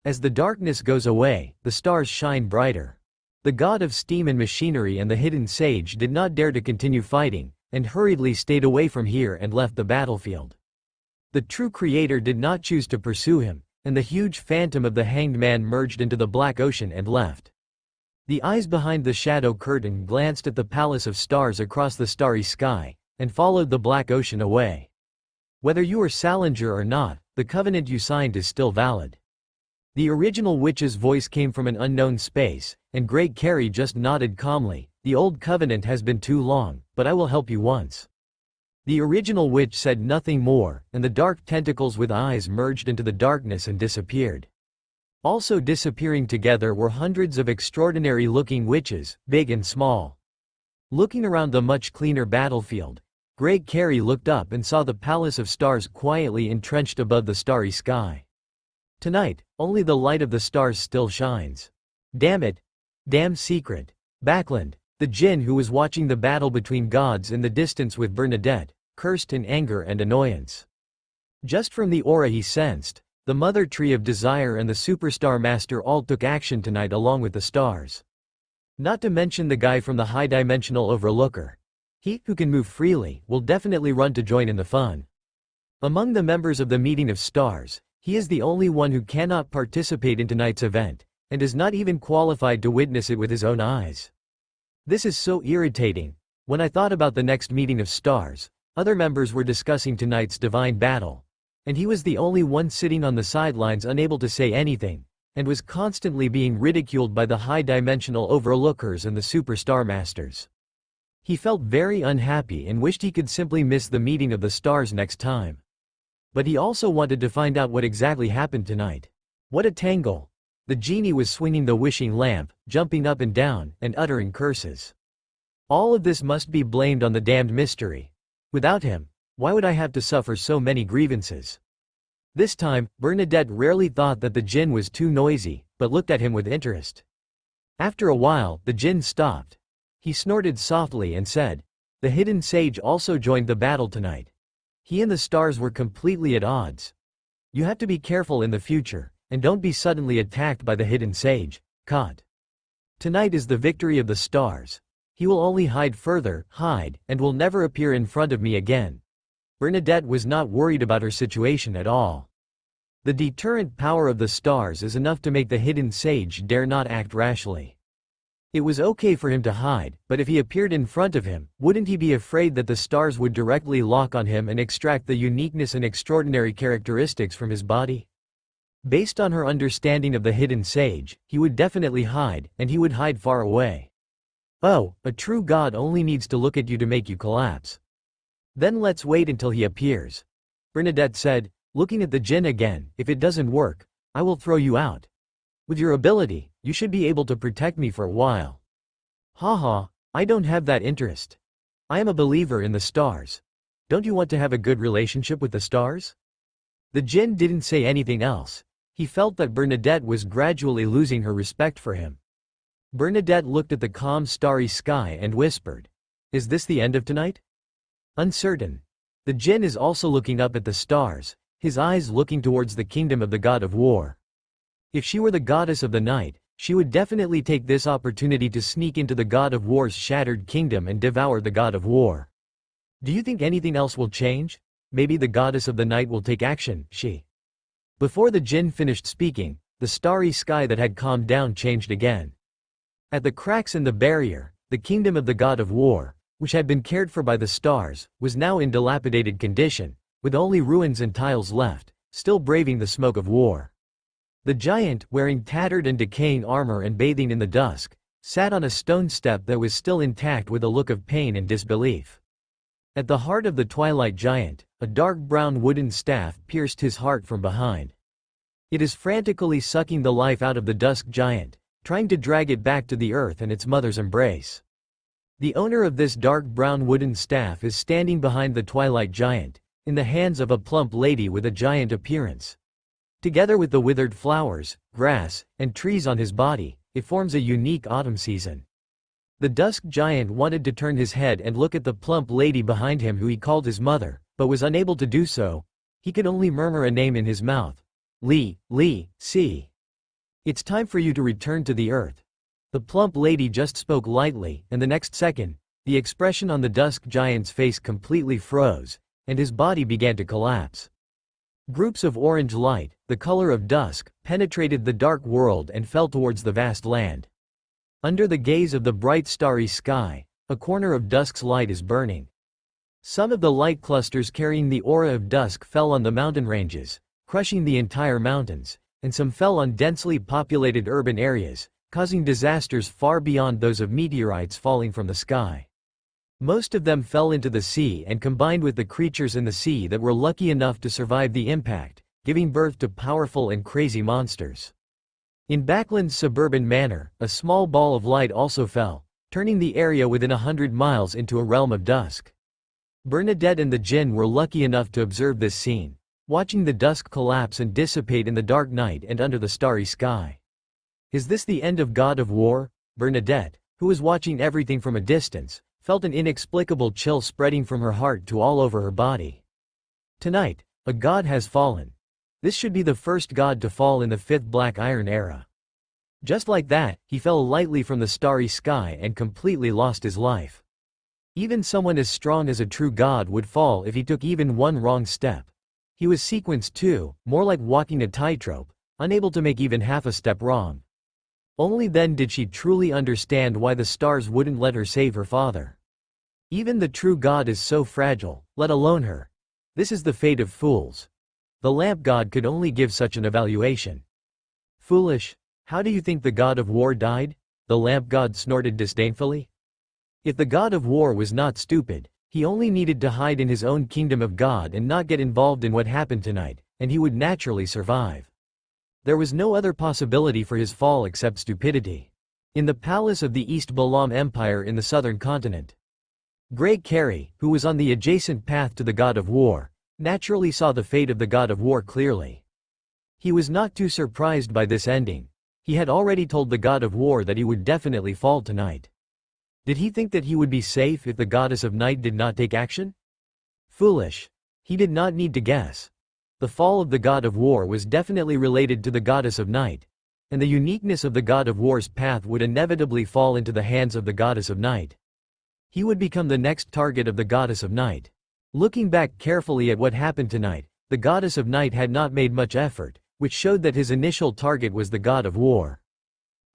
As the darkness goes away, the stars shine brighter. The god of steam and machinery and the hidden sage did not dare to continue fighting, and hurriedly stayed away from here and left the battlefield. The true creator did not choose to pursue him, and the huge phantom of the hanged man merged into the black ocean and left. The eyes behind the shadow curtain glanced at the palace of stars across the starry sky, and followed the black ocean away. Whether you are Salinger or not, the covenant you signed is still valid. The original witch's voice came from an unknown space, and Great Carrie just nodded calmly. "The old covenant has been too long, but I will help you once." The original witch said nothing more, and the dark tentacles with eyes merged into the darkness and disappeared. Also disappearing together were hundreds of extraordinary-looking witches, big and small. Looking around the much cleaner battlefield, Great Carrie looked up and saw the palace of stars quietly entrenched above the starry sky. Tonight, only the light of the stars still shines. Damn it! Damn secret! Backlund, the djinn who was watching the battle between gods in the distance with Bernadette, cursed in anger and annoyance. Just from the aura he sensed, the Mother Tree of Desire and the Superstar Master all took action tonight along with the stars. Not to mention the guy from the high-dimensional Overlooker. He, who can move freely, will definitely run to join in the fun. Among the members of the Meeting of Stars, he is the only one who cannot participate in tonight's event, and is not even qualified to witness it with his own eyes. This is so irritating. When I thought about the next Meeting of Stars, other members were discussing tonight's divine battle, and he was the only one sitting on the sidelines unable to say anything, and was constantly being ridiculed by the high-dimensional Overlookers and the Superstar Masters. He felt very unhappy and wished he could simply miss the Meeting of the Stars next time. But he also wanted to find out what exactly happened tonight. What a tangle! The genie was swinging the wishing lamp, jumping up and down, and uttering curses. All of this must be blamed on the damned mystery. Without him, why would I have to suffer so many grievances? This time, Bernadette rarely thought that the djinn was too noisy, but looked at him with interest. After a while, the djinn stopped. He snorted softly and said, "The hidden sage also joined the battle tonight. He and the stars were completely at odds. You have to be careful in the future, and don't be suddenly attacked by the hidden sage, caught. Tonight is the victory of the stars. He will only hide further, and will never appear in front of me again. Bernadette was not worried about her situation at all. The deterrent power of the stars is enough to make the hidden sage dare not act rashly. It was okay for him to hide, but if he appeared in front of him, wouldn't he be afraid that the stars would directly lock on him and extract the uniqueness and extraordinary characteristics from his body? Based on her understanding of the hidden sage, he would definitely hide, and he would hide far away. Oh, a true god only needs to look at you to make you collapse. Then let's wait until he appears. Bernadette said, looking at the djinn again. If it doesn't work, I will throw you out. With your ability, you should be able to protect me for a while. Haha, I don't have that interest. I am a believer in the stars. Don't you want to have a good relationship with the stars? The djinn didn't say anything else. He felt that Bernadette was gradually losing her respect for him. Bernadette looked at the calm starry sky and whispered, "Is this the end of tonight?" Uncertain. The djinn is also looking up at the stars, his eyes looking towards the kingdom of the god of war. If she were the goddess of the night, she would definitely take this opportunity to sneak into the god of war's shattered kingdom and devour the god of war. Do you think anything else will change? Maybe the goddess of the night will take action, she. Before the djinn finished speaking, the starry sky that had calmed down changed again. At the cracks in the barrier, the kingdom of the god of war, which had been cared for by the stars, was now in dilapidated condition, with only ruins and tiles left, still braving the smoke of war. The giant, wearing tattered and decaying armor and bathing in the dusk, sat on a stone step that was still intact with a look of pain and disbelief. At the heart of the twilight giant, a dark brown wooden staff pierced his heart from behind. It is frantically sucking the life out of the dusk giant, trying to drag it back to the earth and its mother's embrace. The owner of this dark brown wooden staff is standing behind the twilight giant, in the hands of a plump lady with a giant appearance. Together with the withered flowers, grass, and trees on his body, it forms a unique autumn season. The dusk giant wanted to turn his head and look at the plump lady behind him who he called his mother, but was unable to do so. He could only murmur a name in his mouth. Li, Si. It's time for you to return to the earth. The plump lady just spoke lightly, and the next second, the expression on the dusk giant's face completely froze, and his body began to collapse. Groups of orange light, the color of dusk, penetrated the dark world and fell towards the vast land. Under the gaze of the bright starry sky, a corner of dusk's light is burning. Some of the light clusters carrying the aura of dusk fell on the mountain ranges, crushing the entire mountains, and some fell on densely populated urban areas, causing disasters far beyond those of meteorites falling from the sky. Most of them fell into the sea and combined with the creatures in the sea that were lucky enough to survive the impact, giving birth to powerful and crazy monsters. In Backland's suburban manor, a small ball of light also fell, turning the area within 100 miles into a realm of dusk. Bernadette and the djinn were lucky enough to observe this scene, watching the dusk collapse and dissipate in the dark night and under the starry sky. Is this the end of God of War? Bernadette, who was watching everything from a distance, felt an inexplicable chill spreading from her heart to all over her body. Tonight, a god has fallen. This should be the first god to fall in the 5th Black Iron era. Just like that, he fell lightly from the starry sky and completely lost his life. Even someone as strong as a true god would fall if he took even one wrong step. He was sequenced too, more like walking a tightrope, unable to make even half a step wrong. Only then did she truly understand why the stars wouldn't let her save her father. Even the true god is so fragile, let alone her. This is the fate of fools. The lamp god could only give such an evaluation. Foolish. How do you think the god of war died? The lamp god snorted disdainfully. If the god of war was not stupid, he only needed to hide in his own kingdom of God and not get involved in what happened tonight, and he would naturally survive. There was no other possibility for his fall except stupidity. In the palace of the East Balam Empire in the southern continent, Grey Carey, who was on the adjacent path to the god of war, naturally saw the fate of the god of war clearly. He was not too surprised by this ending. He had already told the god of war that he would definitely fall tonight. Did he think that he would be safe if the goddess of night did not take action? Foolish. He did not need to guess. The fall of the god of war was definitely related to the goddess of night, and the uniqueness of the god of war's path would inevitably fall into the hands of the goddess of night. He would become the next target of the goddess of night. Looking back carefully at what happened tonight, the goddess of night had not made much effort, which showed that his initial target was the god of war.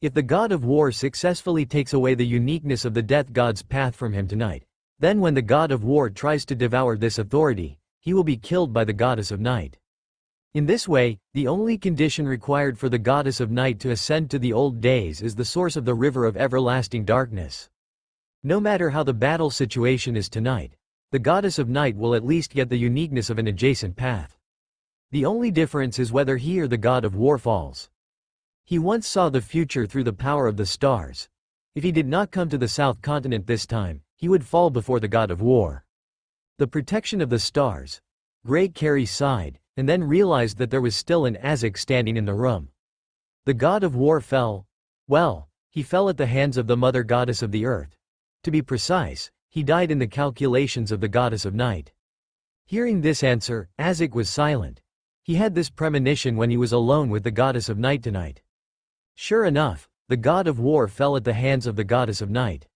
If the god of war successfully takes away the uniqueness of the death god's path from him tonight, then when the god of war tries to devour this authority, he will be killed by the goddess of night. In this way, the only condition required for the goddess of night to ascend to the old days is the source of the river of everlasting darkness. No matter how the battle situation is tonight, the goddess of night will at least get the uniqueness of an adjacent path. The only difference is whether he or the god of war falls. He once saw the future through the power of the stars. If he did not come to the South Continent this time, he would fall before the god of war. The protection of the stars. Grey Carey sighed, and then realized that there was still an Azek standing in the room. The god of war fell. Well, he fell at the hands of the mother goddess of the earth. To be precise, he died in the calculations of the goddess of night. Hearing this answer, Azek was silent. He had this premonition when he was alone with the goddess of night tonight. Sure enough, the god of war fell at the hands of the goddess of night.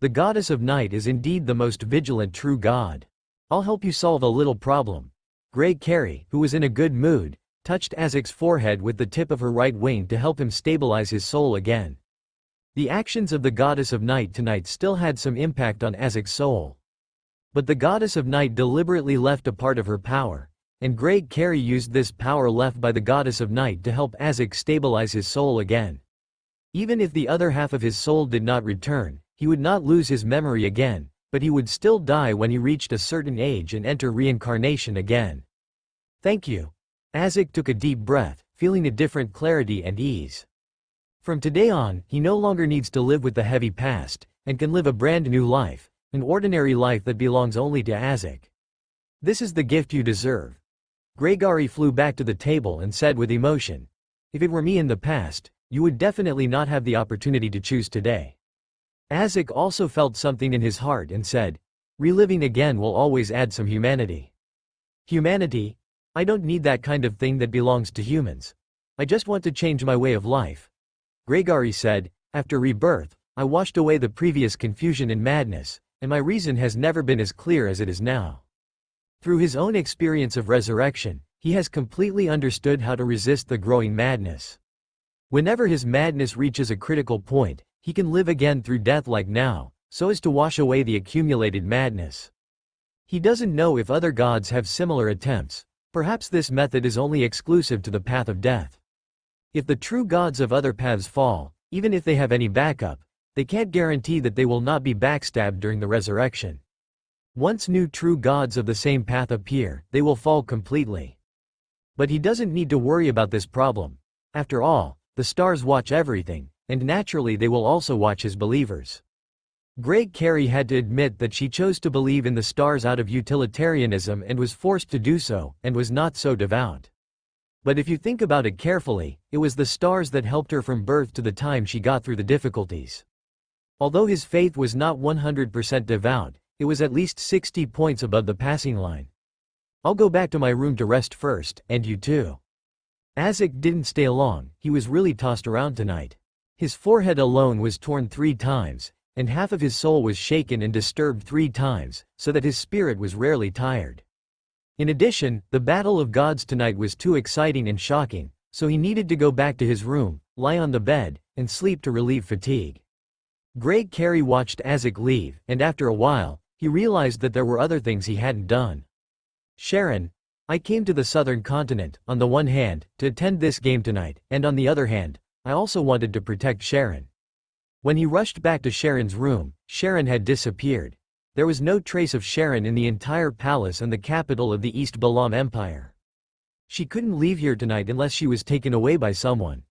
The goddess of night is indeed the most vigilant true god. I'll help you solve a little problem. Grey Carey, who was in a good mood, touched Azek's forehead with the tip of her right wing to help him stabilize his soul again. The actions of the goddess of night tonight still had some impact on Azek's soul. But the goddess of night deliberately left a part of her power, and Grey Carey used this power left by the goddess of night to help Azek stabilize his soul again. Even if the other half of his soul did not return, he would not lose his memory again, but he would still die when he reached a certain age and enter reincarnation again. Thank you. Azek took a deep breath, feeling a different clarity and ease. From today on, he no longer needs to live with the heavy past, and can live a brand new life, an ordinary life that belongs only to Azek. This is the gift you deserve. Gregory flew back to the table and said with emotion, "If it were me in the past, you would definitely not have the opportunity to choose today." Azek also felt something in his heart and said, "Reliving again will always add some humanity." Humanity? I don't need that kind of thing that belongs to humans. I just want to change my way of life. Gregory said, "After rebirth, I washed away the previous confusion and madness, and my reason has never been as clear as it is now." Through his own experience of resurrection, he has completely understood how to resist the growing madness. Whenever his madness reaches a critical point, he can live again through death like now, so as to wash away the accumulated madness. He doesn't know if other gods have similar attempts. Perhaps this method is only exclusive to the path of death. If the true gods of other paths fall, even if they have any backup, they can't guarantee that they will not be backstabbed during the resurrection. Once new true gods of the same path appear, they will fall completely. But he doesn't need to worry about this problem. After all, the stars watch everything, and naturally they will also watch his believers. Grey Carey had to admit that she chose to believe in the stars out of utilitarianism and was forced to do so, and was not so devout. But if you think about it carefully, it was the stars that helped her from birth to the time she got through the difficulties. Although his faith was not 100% devout, it was at least 60 points above the passing line. I'll go back to my room to rest first, and you too. Azek didn't stay long, he was really tossed around tonight. His forehead alone was torn 3 times, and half of his soul was shaken and disturbed 3 times, so that his spirit was rarely tired. In addition, the battle of gods tonight was too exciting and shocking, so he needed to go back to his room, lie on the bed, and sleep to relieve fatigue. Grey Carey watched Azek leave, and after a while, he realized that there were other things he hadn't done. "Sharon, I came to the southern continent, on the one hand, to attend this game tonight, and on the other hand, I also wanted to protect Sharon." When he rushed back to Sharon's room, Sharon had disappeared. There was no trace of Sharon in the entire palace and the capital of the East Balam Empire. She couldn't leave here tonight unless she was taken away by someone.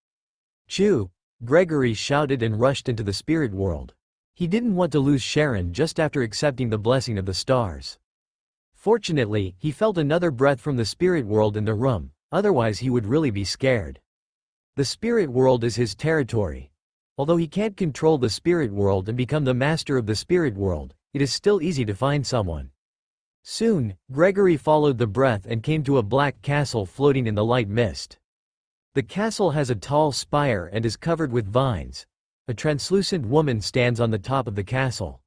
"Chew!" Gregory shouted and rushed into the spirit world. He didn't want to lose Sharon just after accepting the blessing of the stars. Fortunately, he felt another breath from the spirit world in the room, otherwise he would really be scared. The spirit world is his territory. Although he can't control the spirit world and become the master of the spirit world, it is still easy to find someone. Soon, Gregory followed the breath and came to a black castle floating in the light mist. The castle has a tall spire and is covered with vines. A translucent woman stands on the top of the castle.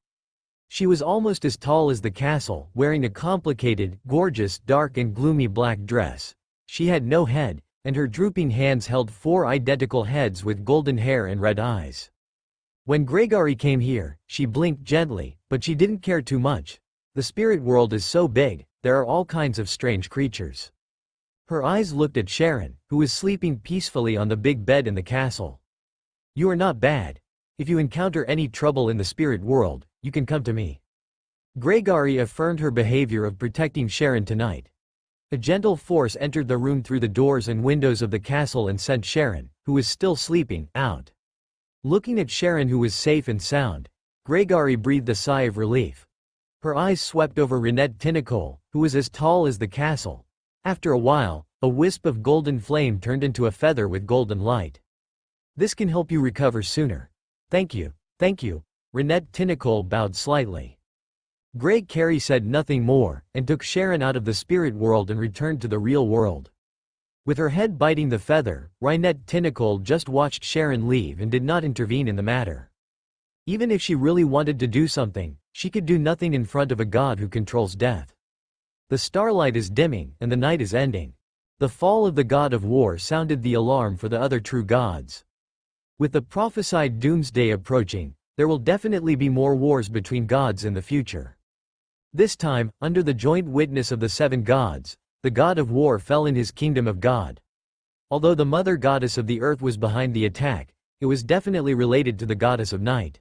She was almost as tall as the castle, wearing a complicated, gorgeous, dark and gloomy black dress. She had no head, and her drooping hands held 4 identical heads with golden hair and red eyes. When Gregory came here, she blinked gently, but she didn't care too much. The spirit world is so big, there are all kinds of strange creatures. Her eyes looked at Sharon, who was sleeping peacefully on the big bed in the castle. You are not bad. If you encounter any trouble in the spirit world, you can come to me. Gregory affirmed her behavior of protecting Sharon tonight. A gentle force entered the room through the doors and windows of the castle and sent Sharon, who was still sleeping, out. Looking at Sharon, who was safe and sound, Gregory breathed a sigh of relief. Her eyes swept over Renette Twinkle, who was as tall as the castle. After a while, a wisp of golden flame turned into a feather with golden light. This can help you recover sooner. Thank you, Renette Twinkle bowed slightly. Gregory said nothing more, and took Sharon out of the spirit world and returned to the real world. With her head biting the feather, Renette Twinkle just watched Sharon leave and did not intervene in the matter. Even if she really wanted to do something, she could do nothing in front of a god who controls death. The starlight is dimming, and the night is ending. The fall of the god of war sounded the alarm for the other true gods. With the prophesied doomsday approaching, there will definitely be more wars between gods in the future. This time, under the joint witness of the 7 gods, the god of war fell in his kingdom of God. Although the mother goddess of the earth was behind the attack, it was definitely related to the goddess of night.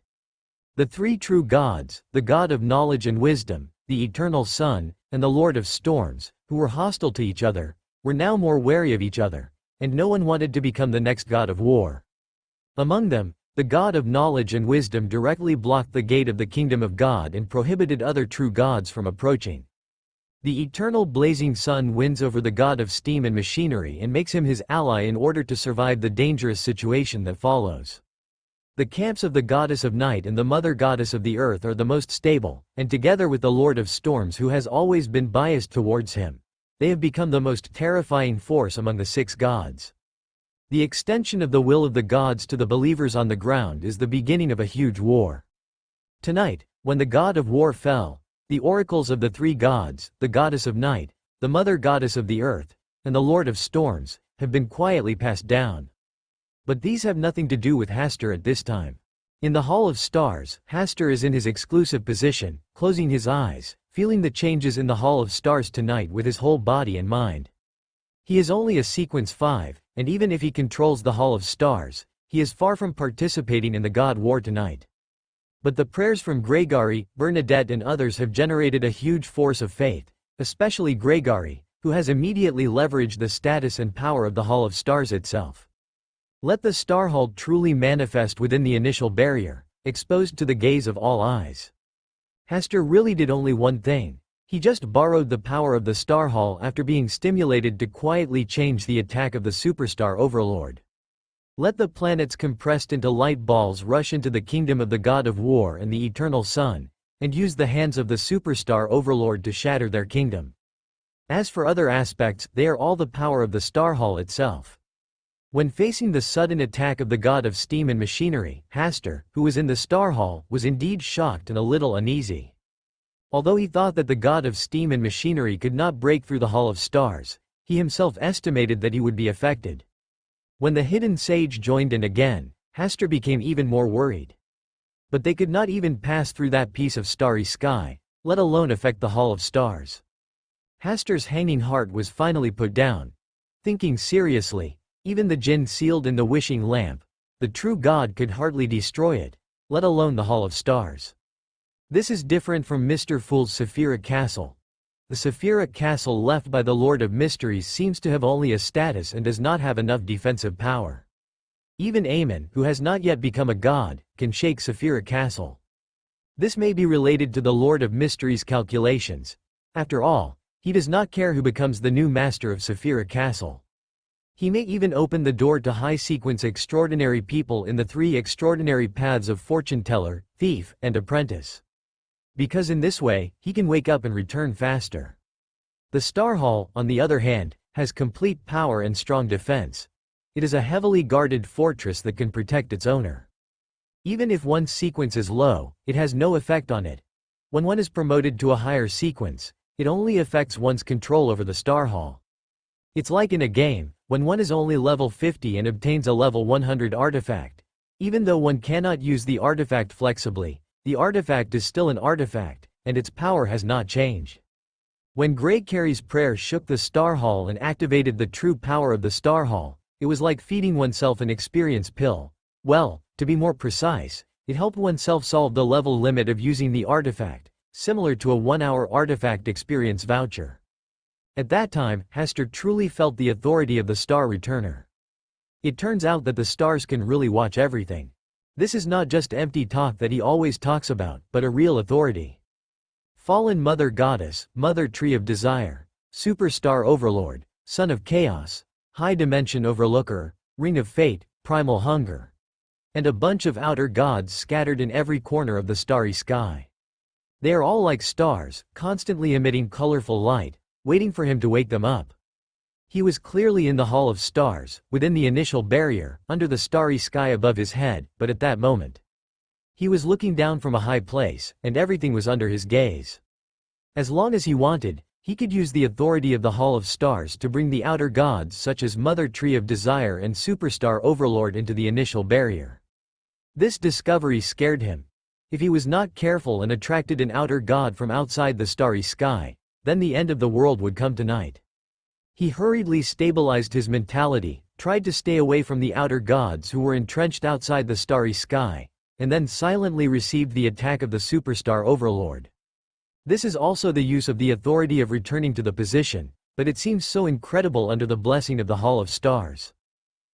The 3 true gods, the god of knowledge and wisdom, the eternal sun, and the lord of storms, who were hostile to each other, were now more wary of each other, and no one wanted to become the next god of war. Among them, the god of knowledge and wisdom directly blocked the gate of the kingdom of God and prohibited other true gods from approaching. The eternal blazing sun wins over the god of steam and machinery and makes him his ally in order to survive the dangerous situation that follows. The camps of the goddess of night and the mother goddess of the earth are the most stable, and together with the lord of storms who has always been biased towards him, they have become the most terrifying force among the 6 gods. The extension of the will of the gods to the believers on the ground is the beginning of a huge war. Tonight, when the god of war fell, the oracles of the 3 gods, the goddess of night, the mother goddess of the earth, and the lord of storms, have been quietly passed down. But these have nothing to do with Hasta at this time. In the Hall of Stars, Hasta is in his exclusive position, closing his eyes, feeling the changes in the Hall of Stars tonight with his whole body and mind. He is only a sequence 5, and even if he controls the Hall of Stars, he is far from participating in the God War tonight. But the prayers from Gregory, Bernadette and others have generated a huge force of faith, especially Gregory, who has immediately leveraged the status and power of the Hall of Stars itself. Let the Star Hall truly manifest within the initial barrier, exposed to the gaze of all eyes. Hasta really did only one thing. He just borrowed the power of the Star Hall after being stimulated to quietly change the attack of the superstar overlord. Let the planets compressed into light balls rush into the kingdom of the god of war and the eternal sun, and use the hands of the superstar overlord to shatter their kingdom. As for other aspects, they are all the power of the Star Hall itself. When facing the sudden attack of the god of steam and machinery, Hasta, who was in the Star Hall, was indeed shocked and a little uneasy. Although he thought that the god of steam and machinery could not break through the Hall of Stars, he himself estimated that he would be affected. When the hidden sage joined in again, Hasta became even more worried. But they could not even pass through that piece of starry sky, let alone affect the Hall of Stars. Hasta's hanging heart was finally put down. Thinking seriously, even the jinn sealed in the wishing lamp, the true god could hardly destroy it, let alone the Hall of Stars. This is different from Mr. Fool's Sapphira Castle. The Sapphira Castle left by the Lord of Mysteries seems to have only a status and does not have enough defensive power. Even Amen, who has not yet become a god, can shake Sapphira Castle. This may be related to the Lord of Mysteries' calculations. After all, he does not care who becomes the new master of Sapphira Castle. He may even open the door to high-sequence extraordinary people in the 3 extraordinary paths of fortune teller, thief, and apprentice. Because in this way, he can wake up and return faster. The Star Hall, on the other hand, has complete power and strong defense. It is a heavily guarded fortress that can protect its owner. Even if one sequence is low, it has no effect on it. When one is promoted to a higher sequence, it only affects one's control over the star hall. It's like in a game, when one is only level 50 and obtains a level 100 artifact. Even though one cannot use the artifact flexibly, the artifact is still an artifact, and its power has not changed. When Grey Carrie's prayer shook the Star Hall and activated the true power of the Star Hall, it was like feeding oneself an experience pill. Well, to be more precise, it helped oneself solve the level limit of using the artifact, similar to a 1-hour artifact experience voucher. At that time, Hasta truly felt the authority of the Star Returner. It turns out that the stars can really watch everything. This is not just empty talk that he always talks about, but a real authority. Fallen Mother Goddess, Mother Tree of Desire, Superstar Overlord, Son of Chaos, High Dimension Overlooker, Ring of Fate, Primal Hunger. And a bunch of outer gods scattered in every corner of the starry sky. They are all like stars, constantly emitting colorful light, waiting for him to wake them up. He was clearly in the Hall of Stars, within the initial barrier, under the starry sky above his head, but at that moment, he was looking down from a high place, and everything was under his gaze. As long as he wanted, he could use the authority of the Hall of Stars to bring the outer gods such as Mother Tree of Desire and Superstar Overlord into the initial barrier. This discovery scared him. If he was not careful and attracted an outer god from outside the starry sky, then the end of the world would come tonight. He hurriedly stabilized his mentality, tried to stay away from the outer gods who were entrenched outside the starry sky, and then silently received the attack of the Superstar Overlord. This is also the use of the authority of returning to the position, but it seems so incredible under the blessing of the Hall of Stars.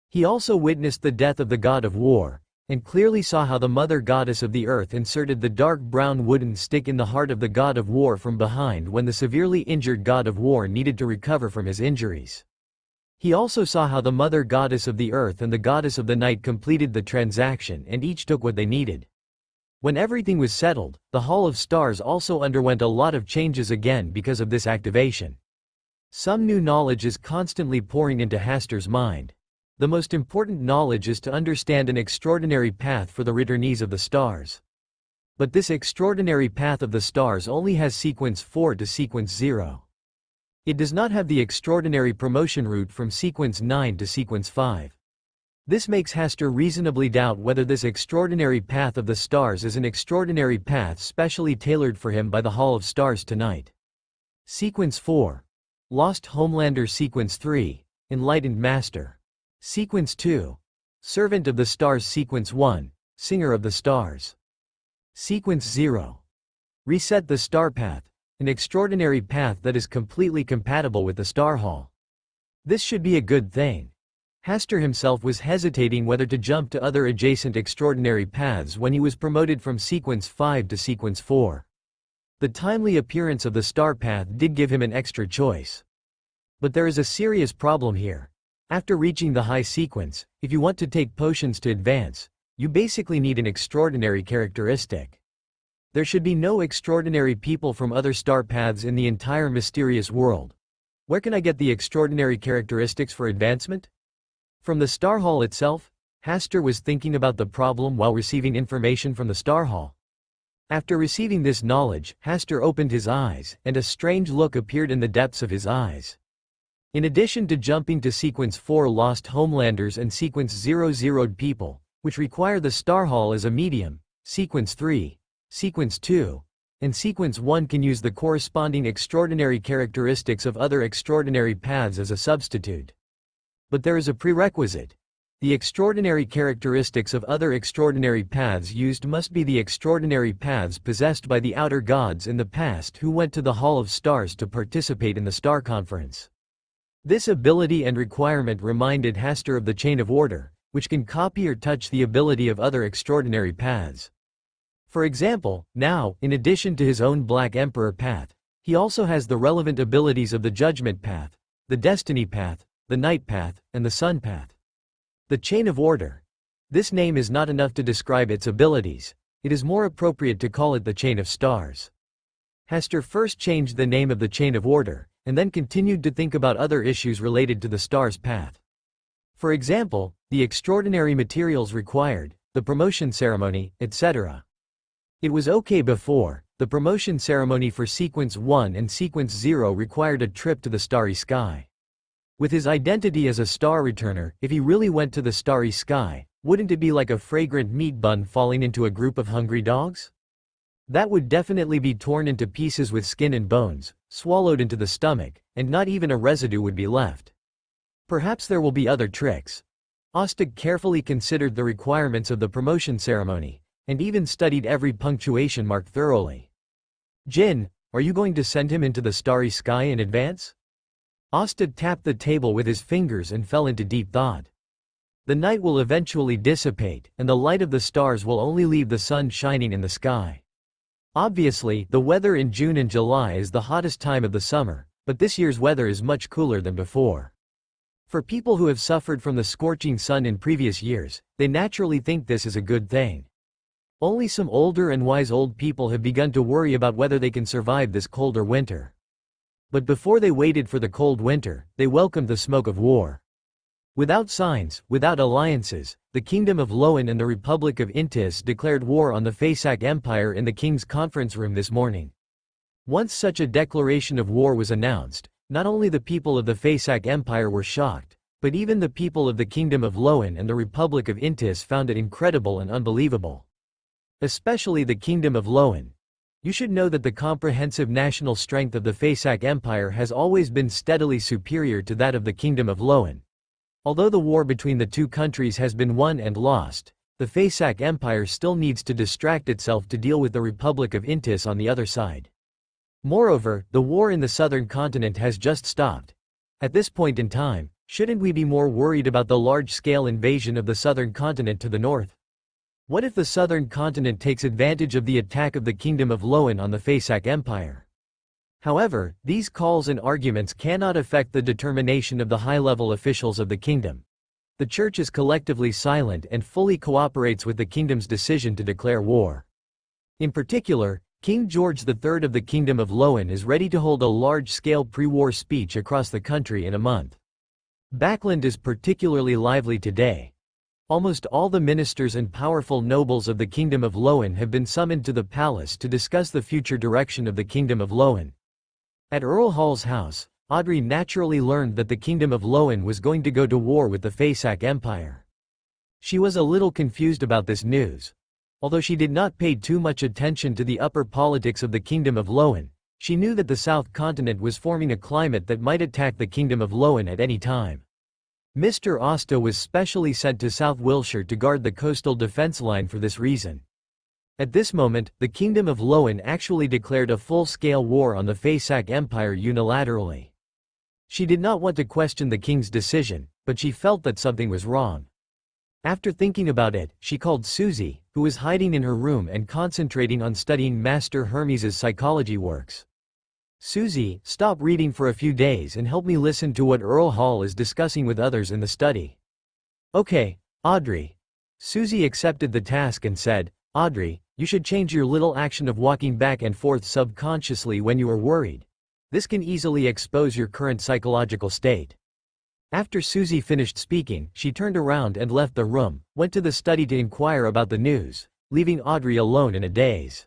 He also witnessed the death of the God of War, and clearly saw how the Mother Goddess of the Earth inserted the dark brown wooden stick in the heart of the God of War from behind when the severely injured God of War needed to recover from his injuries. He also saw how the Mother Goddess of the Earth and the Goddess of the Night completed the transaction and each took what they needed. When everything was settled, the Hall of Stars also underwent a lot of changes again because of this activation. Some new knowledge is constantly pouring into Hasta's mind. The most important knowledge is to understand an extraordinary path for the returnees of the stars. But this extraordinary path of the stars only has sequence 4 to sequence 0. It does not have the extraordinary promotion route from sequence 9 to sequence 5. This makes Hasta reasonably doubt whether this extraordinary path of the stars is an extraordinary path specially tailored for him by the Hall of Stars tonight. Sequence 4. Lost Homelander. Sequence 3. Enlightened Master. Sequence 2. Servant of the Stars. Sequence 1. Singer of the Stars. Sequence 0. Reset the Star Path, an extraordinary path that is completely compatible with the Star Hall. This should be a good thing. Hasta himself was hesitating whether to jump to other adjacent extraordinary paths when he was promoted from sequence 5 to sequence 4. The timely appearance of the Star Path did give him an extra choice. But there is a serious problem here. After reaching the high sequence, if you want to take potions to advance, you basically need an extraordinary characteristic. There should be no extraordinary people from other star paths in the entire mysterious world. Where can I get the extraordinary characteristics for advancement? From the Star Hall itself? Hasta was thinking about the problem while receiving information from the Star Hall. After receiving this knowledge, Hasta opened his eyes, and a strange look appeared in the depths of his eyes. In addition to jumping to sequence 4 Lost Homelanders and sequence 0 Zeroed People, which require the Star Hall as a medium, sequence 3, sequence 2, and sequence 1 can use the corresponding extraordinary characteristics of other extraordinary paths as a substitute. But there is a prerequisite. The extraordinary characteristics of other extraordinary paths used must be the extraordinary paths possessed by the outer gods in the past who went to the Hall of Stars to participate in the Star Conference. This ability and requirement reminded Hasta of the Chain of Order, which can copy or touch the ability of other extraordinary paths. For example, now, in addition to his own Black Emperor path, he also has the relevant abilities of the Judgment Path, the Destiny Path, the Night Path, and the Sun Path. The Chain of Order. This name is not enough to describe its abilities, it is more appropriate to call it the Chain of Stars. Hasta first changed the name of the Chain of Order, and then continued to think about other issues related to the Stars Path. For example, the extraordinary materials required, the promotion ceremony, etc. It was okay before, the the promotion ceremony for Sequence 1 and Sequence 0 required a trip to the starry sky. With his identity as a star returner, if he really went to the starry sky, wouldn't it be like a fragrant meat bun falling into a group of hungry dogs? That would definitely be torn into pieces with skin and bones, swallowed into the stomach, and not even a residue would be left. Perhaps there will be other tricks. Ostig carefully considered the requirements of the promotion ceremony, and even studied every punctuation mark thoroughly. Jin, are you going to send him into the starry sky in advance? Ostig tapped the table with his fingers and fell into deep thought. The night will eventually dissipate, and the light of the stars will only leave the sun shining in the sky. Obviously, the weather in June and July is the hottest time of the summer, but this year's weather is much cooler than before. For people who have suffered from the scorching sun in previous years, they naturally think this is a good thing. Only some older and wise old people have begun to worry about whether they can survive this colder winter. But before they waited for the cold winter, they welcomed the smoke of war. Without signs, without alliances, the Kingdom of Loan and the Republic of Intis declared war on the Faesak Empire in the King's conference room this morning. Once such a declaration of war was announced, not only the people of the Faesak Empire were shocked, but even the people of the Kingdom of Loan and the Republic of Intis found it incredible and unbelievable. Especially the Kingdom of Loan. You should know that the comprehensive national strength of the Faesak Empire has always been steadily superior to that of the Kingdom of Loan. Although the war between the two countries has been won and lost, the Faesak Empire still needs to distract itself to deal with the Republic of Intis on the other side. Moreover, the war in the southern continent has just stopped. At this point in time, shouldn't we be more worried about the large-scale invasion of the southern continent to the north? What if the southern continent takes advantage of the attack of the Kingdom of Loan on the Faesak Empire? However, these calls and arguments cannot affect the determination of the high-level officials of the kingdom. The church is collectively silent and fully cooperates with the kingdom's decision to declare war. In particular, King George III of the Kingdom of Loan is ready to hold a large-scale pre-war speech across the country in a month. Backland is particularly lively today. Almost all the ministers and powerful nobles of the Kingdom of Loan have been summoned to the palace to discuss the future direction of the Kingdom of Loan. At Earl Hall's house, Audrey naturally learned that the Kingdom of Loan was going to go to war with the Faesak Empire. She was a little confused about this news. Although she did not pay too much attention to the upper politics of the Kingdom of Loan, she knew that the South Continent was forming a climate that might attack the Kingdom of Loan at any time. Mr. Asta was specially sent to South Wiltshire to guard the coastal defense line for this reason. At this moment, the Kingdom of Loan actually declared a full-scale war on the Faesak Empire unilaterally. She did not want to question the king's decision, but she felt that something was wrong. After thinking about it, she called Susie, who was hiding in her room and concentrating on studying Master Hermes's psychology works. Susie, stop reading for a few days and help me listen to what Earl Hall is discussing with others in the study. Okay, Audrey. Susie accepted the task and said, Audrey, you should change your little action of walking back and forth subconsciously when you are worried. This can easily expose your current psychological state. After Susie finished speaking, she turned around and left the room, went to the study to inquire about the news, leaving Audrey alone in a daze.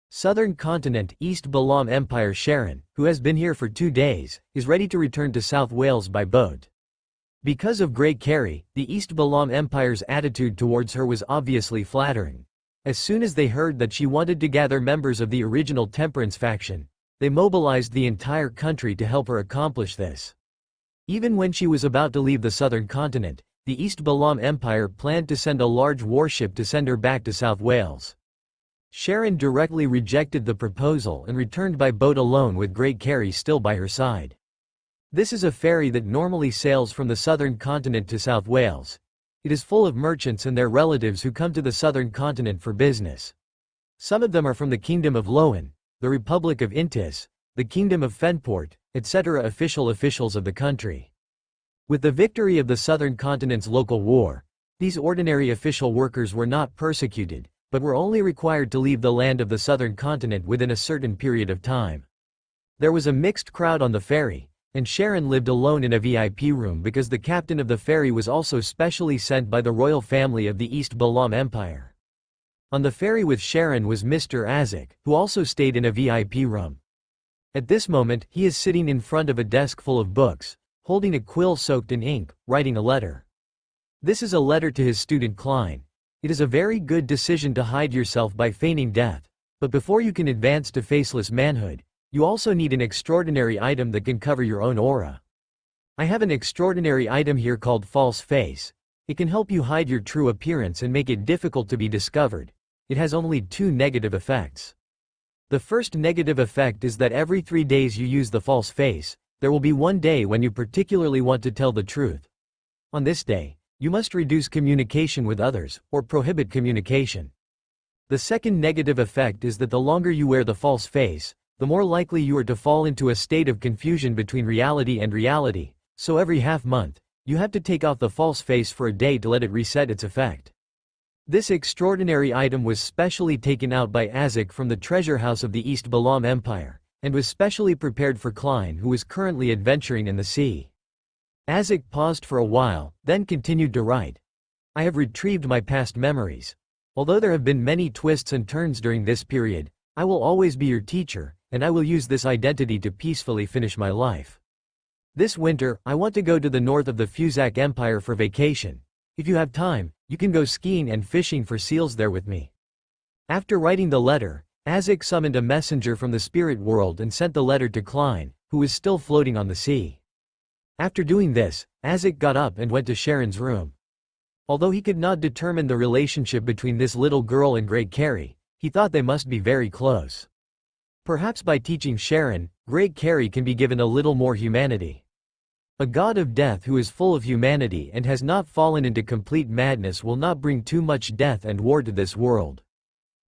Southern Continent East Balam Empire Sharon, who has been here for 2 days, is ready to return to South Wales by boat. Because of Great Carrie, the East Balam Empire's attitude towards her was obviously flattering. As soon as they heard that she wanted to gather members of the original Temperance faction, they mobilized the entire country to help her accomplish this. Even when she was about to leave the southern continent, the East Balam Empire planned to send a large warship to send her back to South Wales. Sharon directly rejected the proposal and returned by boat alone with Great Carrie still by her side. This is a ferry that normally sails from the southern continent to South Wales. It is full of merchants and their relatives who come to the southern continent for business. Some of them are from the Kingdom of Loan, the Republic of Intis, the Kingdom of Fenport, etc. officials of the country. With the victory of the southern continent's local war, these ordinary official workers were not persecuted, but were only required to leave the land of the southern continent within a certain period of time. There was a mixed crowd on the ferry, and Sharon lived alone in a VIP room because the captain of the ferry was also specially sent by the royal family of the East Balam Empire. On the ferry with Sharon was Mr. Azek, who also stayed in a VIP room. At this moment, he is sitting in front of a desk full of books, holding a quill soaked in ink, writing a letter. This is a letter to his student Klein. It is a very good decision to hide yourself by feigning death, but before you can advance to faceless manhood, you also need an extraordinary item that can cover your own aura. I have an extraordinary item here called False Face. It can help you hide your true appearance and make it difficult to be discovered. It has only 2 negative effects. The first negative effect is that every 3 days you use the false face, there will be one day when you particularly want to tell the truth. On this day, you must reduce communication with others, or prohibit communication. The second negative effect is that the longer you wear the false face, the more likely you are to fall into a state of confusion between reality and reality. So every half-month, you have to take off the false face for a day to let it reset its effect. This extraordinary item was specially taken out by Azek from the treasure house of the East Balam Empire, and was specially prepared for Klein, who was currently adventuring in the sea. Azek paused for a while, then continued to write. I have retrieved my past memories. Although there have been many twists and turns during this period, I will always be your teacher, and I will use this identity to peacefully finish my life. This winter, I want to go to the north of the Fuzak Empire for vacation. If you have time, you can go skiing and fishing for seals there with me. After writing the letter, Azek summoned a messenger from the spirit world and sent the letter to Klein, who was still floating on the sea. After doing this, Azek got up and went to Sharon's room. Although he could not determine the relationship between this little girl and Great Carrie, he thought they must be very close. Perhaps by teaching Sharon, Great Carrie can be given a little more humanity. A god of death who is full of humanity and has not fallen into complete madness will not bring too much death and war to this world.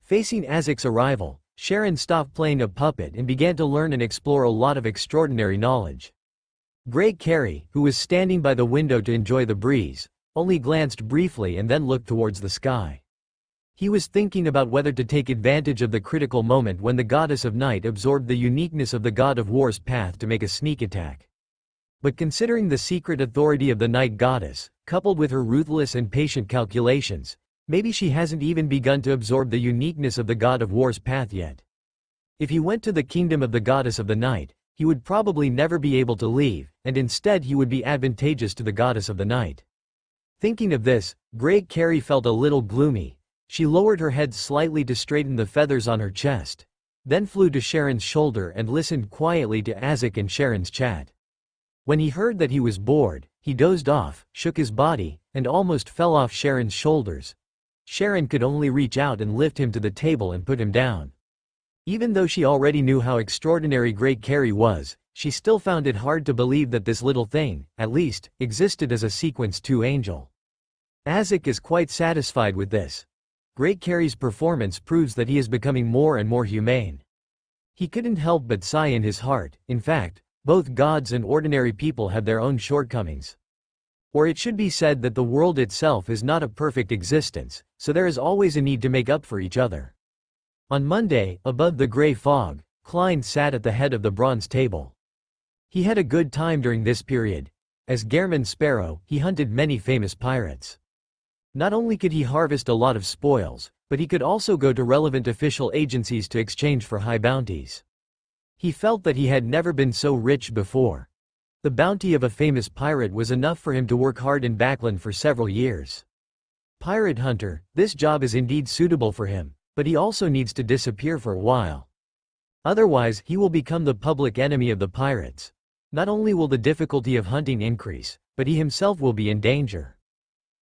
Facing Azek's arrival, Sharon stopped playing a puppet and began to learn and explore a lot of extraordinary knowledge. Great Carrie, who was standing by the window to enjoy the breeze, only glanced briefly and then looked towards the sky. He was thinking about whether to take advantage of the critical moment when the goddess of night absorbed the uniqueness of the god of war's path to make a sneak attack. But considering the secret authority of the night goddess, coupled with her ruthless and patient calculations, maybe she hasn't even begun to absorb the uniqueness of the god of war's path yet. If he went to the kingdom of the goddess of the night, he would probably never be able to leave, and instead he would be advantageous to the goddess of the night. Thinking of this, Great Carrie felt a little gloomy. She lowered her head slightly to straighten the feathers on her chest, then flew to Sharon's shoulder and listened quietly to Azek and Sharon's chat. When he heard that he was bored, he dozed off, shook his body, and almost fell off Sharon's shoulders. Sharon could only reach out and lift him to the table and put him down. Even though she already knew how extraordinary Great Carrie was, she still found it hard to believe that this little thing, at least, existed as a Sequence 2 angel. Azek is quite satisfied with this. Great Carrie's performance proves that he is becoming more and more humane. He couldn't help but sigh in his heart. In fact, both gods and ordinary people have their own shortcomings. Or it should be said that the world itself is not a perfect existence, so there is always a need to make up for each other. On Monday, above the gray fog, Klein sat at the head of the bronze table. He had a good time during this period. As Gehrman Sparrow, he hunted many famous pirates. Not only could he harvest a lot of spoils, but he could also go to relevant official agencies to exchange for high bounties. He felt that he had never been so rich before. The bounty of a famous pirate was enough for him to work hard in Backland for several years. Pirate hunter, this job is indeed suitable for him, but he also needs to disappear for a while. Otherwise, he will become the public enemy of the pirates. Not only will the difficulty of hunting increase, but he himself will be in danger.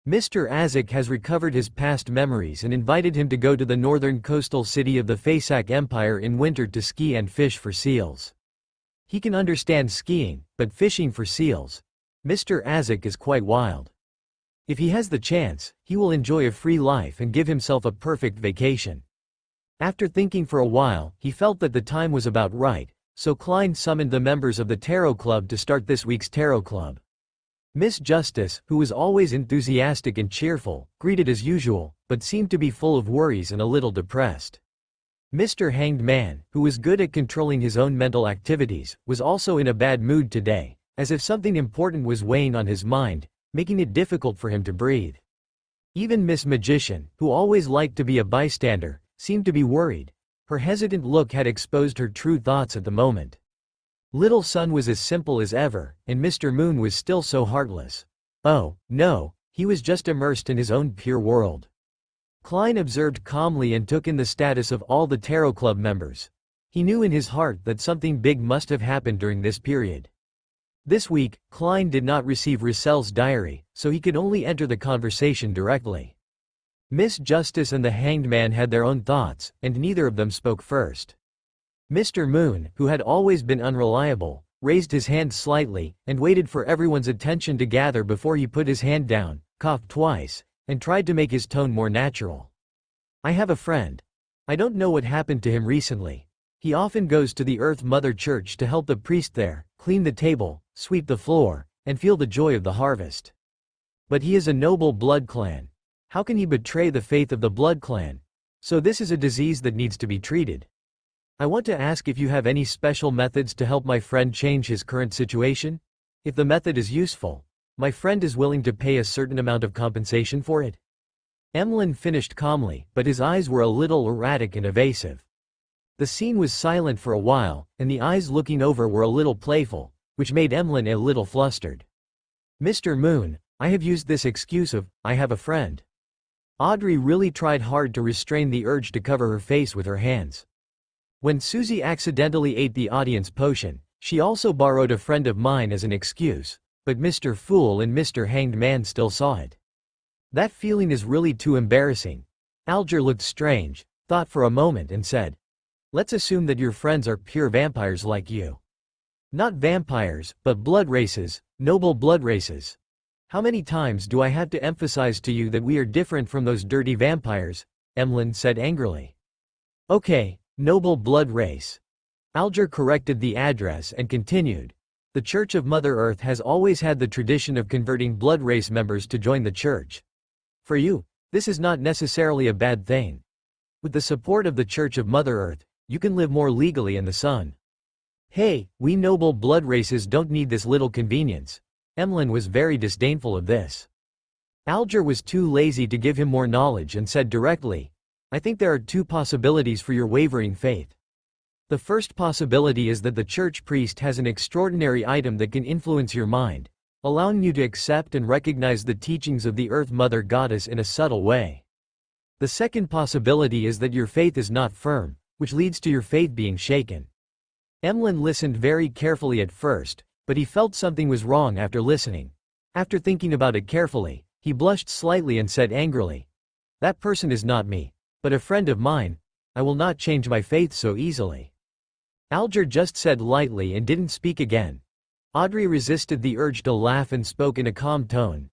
Mr. Azek has recovered his past memories and invited him to go to the northern coastal city of the Fuzak Empire in winter to ski and fish for seals. He can understand skiing, but fishing for seals, Mr. Azek is quite wild. If he has the chance, he will enjoy a free life and give himself a perfect vacation. After thinking for a while, he felt that the time was about right, so Klein summoned the members of the Tarot Club to start this week's Tarot Club. Miss Justice, who was always enthusiastic and cheerful, greeted as usual, but seemed to be full of worries and a little depressed. Mr. Hanged Man, who was good at controlling his own mental activities, was also in a bad mood today, as if something important was weighing on his mind, making it difficult for him to breathe. Even Miss Magician, who always liked to be a bystander, seemed to be worried. Her hesitant look had exposed her true thoughts at the moment. Little Sun was as simple as ever, and Mr. Moon was still so heartless. Oh, no, he was just immersed in his own pure world. Klein observed calmly and took in the status of all the Tarot Club members. He knew in his heart that something big must have happened during this period. This week, Klein did not receive Russell's diary, so he could only enter the conversation directly. Miss Justice and the Hanged Man had their own thoughts, and neither of them spoke first. Mr. Moon, who had always been unreliable, raised his hand slightly, and waited for everyone's attention to gather before he put his hand down, coughed twice, and tried to make his tone more natural. I have a friend. I don't know what happened to him recently. He often goes to the Earth Mother Church to help the priest there, clean the table, sweep the floor, and feel the joy of the harvest. But he is a noble blood clan. How can he betray the faith of the blood clan? So this is a disease that needs to be treated. I want to ask if you have any special methods to help my friend change his current situation? If the method is useful, my friend is willing to pay a certain amount of compensation for it. Emlyn finished calmly, but his eyes were a little erratic and evasive. The scene was silent for a while, and the eyes looking over were a little playful, which made Emlyn a little flustered. Mr. Moon, I have used this excuse of, I have a friend. Audrey really tried hard to restrain the urge to cover her face with her hands. When Susie accidentally ate the audience potion, she also borrowed a friend of mine as an excuse, but Mr. Fool and Mr. Hanged Man still saw it. That feeling is really too embarrassing. Alger looked strange, thought for a moment and said, let's assume that your friends are pure vampires like you. Not vampires, but blood races, noble blood races. How many times do I have to emphasize to you that we are different from those dirty vampires? Emlyn said angrily. Okay, noble blood race. Alger corrected the address and continued. The Church of Mother Earth has always had the tradition of converting blood race members to join the church. For you, this is not necessarily a bad thing. With the support of the Church of Mother Earth, you can live more legally in the sun. Hey, we noble blood races don't need this little convenience. Emlyn was very disdainful of this. Alger was too lazy to give him more knowledge and said directly, I think there are two possibilities for your wavering faith. The first possibility is that the church priest has an extraordinary item that can influence your mind, allowing you to accept and recognize the teachings of the Earth Mother Goddess in a subtle way. The second possibility is that your faith is not firm, which leads to your faith being shaken. Emlyn listened very carefully at first, but he felt something was wrong after listening. After thinking about it carefully, he blushed slightly and said angrily, that person is not me, but a friend of mine. I will not change my faith so easily. Alger just said lightly and didn't speak again. Audrey resisted the urge to laugh and spoke in a calm tone.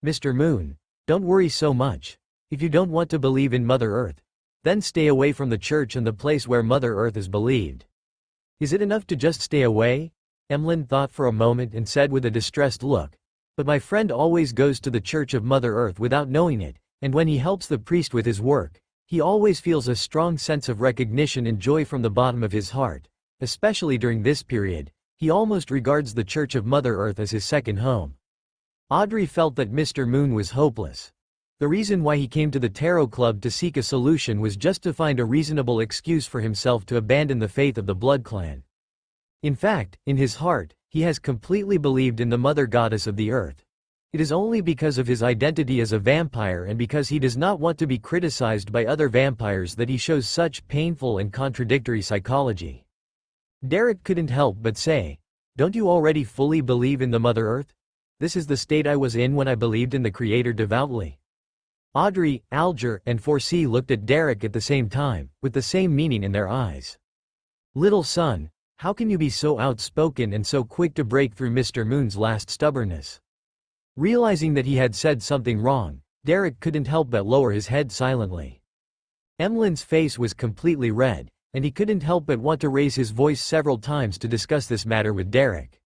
Mr. Moon, don't worry so much. If you don't want to believe in Mother Earth, then stay away from the church and the place where Mother Earth is believed. Is it enough to just stay away? Emlyn thought for a moment and said with a distressed look, but my friend always goes to the Church of Mother Earth without knowing it, and when he helps the priest with his work, he always feels a strong sense of recognition and joy from the bottom of his heart. Especially during this period, he almost regards the Church of Mother Earth as his second home. Audrey felt that Mr. Moon was hopeless. The reason why he came to the Tarot Club to seek a solution was just to find a reasonable excuse for himself to abandon the faith of the Blood Clan. In fact, in his heart, he has completely believed in the Mother Goddess of the Earth. It is only because of his identity as a vampire and because he does not want to be criticized by other vampires that he shows such painful and contradictory psychology. Derek couldn't help but say, don't you already fully believe in the Mother Earth? This is the state I was in when I believed in the Creator devoutly. Audrey, Alger, and 4C looked at Derek at the same time, with the same meaning in their eyes. Little son, how can you be so outspoken and so quick to break through Mr. Moon's last stubbornness? Realizing that he had said something wrong, Derek couldn't help but lower his head silently. Emlyn's face was completely red, and he couldn't help but want to raise his voice several times to discuss this matter with Derek.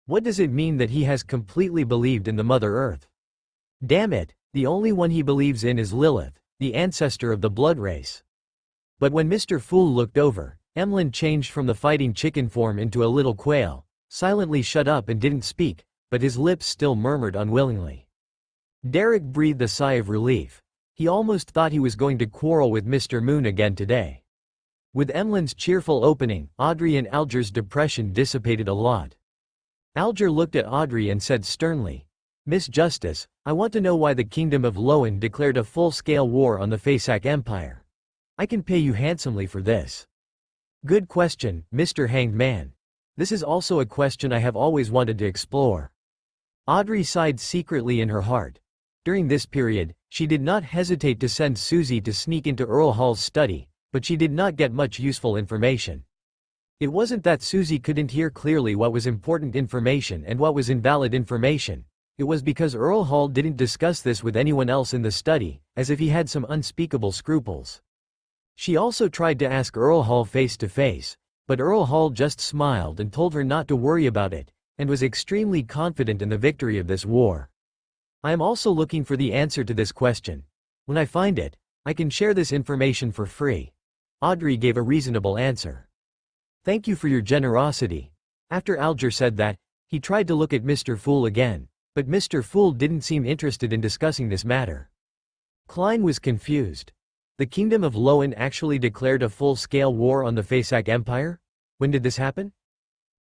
What does it mean that he has completely believed in the Mother Earth? Damn it, the only one he believes in is Lilith, the ancestor of the blood race. But when Mr. Fool looked over, Emlyn changed from the fighting chicken form into a little quail, silently shut up and didn't speak, but his lips still murmured unwillingly. Derek breathed a sigh of relief. He almost thought he was going to quarrel with Mr. Moon again today. With Emlyn's cheerful opening, Audrey and Alger's depression dissipated a lot. Alger looked at Audrey and said sternly, "Miss Justice, I want to know why the Kingdom of Lowen declared a full-scale war on the Fasak Empire. I can pay you handsomely for this." "Good question, Mr. Hanged Man. This is also a question I have always wanted to explore." Audrey sighed secretly in her heart. During this period, she did not hesitate to send Susie to sneak into Earl Hall's study, but she did not get much useful information. It wasn't that Susie couldn't hear clearly what was important information and what was invalid information. It was because Earl Hall didn't discuss this with anyone else in the study, as if he had some unspeakable scruples. She also tried to ask Earl Hall face to face, but Earl Hall just smiled and told her not to worry about it, and was extremely confident in the victory of this war. "I am also looking for the answer to this question. When I find it, I can share this information for free." Audrey gave a reasonable answer. "Thank you for your generosity." After Alger said that, he tried to look at Mr. Fool again, but Mr. Fool didn't seem interested in discussing this matter. Klein was confused. The Kingdom of Lowen actually declared a full-scale war on the Fasak Empire? When did this happen?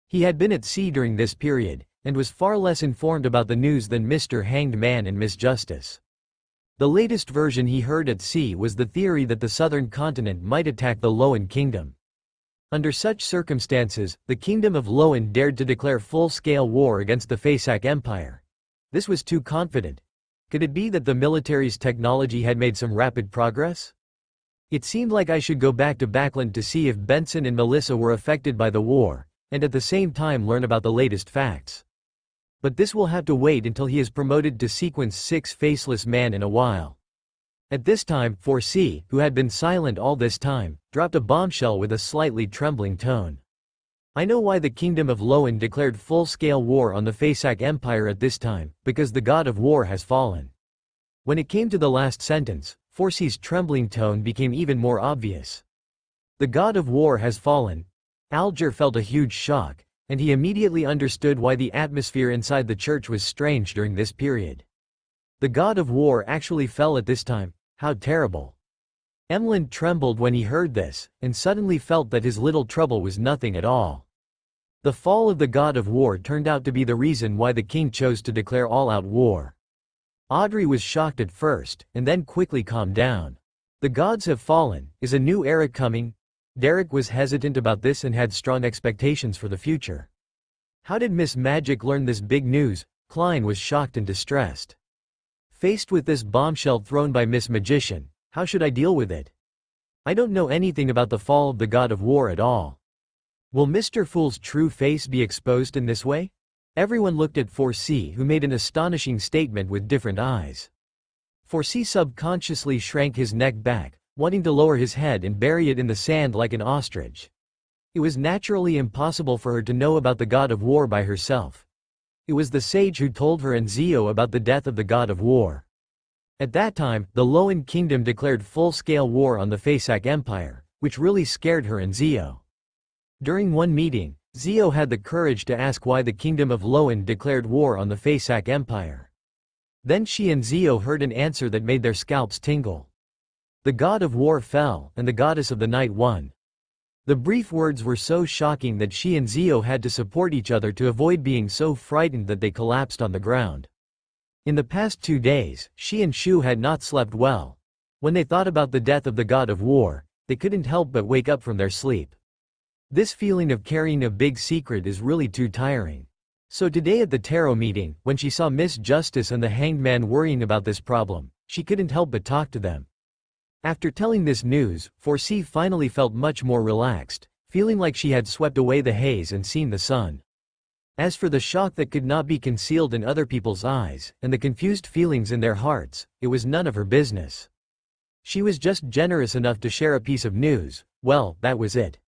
He had been at sea during this period, and was far less informed about the news than Mr. Hanged Man and Miss Justice. The latest version he heard at sea was the theory that the southern continent might attack the Lowen Kingdom. Under such circumstances, the Kingdom of Lowen dared to declare full-scale war against the Fasak Empire. This was too confident. Could it be that the military's technology had made some rapid progress? It seemed like I should go back to Backland to see if Benson and Melissa were affected by the war, and at the same time learn about the latest facts. But this will have to wait until he is promoted to Sequence 6 Faceless Man in a while. At this time, 4C, who had been silent all this time, dropped a bombshell with a slightly trembling tone. "I know why the Kingdom of Lowen declared full-scale war on the Fasak Empire at this time, because the god of war has fallen." When it came to the last sentence, 4C's trembling tone became even more obvious. The god of war has fallen. Alger felt a huge shock, and he immediately understood why the atmosphere inside the church was strange during this period. The god of war actually fell at this time. How terrible. Emlyn trembled when he heard this, and suddenly felt that his little trouble was nothing at all. The fall of the god of war turned out to be the reason why the king chose to declare all-out war. Audrey was shocked at first, and then quickly calmed down. The gods have fallen. Is a new era coming? Derek was hesitant about this and had strong expectations for the future. How did Miss Magic learn this big news? Klein was shocked and distressed. Faced with this bombshell thrown by Miss Magician, how should I deal with it? I don't know anything about the fall of the god of war at all. Will Mr. Fool's true face be exposed in this way? Everyone looked at 4C, who made an astonishing statement with different eyes. 4C subconsciously shrank his neck back, wanting to lower his head and bury it in the sand like an ostrich. It was naturally impossible for her to know about the god of war by herself. It was the sage who told her and Zio about the death of the god of war. At that time, the Lowen Kingdom declared full-scale war on the Fasak Empire, which really scared her and Zio. During one meeting, Zio had the courage to ask why the Kingdom of Lowen declared war on the Fasak Empire. Then she and Zio heard an answer that made their scalps tingle. The god of war fell, and the goddess of the night won. The brief words were so shocking that she and Zio had to support each other to avoid being so frightened that they collapsed on the ground. In the past 2 days, she and Shu had not slept well. When they thought about the death of the god of war, they couldn't help but wake up from their sleep. This feeling of carrying a big secret is really too tiring. So today at the tarot meeting, when she saw Miss Justice and the Hanged Man worrying about this problem, she couldn't help but talk to them. After telling this news, 4C finally felt much more relaxed, feeling like she had swept away the haze and seen the sun. As for the shock that could not be concealed in other people's eyes, and the confused feelings in their hearts, it was none of her business. She was just generous enough to share a piece of news. Well, that was it.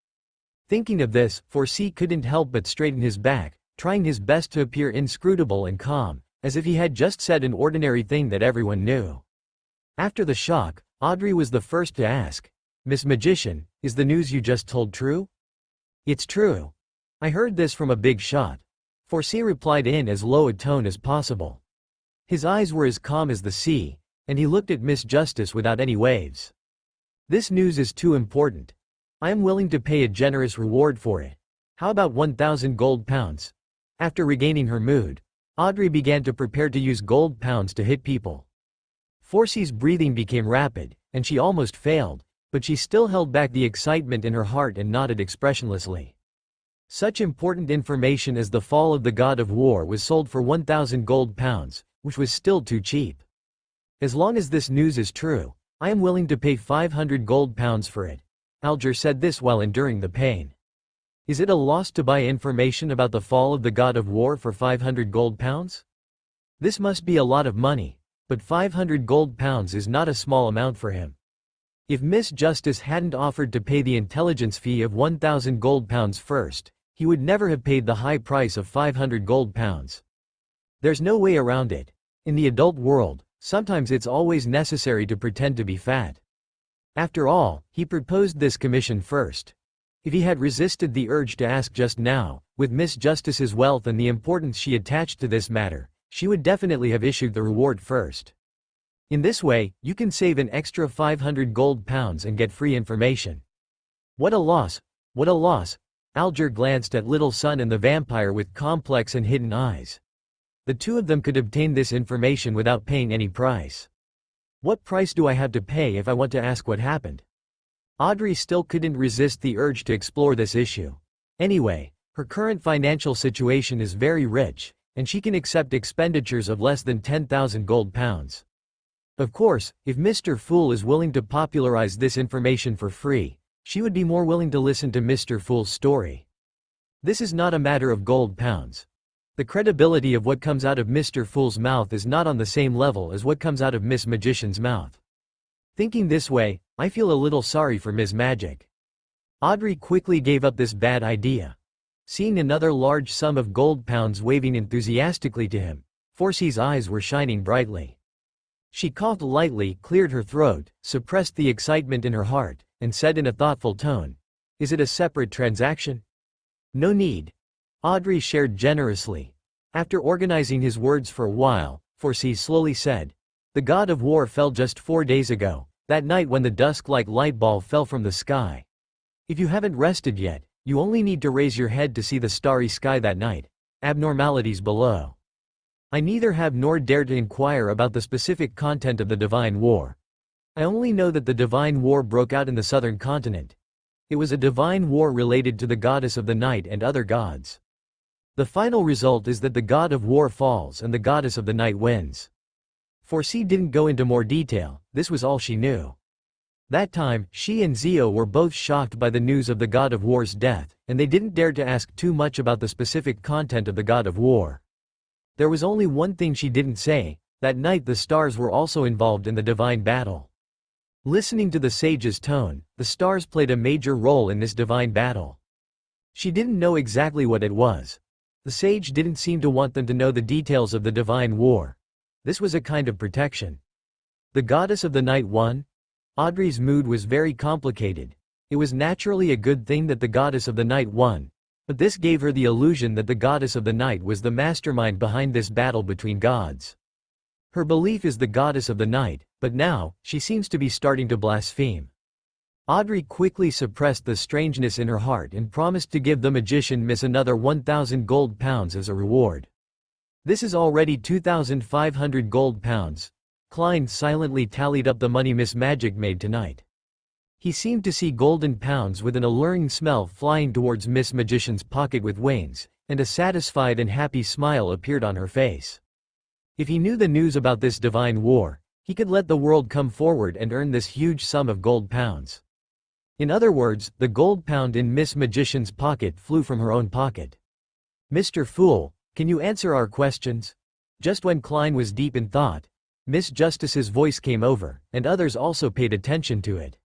Thinking of this, 4C couldn't help but straighten his back, trying his best to appear inscrutable and calm, as if he had just said an ordinary thing that everyone knew. After the shock, Audrey was the first to ask, "Miss Magician, is the news you just told true?" "It's true. I heard this from a big shot." 4C replied in as low a tone as possible. His eyes were as calm as the sea, and he looked at Miss Justice without any waves. This news is too important. I am willing to pay a generous reward for it. How about 1,000 gold pounds? After regaining her mood, Audrey began to prepare to use gold pounds to hit people. Forsy's breathing became rapid, and she almost failed, but she still held back the excitement in her heart and nodded expressionlessly. Such important information as the fall of the god of war was sold for 1,000 gold pounds, which was still too cheap. As long as this news is true, I am willing to pay 500 gold pounds for it. Alger said this while enduring the pain. Is it a loss to buy information about the fall of the god of war for 500 gold pounds? This must be a lot of money, but 500 gold pounds is not a small amount for him. If Miss Justice hadn't offered to pay the intelligence fee of 1,000 gold pounds first, he would never have paid the high price of 500 gold pounds. There's no way around it. In the adult world, sometimes it's always necessary to pretend to be fat. After all, he proposed this commission first. If he had resisted the urge to ask just now, with Miss Justice's wealth and the importance she attached to this matter, she would definitely have issued the reward first. In this way, you can save an extra 500 gold pounds and get free information. What a loss! What a loss! Alger glanced at Little Sun and the vampire with complex and hidden eyes. The two of them could obtain this information without paying any price. What price do I have to pay if I want to ask what happened? Audrey still couldn't resist the urge to explore this issue. Anyway, her current financial situation is very rich, and she can accept expenditures of less than 10,000 gold pounds. Of course, if Mr. Fool is willing to popularize this information for free, she would be more willing to listen to Mr. Fool's story. This is not a matter of gold pounds. The credibility of what comes out of Mr. Fool's mouth is not on the same level as what comes out of Miss Magician's mouth. Thinking this way, I feel a little sorry for Ms. Magic. Audrey quickly gave up this bad idea. Seeing another large sum of gold pounds waving enthusiastically to him, Forsy's eyes were shining brightly. She coughed lightly, cleared her throat, suppressed the excitement in her heart, and said in a thoughtful tone, "Is it a separate transaction?" "No need." Audrey shared generously. After organizing his words for a while, Forsy slowly said, "The god of war fell just 4 days ago, that night when the dusk-like light ball fell from the sky. If you haven't rested yet, you only need to raise your head to see the starry sky that night. Abnormalities below. I neither have nor dare to inquire about the specific content of the divine war. I only know that the divine war broke out in the southern continent. It was a divine war related to the goddess of the night and other gods. The final result is that the god of war falls and the goddess of the night wins." Forsy didn't go into more detail, this was all she knew. That time, she and Zio were both shocked by the news of the god of war's death, and they didn't dare to ask too much about the specific content of the god of war. There was only one thing she didn't say: that night the stars were also involved in the divine battle. Listening to the sage's tone, the stars played a major role in this divine battle. She didn't know exactly what it was. The sage didn't seem to want them to know the details of the divine war. This was a kind of protection. The goddess of the night won? Audrey's mood was very complicated. It was naturally a good thing that the goddess of the night won, but this gave her the illusion that the goddess of the night was the mastermind behind this battle between gods. Her belief is the goddess of the night, but now, she seems to be starting to blaspheme. Audrey quickly suppressed the strangeness in her heart and promised to give the magician Miss another 1,000 gold pounds as a reward. This is already 2,500 gold pounds. Klein silently tallied up the money Miss Magic made tonight. He seemed to see golden pounds with an alluring smell flying towards Miss Magician's pocket with wings, and a satisfied and happy smile appeared on her face. If he knew the news about this divine war, he could let the world come forward and earn this huge sum of gold pounds. In other words, the gold pound in Miss Magician's pocket flew from her own pocket. "Mr. Fool, can you answer our questions?" Just when Klein was deep in thought, Miss Justice's voice came over, and others also paid attention to it.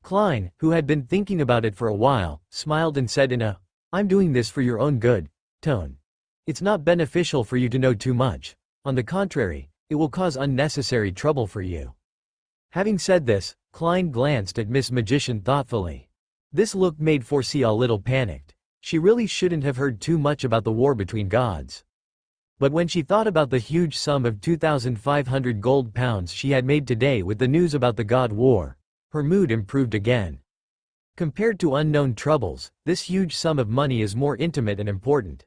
Klein, who had been thinking about it for a while, smiled and said in a, "I'm doing this for your own good," tone. "It's not beneficial for you to know too much. On the contrary, it will cause unnecessary trouble for you." Having said this, Klein glanced at Miss Magician thoughtfully. This look made Forsy a little panicked. She really shouldn't have heard too much about the war between gods. But when she thought about the huge sum of 2,500 gold pounds she had made today with the news about the God War, her mood improved again. Compared to unknown troubles, this huge sum of money is more intimate and important.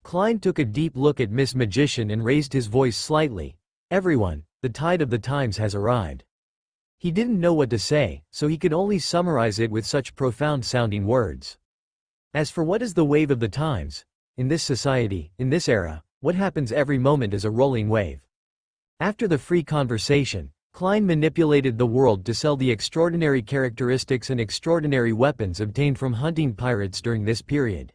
Klein took a deep look at Miss Magician and raised his voice slightly. Everyone, the tide of the times has arrived. He didn't know what to say, so he could only summarize it with such profound-sounding words. As for what is the wave of the times, in this society, in this era, what happens every moment is a rolling wave. After the free conversation, Klein manipulated the world to sell the extraordinary characteristics and extraordinary weapons obtained from hunting pirates during this period.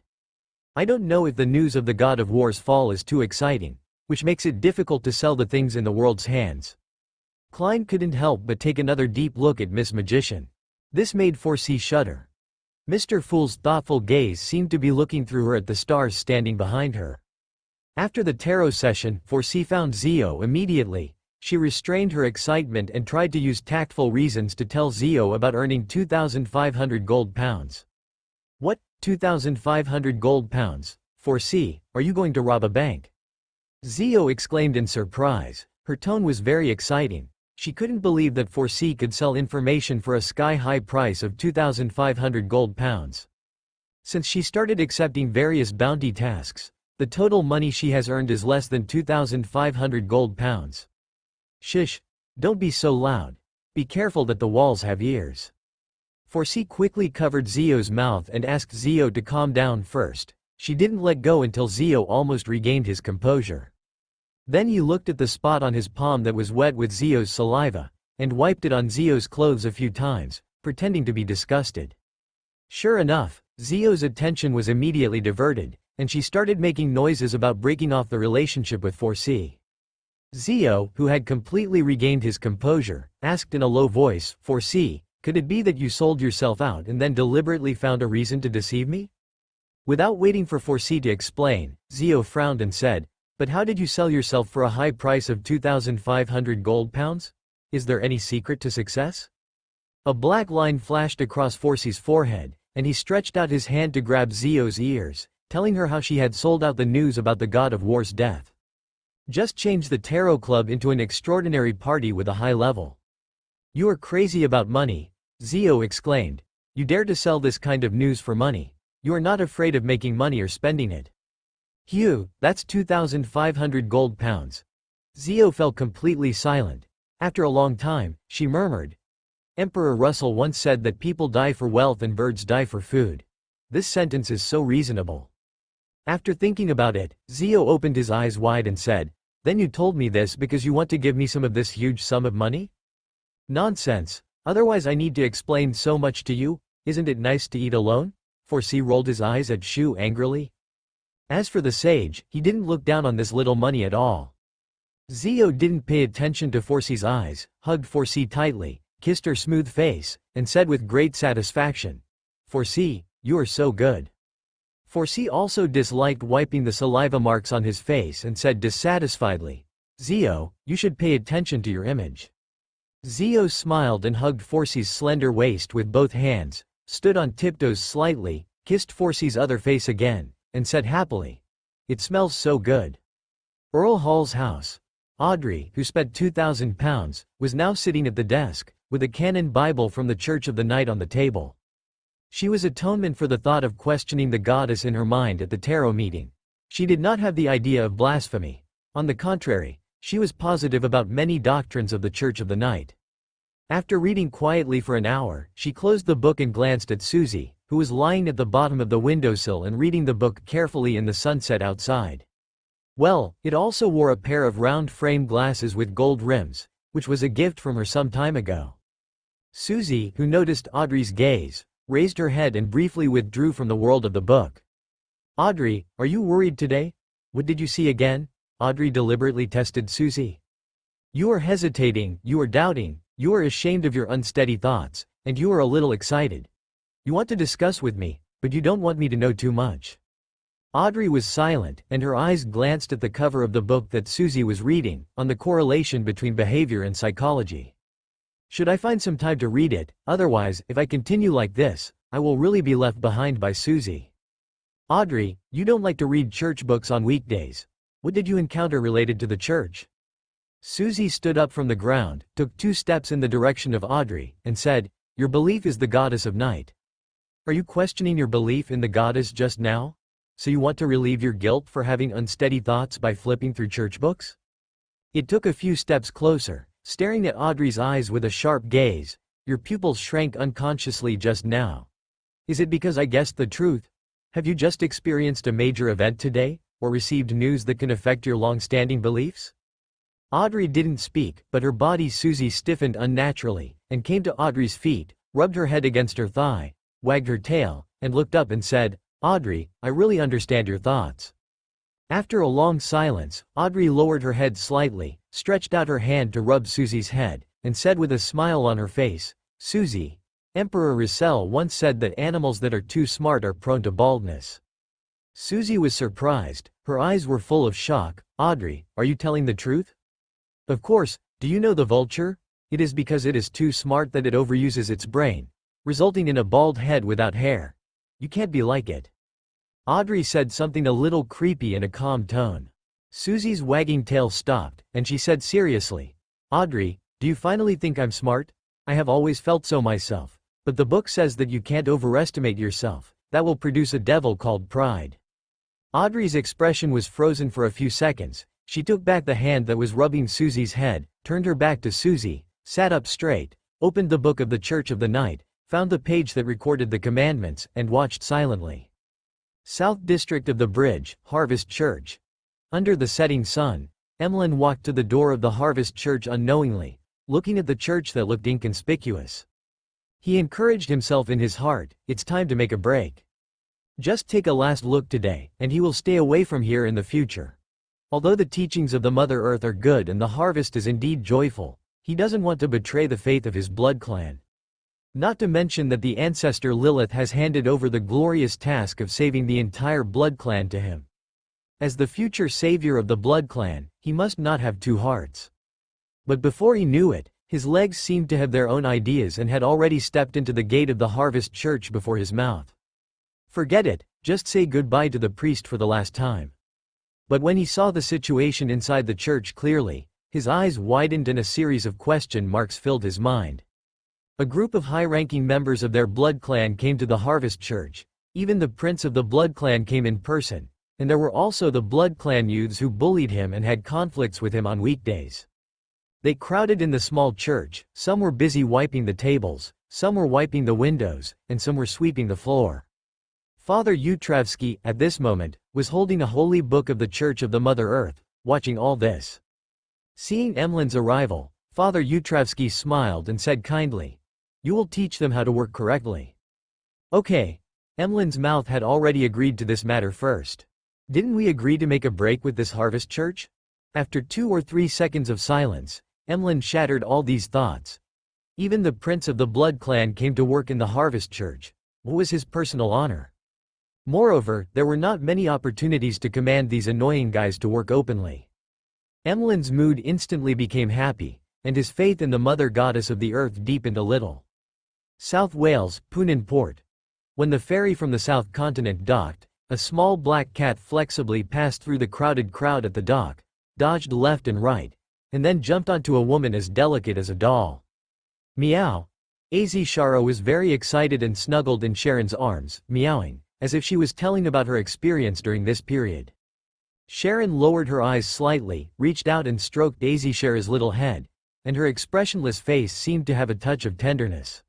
I don't know if the news of the God of War's fall is too exciting, which makes it difficult to sell the things in the world's hands. Klein couldn't help but take another deep look at Miss Magician. This made Forsey shudder. Mr. Fool's thoughtful gaze seemed to be looking through her at the stars standing behind her. After the tarot session, Forsey found Zio immediately. She restrained her excitement and tried to use tactful reasons to tell Zio about earning 2,500 gold pounds. What, 2,500 gold pounds? Forsey, are you going to rob a bank? Zio exclaimed in surprise. Her tone was very exciting. She couldn't believe that Forsey could sell information for a sky-high price of 2,500 gold pounds. Since she started accepting various bounty tasks, the total money she has earned is less than 2,500 gold pounds. Shush! Don't be so loud. Be careful that the walls have ears. Forsey quickly covered Zio's mouth and asked Zio to calm down first. She didn't let go until Zio almost regained his composure. Then he looked at the spot on his palm that was wet with Zio's saliva, and wiped it on Zio's clothes a few times, pretending to be disgusted. Sure enough, Zio's attention was immediately diverted, and she started making noises about breaking off the relationship with Forsey. Zio, who had completely regained his composure, asked in a low voice, Forsey, could it be that you sold yourself out and then deliberately found a reason to deceive me? Without waiting for Forsey to explain, Zio frowned and said, but how did you sell yourself for a high price of 2,500 gold pounds? Is there any secret to success? A black line flashed across Forsey's forehead, and he stretched out his hand to grab Zio's ears, telling her how she had sold out the news about the God of War's death. Just changed the tarot club into an extraordinary party with a high level. You are crazy about money, Zio exclaimed. You dare to sell this kind of news for money. You are not afraid of making money or spending it. Hugh, that's 2,500 gold pounds. Zio fell completely silent. After a long time, she murmured. Emperor Russell once said that people die for wealth and birds die for food. This sentence is so reasonable. After thinking about it, Zio opened his eyes wide and said, then you told me this because you want to give me some of this huge sum of money? Nonsense, otherwise I need to explain so much to you. Isn't it nice to eat alone? Forsey rolled his eyes at Shu angrily. As for the sage, he didn't look down on this little money at all. Zio didn't pay attention to Forsey's eyes, hugged Forsey tightly, kissed her smooth face, and said with great satisfaction, Forsey, you are so good. Forsey also disliked wiping the saliva marks on his face and said dissatisfiedly, Zio, you should pay attention to your image. Zio smiled and hugged Forsey's slender waist with both hands, stood on tiptoes slightly, kissed Forsey's other face again, and said happily, it smells so good. Earl Hall's house. Audrey, who spent £2,000, was now sitting at the desk, with a canon Bible from the Church of the Night on the table. She was atonement for the thought of questioning the goddess in her mind at the tarot meeting. She did not have the idea of blasphemy. On the contrary, she was positive about many doctrines of the Church of the Night. After reading quietly for an hour, she closed the book and glanced at Susie, who was lying at the bottom of the windowsill and reading the book carefully in the sunset outside. Well, it also wore a pair of round frame glasses with gold rims, which was a gift from her some time ago. Susie, who noticed Audrey's gaze, raised her head and briefly withdrew from the world of the book. Audrey, are you worried today? What did you see again? Audrey deliberately tested Susie. You are hesitating, you are doubting, you are ashamed of your unsteady thoughts, and you are a little excited. You want to discuss with me, but you don't want me to know too much. Audrey was silent, and her eyes glanced at the cover of the book that Susie was reading, on the correlation between behavior and psychology. Should I find some time to read it? Otherwise, if I continue like this, I will really be left behind by Susie. Audrey, you don't like to read church books on weekdays. What did you encounter related to the church? Susie stood up from the ground, took 2 steps in the direction of Audrey, and said, "Your belief is the goddess of night. Are you questioning your belief in the goddess just now? So you want to relieve your guilt for having unsteady thoughts by flipping through church books?" It took a few steps closer, staring at Audrey's eyes with a sharp gaze. "Your pupils shrank unconsciously just now. Is it because I guessed the truth? Have you just experienced a major event today, or received news that can affect your long-standing beliefs?" Audrey didn't speak, but her body Susie stiffened unnaturally, and came to Audrey's feet, rubbed her head against her thigh, wagged her tail, and looked up and said, "Audrey, I really understand your thoughts." After a long silence, Audrey lowered her head slightly, stretched out her hand to rub Susie's head, and said with a smile on her face, "Susie, Emperor Russell once said that animals that are too smart are prone to baldness." Susie was surprised, her eyes were full of shock. "Audrey, are you telling the truth?" "Of course, do you know the vulture? It is because it is too smart that it overuses its brain, resulting in a bald head without hair. You can't be like it." Audrey said something a little creepy in a calm tone. Susie's wagging tail stopped, and she said seriously, "Audrey, do you finally think I'm smart? I have always felt so myself. But the book says that you can't overestimate yourself. That will produce a devil called pride." Audrey's expression was frozen for a few seconds. She took back the hand that was rubbing Susie's head, turned her back to Susie, sat up straight, opened the book of the Church of the Night, found the page that recorded the commandments, and watched silently. South District of the Bridge, Harvest Church. Under the setting sun, Emlyn walked to the door of the Harvest Church unknowingly, looking at the church that looked inconspicuous. He encouraged himself in his heart, "It's time to make a break. Just take a last look today, and he will stay away from here in the future." Although the teachings of the Mother Earth are good and the harvest is indeed joyful, he doesn't want to betray the faith of his blood clan. Not to mention that the ancestor Lilith has handed over the glorious task of saving the entire blood clan to him. As the future savior of the blood clan, he must not have 2 hearts. But before he knew it, his legs seemed to have their own ideas and had already stepped into the gate of the Harvest Church before his mouth. Forget it, just say goodbye to the priest for the last time. But when he saw the situation inside the church clearly, his eyes widened and a series of question marks filled his mind. A group of high-ranking members of their blood clan came to the Harvest Church. Even the prince of the blood clan came in person, and there were also the blood clan youths who bullied him and had conflicts with him on weekdays. They crowded in the small church. Some were busy wiping the tables, some were wiping the windows, and some were sweeping the floor. Father Utravsky, at this moment, was holding a holy book of the Church of the Mother Earth, watching all this. Seeing Emlyn's arrival, Father Utravsky smiled and said kindly, "You will teach them how to work correctly." Okay. Emlyn's mouth had already agreed to this matter first. "Didn't we agree to make a break with this Harvest Church?" After 2 or 3 seconds of silence, Emlyn shattered all these thoughts. Even the prince of the blood clan came to work in the Harvest Church. What was his personal honor? Moreover, there were not many opportunities to command these annoying guys to work openly. Emlyn's mood instantly became happy, and his faith in the mother goddess of the earth deepened a little. South Wales, Poonan Port. When the ferry from the south continent docked, a small black cat flexibly passed through the crowded crowd at the dock, dodged left and right, and then jumped onto a woman as delicate as a doll. Meow. Azishara was very excited and snuggled in Sharon's arms, meowing, as if she was telling about her experience during this period. Sharon lowered her eyes slightly, reached out and stroked Azishara's little head, and her expressionless face seemed to have a touch of tenderness.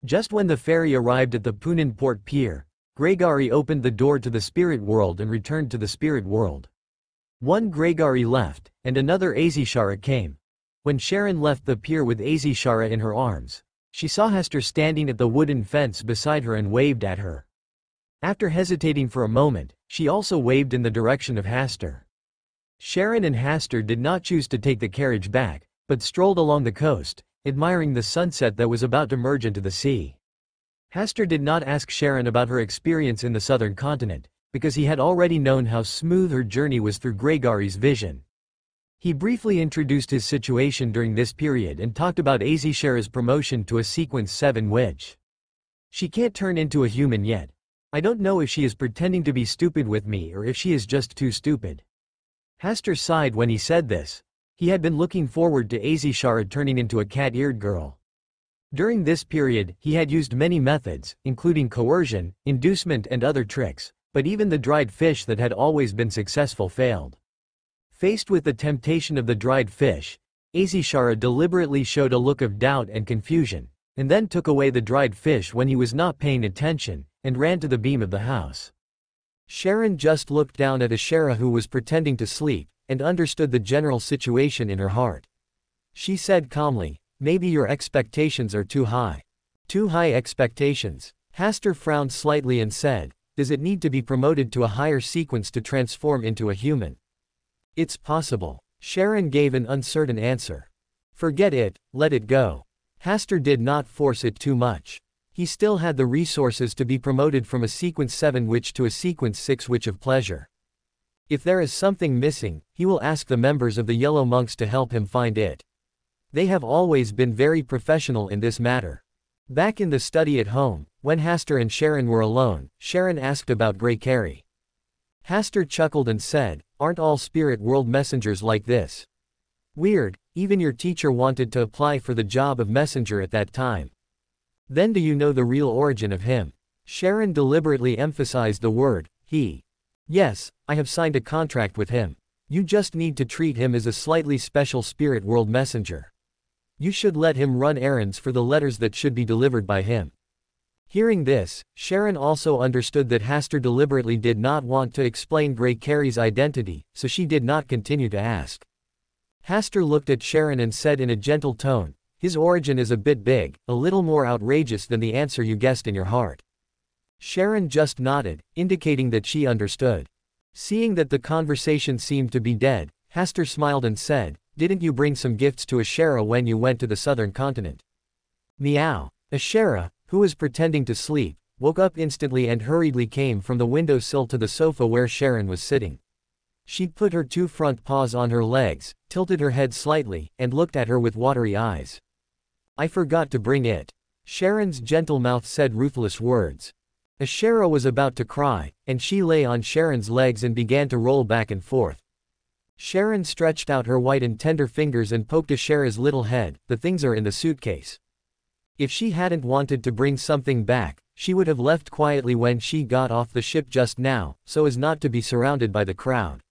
Just when the ferry arrived at the Poonan Port Pier, Gregory opened the door to the spirit world and returned to the spirit world. One Gregory left, and another Azishara came. When Sharon left the pier with Azishara in her arms, she saw Hester standing at the wooden fence beside her and waved at her. After hesitating for a moment, she also waved in the direction of Hester. Sharon and Hester did not choose to take the carriage back, but strolled along the coast, admiring the sunset that was about to merge into the sea. Hester did not ask Sharon about her experience in the southern continent, because he had already known how smooth her journey was through Gregory's vision. He briefly introduced his situation during this period and talked about Azishara's promotion to a Sequence 7 witch. "She can't turn into a human yet. I don't know if she is pretending to be stupid with me or if she is just too stupid." Hasta sighed when he said this. He had been looking forward to Azishara turning into a cat-eared girl. During this period, he had used many methods, including coercion, inducement and other tricks, but even the dried fish that had always been successful failed. Faced with the temptation of the dried fish, Azishara deliberately showed a look of doubt and confusion, and then took away the dried fish when he was not paying attention, and ran to the beam of the house. Sharon just looked down at Ashera, who was pretending to sleep, and understood the general situation in her heart. She said calmly, "Maybe your expectations are too high." "Too high expectations?" Hasta frowned slightly and said, "Does it need to be promoted to a higher sequence to transform into a human?" "It's possible." Sharon gave an uncertain answer. "Forget it, let it go." Hasta did not force it too much. He still had the resources to be promoted from a sequence 7 witch to a sequence 6 witch of pleasure. If there is something missing, he will ask the members of the Yellow Monks to help him find it. They have always been very professional in this matter. Back in the study at home, when Hasta and Sharon were alone, Sharon asked about Grey Carrie. Hasta chuckled and said, "Aren't all spirit world messengers like this? Weird, even your teacher wanted to apply for the job of messenger at that time. Then do you know the real origin of him?" Sharon deliberately emphasized the word, he. "Yes, I have signed a contract with him. You just need to treat him as a slightly special spirit world messenger. You should let him run errands for the letters that should be delivered by him." Hearing this, Sharon also understood that Hasta deliberately did not want to explain Grey Carrie's identity, so she did not continue to ask. Hasta looked at Sharon and said in a gentle tone, "His origin is a bit big, a little more outrageous than the answer you guessed in your heart." Sharon just nodded, indicating that she understood. Seeing that the conversation seemed to be dead, Hasta smiled and said, "Didn't you bring some gifts to Ashera when you went to the southern continent?" Meow. Ashera, who was pretending to sleep, woke up instantly and hurriedly came from the windowsill to the sofa where Sharon was sitting. She put her 2 front paws on her legs, tilted her head slightly, and looked at her with watery eyes. "I forgot to bring it." Sharon's gentle mouth said ruthless words. Ashera was about to cry, and she lay on Sharon's legs and began to roll back and forth. Sharon stretched out her white and tender fingers and poked Ashera's little head. "The things are in the suitcase." If she hadn't wanted to bring something back, she would have left quietly when she got off the ship just now, so as not to be surrounded by the crowd.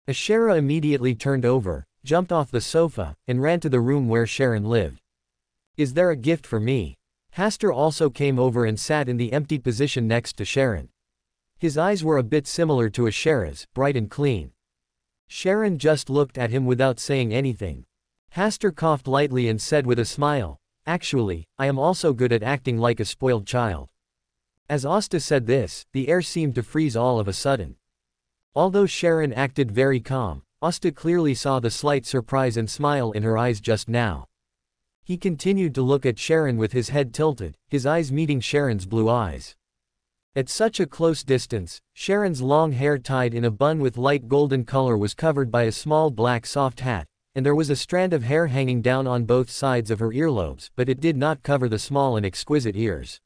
Ashera immediately turned over, jumped off the sofa, and ran to the room where Sharon lived. "Is there a gift for me?" Hasta also came over and sat in the empty position next to Sharon. His eyes were a bit similar to Ashera's, bright and clean. Sharon just looked at him without saying anything. Hasta coughed lightly and said with a smile, "Actually, I am also good at acting like a spoiled child." As Asta said this, the air seemed to freeze all of a sudden. Although Sharon acted very calm, Asta clearly saw the slight surprise and smile in her eyes just now. He continued to look at Sharon with his head tilted, his eyes meeting Sharon's blue eyes. At such a close distance, Sharon's long hair tied in a bun with light golden color was covered by a small black soft hat, and there was a strand of hair hanging down on both sides of her earlobes, but it did not cover the small and exquisite ears.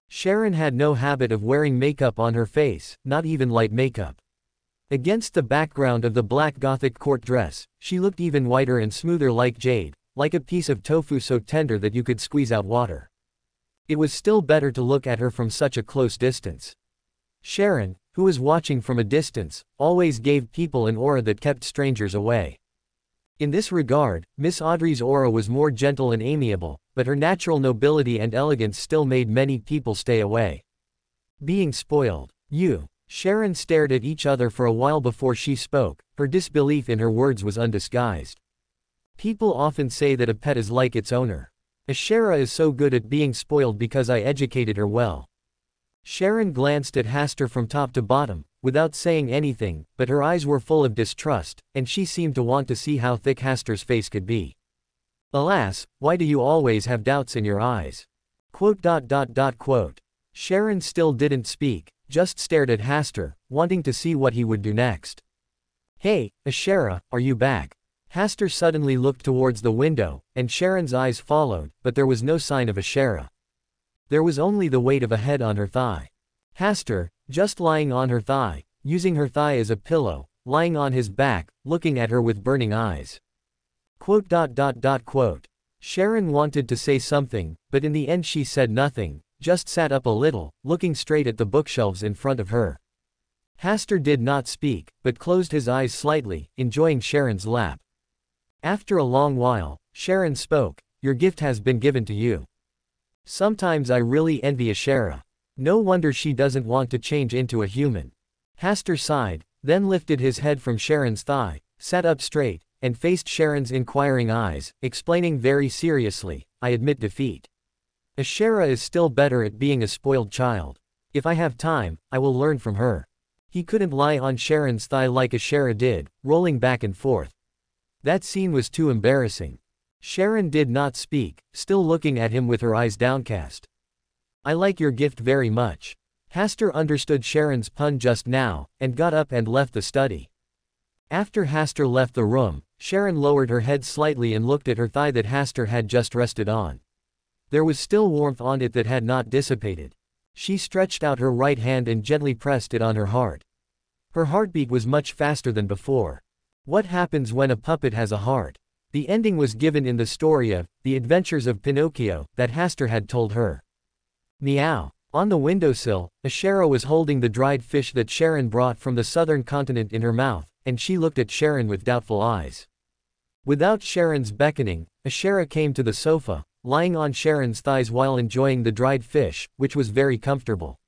Sharon had no habit of wearing makeup on her face, not even light makeup. Against the background of the black Gothic court dress, she looked even whiter and smoother like jade, like a piece of tofu so tender that you could squeeze out water. It was still better to look at her from such a close distance. Sharon, who was watching from a distance, always gave people an aura that kept strangers away. In this regard, Miss Audrey's aura was more gentle and amiable, but her natural nobility and elegance still made many people stay away. Being spoiled. You. Sharon stared at each other for a while before she spoke, her disbelief in her words was undisguised. People often say that a pet is like its owner. Ashera is so good at being spoiled because I educated her well. Sharon glanced at Hasta from top to bottom, without saying anything, but her eyes were full of distrust, and she seemed to want to see how thick Hasta's face could be. "Alas, why do you always have doubts in your eyes?" Sharon still didn't speak, just stared at Hasta, wanting to see what he would do next. "Hey, Ashera, are you back?" Hasta suddenly looked towards the window, and Sharon's eyes followed, but there was no sign of Ashera. There was only the weight of a head on her thigh. Hasta, just lying on her thigh, using her thigh as a pillow, lying on his back, looking at her with burning eyes. Sharon wanted to say something, but in the end she said nothing, just sat up a little, looking straight at the bookshelves in front of her. Hasta did not speak, but closed his eyes slightly, enjoying Sharon's lap. After a long while, Sharon spoke, "Your gift has been given to you. Sometimes I really envy Ashera. No wonder she doesn't want to change into a human." Hasta sighed, then lifted his head from Sharon's thigh, sat up straight, and faced Sharon's inquiring eyes, explaining very seriously, "I admit defeat. Ashera is still better at being a spoiled child. If I have time, I will learn from her." He couldn't lie on Sharon's thigh like Ashera did, rolling back and forth. That scene was too embarrassing. Sharon did not speak, still looking at him with her eyes downcast. "I like your gift very much." Hasta understood Sharon's pun just now, and got up and left the study. After Hasta left the room, Sharon lowered her head slightly and looked at her thigh that Hasta had just rested on. There was still warmth on it that had not dissipated. She stretched out her right hand and gently pressed it on her heart. Her heartbeat was much faster than before. What happens when a puppet has a heart? The ending was given in the story of The Adventures of Pinocchio that Hasta had told her. Meow. On the windowsill, Ashera was holding the dried fish that Sharon brought from the southern continent in her mouth, and she looked at Sharon with doubtful eyes. Without Sharon's beckoning, Ashera came to the sofa, lying on Sharon's thighs while enjoying the dried fish, which was very comfortable.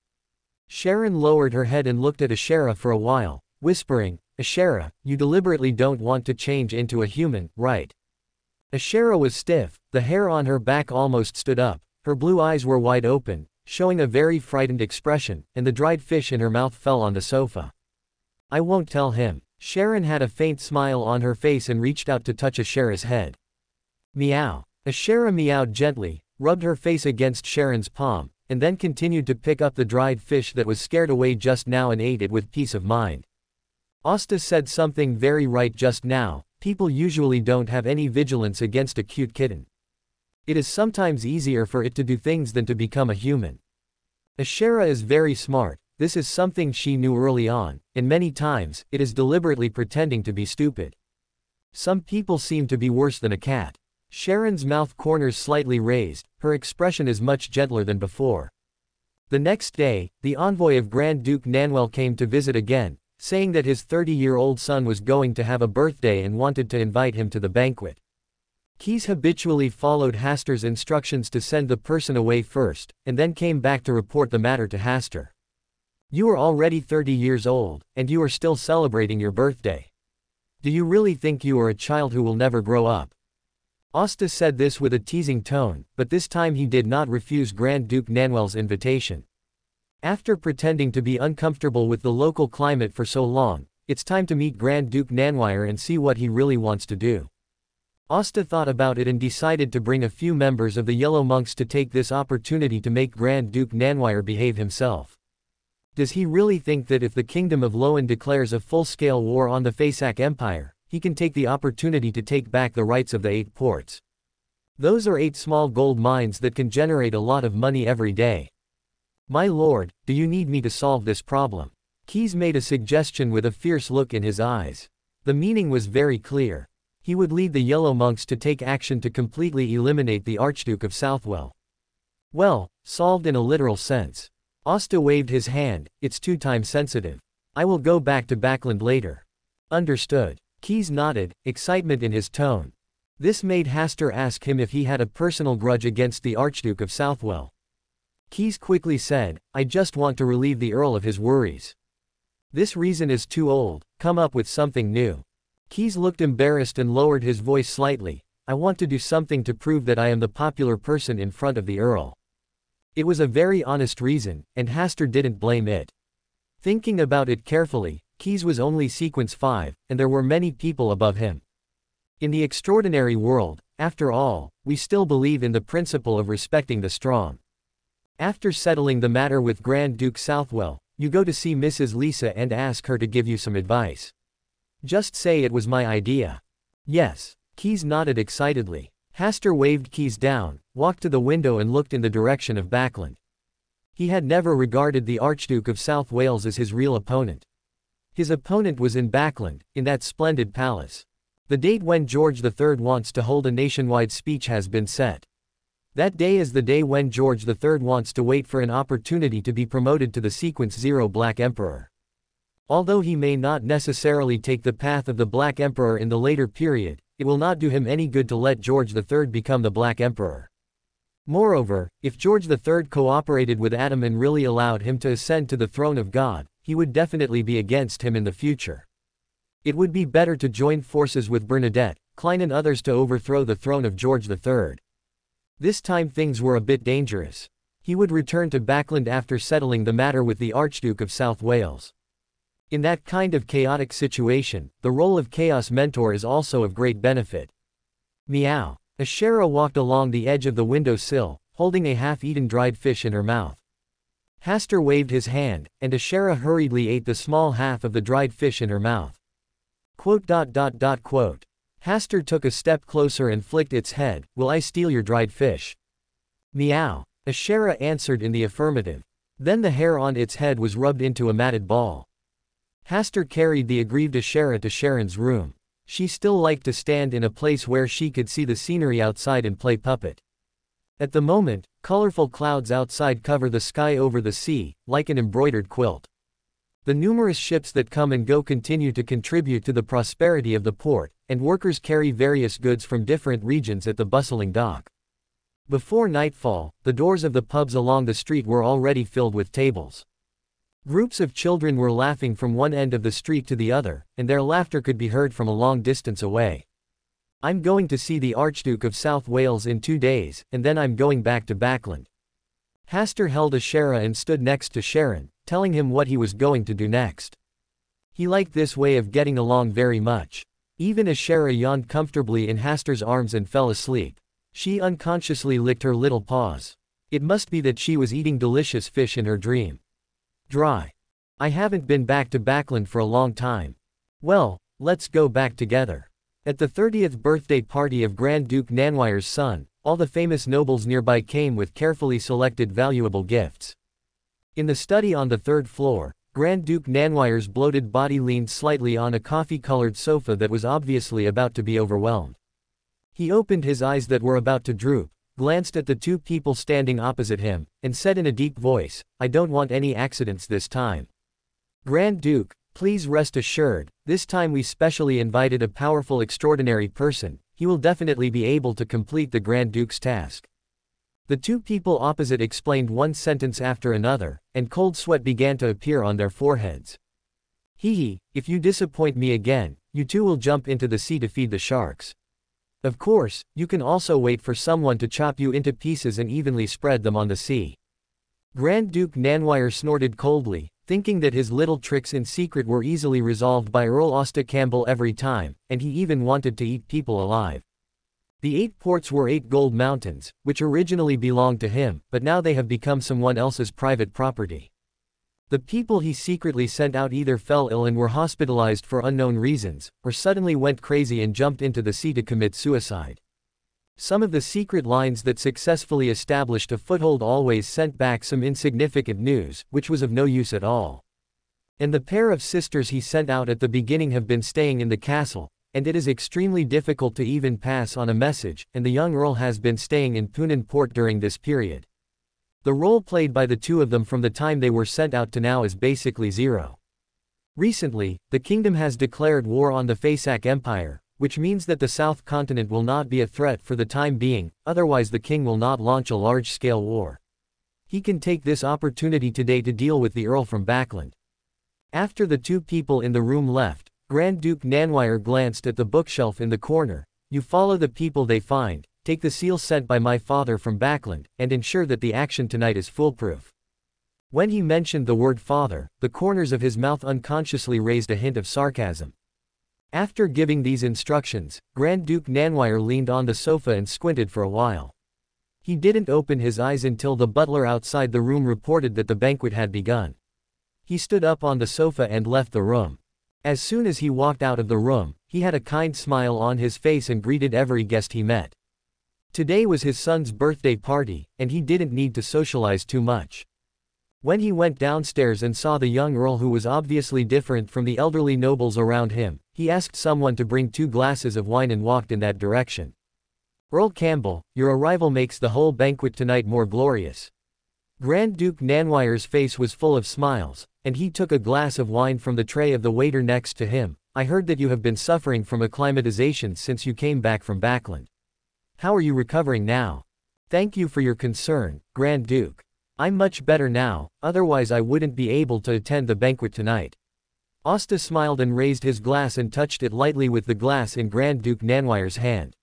Sharon lowered her head and looked at Ashera for a while, whispering, "Ashera, you deliberately don't want to change into a human, right?" Ashera was stiff, the hair on her back almost stood up, her blue eyes were wide open, showing a very frightened expression, and the dried fish in her mouth fell on the sofa. "I won't tell him." Sharon had a faint smile on her face and reached out to touch Ashera's head. Meow. Ashera meowed gently, rubbed her face against Sharon's palm, and then continued to pick up the dried fish that was scared away just now and ate it with peace of mind. Asta said something very right just now. People usually don't have any vigilance against a cute kitten. It is sometimes easier for it to do things than to become a human. Ashera is very smart, this is something she knew early on, and many times, it is deliberately pretending to be stupid. Some people seem to be worse than a cat. Sharon's mouth corners slightly raised, her expression is much gentler than before. The next day, the envoy of Grand Duke Nanuel came to visit again, saying that his 30-year-old son was going to have a birthday and wanted to invite him to the banquet. Keyes habitually followed Hasta's instructions to send the person away first, and then came back to report the matter to Hasta. "You are already 30 years old, and you are still celebrating your birthday. Do you really think you are a child who will never grow up?" Asta said this with a teasing tone, but this time he did not refuse Grand Duke Nanuel's invitation. After pretending to be uncomfortable with the local climate for so long, it's time to meet Grand Duke Nanuel and see what he really wants to do. Asta thought about it and decided to bring a few members of the Yellow Monks to take this opportunity to make Grand Duke Nanuel behave himself. Does he really think that if the Kingdom of Loan declares a full-scale war on the Fasak Empire, he can take the opportunity to take back the rights of the 8 ports? Those are 8 small gold mines that can generate a lot of money every day. "My lord, do you need me to solve this problem?" Keyes made a suggestion with a fierce look in his eyes. The meaning was very clear. He would lead the Yellow Monks to take action to completely eliminate the Archduke of Southwell. Well, solved in a literal sense. Asta waved his hand, "It's too time sensitive. I will go back to Backland later." "Understood." Keyes nodded, excitement in his tone. This made Hasta ask him if he had a personal grudge against the Archduke of Southwell. Keyes quickly said, "I just want to relieve the Earl of his worries." "This reason is too old, come up with something new." Keyes looked embarrassed and lowered his voice slightly. "I want to do something to prove that I am the popular person in front of the Earl." It was a very honest reason, and Hasta didn't blame it. Thinking about it carefully, Keyes was only sequence 5, and there were many people above him. In the extraordinary world, after all, we still believe in the principle of respecting the strong. After settling the matter with Grand Duke Southwell, you go to see Mrs. Lisa and ask her to give you some advice. Just say it was my idea. Yes. Keyes nodded excitedly. Hasta waved Keyes down, walked to the window and looked in the direction of Backland. He had never regarded the Archduke of South Wales as his real opponent. His opponent was in Backland, in that splendid palace. The date when George III wants to hold a nationwide speech has been set. That day is the day when George III wants to wait for an opportunity to be promoted to the Sequence 0 Black Emperor. Although he may not necessarily take the path of the Black Emperor in the later period, it will not do him any good to let George III become the Black Emperor. Moreover, if George III cooperated with Adam and really allowed him to ascend to the throne of God, he would definitely be against him in the future. It would be better to join forces with Bernadette, Klein and others to overthrow the throne of George III. This time things were a bit dangerous. He would return to Backland after settling the matter with the Archduke of South Wales. In that kind of chaotic situation, the role of Chaos Mentor is also of great benefit. Meow. Ashera walked along the edge of the window sill, holding a half-eaten dried fish in her mouth. Hastur waved his hand, and Ashera hurriedly ate the small half of the dried fish in her mouth. Hastur took a step closer and flicked its head. Will I steal your dried fish? Meow. Ashera answered in the affirmative. Then the hair on its head was rubbed into a matted ball. Hastur carried the aggrieved Ashera to Sharon's room. She still liked to stand in a place where she could see the scenery outside and play puppet. At the moment, colorful clouds outside cover the sky over the sea, like an embroidered quilt. The numerous ships that come and go continue to contribute to the prosperity of the port, and workers carry various goods from different regions at the bustling dock. Before nightfall, the doors of the pubs along the street were already filled with tables. Groups of children were laughing from one end of the street to the other, and their laughter could be heard from a long distance away. I'm going to see the Archduke of South Wales in 2 days, and then I'm going back to Backland. Hastur held Ashera and stood next to Sharon, telling him what he was going to do next. He liked this way of getting along very much. Even Ashera yawned comfortably in Hastur's arms and fell asleep. She unconsciously licked her little paws. It must be that she was eating delicious fish in her dream. Dry. I haven't been back to Backland for a long time. Well, let's go back together. At the 30th birthday party of Grand Duke Nanwire's son, all the famous nobles nearby came with carefully selected valuable gifts. In the study on the 3rd floor, Grand Duke Nanwire's bloated body leaned slightly on a coffee-colored sofa that was obviously about to be overwhelmed. He opened his eyes that were about to droop, glanced at the 2 people standing opposite him, and said in a deep voice, I don't want any accidents this time. Grand Duke, please rest assured, this time we specially invited a powerful extraordinary person. He will definitely be able to complete the Grand Duke's task. The 2 people opposite explained one sentence after another, and cold sweat began to appear on their foreheads. Hee, if you disappoint me again, you 2 will jump into the sea to feed the sharks. Of course, you can also wait for someone to chop you into pieces and evenly spread them on the sea. Grand Duke Nanwire snorted coldly, thinking that his little tricks in secret were easily resolved by Earl Hasta Campbell every time, and he even wanted to eat people alive. The 8 ports were 8 gold mountains, which originally belonged to him, but now they have become someone else's private property. The people he secretly sent out either fell ill and were hospitalized for unknown reasons, or suddenly went crazy and jumped into the sea to commit suicide. Some of the secret lines that successfully established a foothold always sent back some insignificant news, which was of no use at all. And the pair of sisters he sent out at the beginning have been staying in the castle, and it is extremely difficult to even pass on a message, and the young earl has been staying in Poonan Port during this period. The role played by the 2 of them from the time they were sent out to now is basically zero. Recently, the kingdom has declared war on the Fasak Empire, which means that the South Continent will not be a threat for the time being, otherwise the king will not launch a large-scale war. He can take this opportunity today to deal with the Earl from Backland. After the 2 people in the room left, Grand Duke Nanwire glanced at the bookshelf in the corner. You follow the people they find, take the seal sent by my father from Backland, and ensure that the action tonight is foolproof. When he mentioned the word father, the corners of his mouth unconsciously raised a hint of sarcasm. After giving these instructions, Grand Duke Nanwire leaned on the sofa and squinted for a while. He didn't open his eyes until the butler outside the room reported that the banquet had begun. He stood up on the sofa and left the room. As soon as he walked out of the room, he had a kind smile on his face and greeted every guest he met. Today was his son's birthday party, and he didn't need to socialize too much. When he went downstairs and saw the young earl who was obviously different from the elderly nobles around him, he asked someone to bring 2 glasses of wine and walked in that direction. Earl Campbell, your arrival makes the whole banquet tonight more glorious. Grand Duke Nanwire's face was full of smiles, and he took a glass of wine from the tray of the waiter next to him. I heard that you have been suffering from acclimatization since you came back from Backland. How are you recovering now? Thank you for your concern, Grand Duke. I'm much better now, otherwise I wouldn't be able to attend the banquet tonight. Asta smiled and raised his glass and touched it lightly with the glass in Grand Duke Nanwire's hand.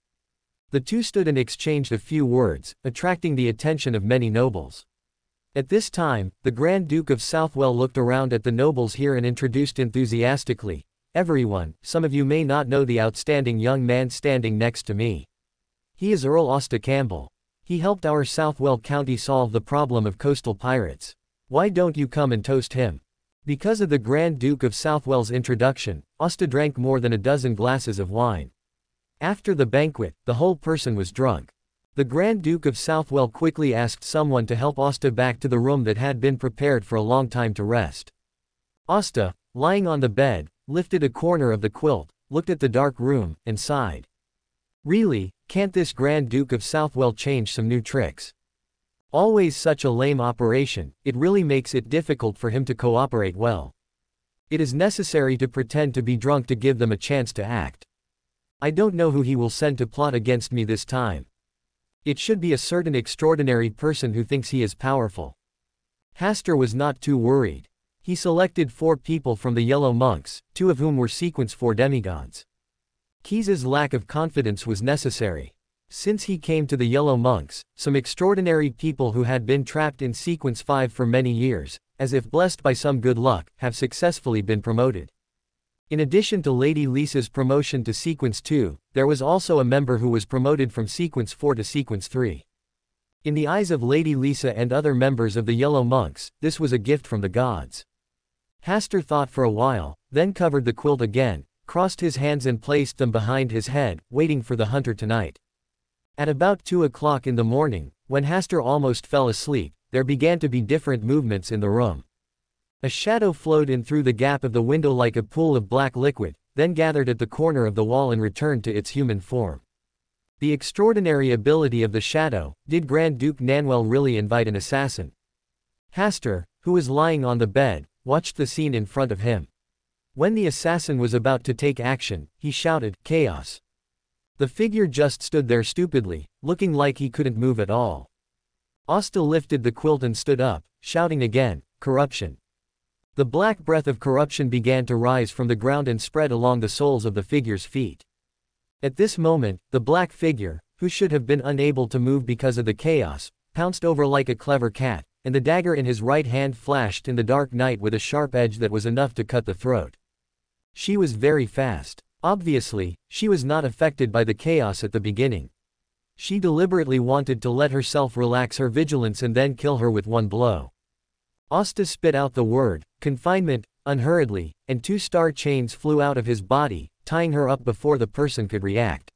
The two stood and exchanged a few words, attracting the attention of many nobles. At this time, the Grand Duke of Southwell looked around at the nobles here and introduced enthusiastically, "Everyone, some of you may not know the outstanding young man standing next to me. He is Earl Hasta Campbell. He helped our Southwell County solve the problem of coastal pirates. Why don't you come and toast him?" Because of the Grand Duke of Southwell's introduction, Asta drank more than a dozen glasses of wine. After the banquet, the whole person was drunk. The Grand Duke of Southwell quickly asked someone to help Asta back to the room that had been prepared for a long time to rest. Asta, lying on the bed, lifted a corner of the quilt, looked at the dark room, and sighed. Really, can't this Grand Duke of Southwell change some new tricks? Always such a lame operation, it really makes it difficult for him to cooperate well. It is necessary to pretend to be drunk to give them a chance to act. I don't know who he will send to plot against me this time. It should be a certain extraordinary person who thinks he is powerful. Hastur was not too worried. He selected 4 people from the Yellow Monks, 2 of whom were Sequence 4 demigods. Keyes's lack of confidence was necessary. Since he came to the Yellow Monks, some extraordinary people who had been trapped in Sequence 5 for many years, as if blessed by some good luck, have successfully been promoted. In addition to Lady Lisa's promotion to Sequence 2, there was also a member who was promoted from Sequence 4 to Sequence 3. In the eyes of Lady Lisa and other members of the Yellow Monks, this was a gift from the gods. Hastur thought for a while, then covered the quilt again, crossed his hands and placed them behind his head, waiting for the hunter tonight. At about 2 o'clock in the morning, when Hastur almost fell asleep, there began to be different movements in the room. A shadow flowed in through the gap of the window like a pool of black liquid, then gathered at the corner of the wall and returned to its human form. The extraordinary ability of the shadow. Did Grand Duke Nanwell really invite an assassin? Hastur, who was lying on the bed, watched the scene in front of him. When the assassin was about to take action, he shouted, "Chaos!" The figure just stood there stupidly, looking like he couldn't move at all. Asta lifted the quilt and stood up, shouting again, "Corruption!" The black breath of corruption began to rise from the ground and spread along the soles of the figure's feet. At this moment, the black figure, who should have been unable to move because of the chaos, pounced over like a clever cat, and the dagger in his right hand flashed in the dark night with a sharp edge that was enough to cut the throat. She was very fast. Obviously, she was not affected by the chaos at the beginning. She deliberately wanted to let herself relax her vigilance and then kill her with one blow. Asta spit out the word, confinement, unhurriedly, and 2 star chains flew out of his body, tying her up before the person could react.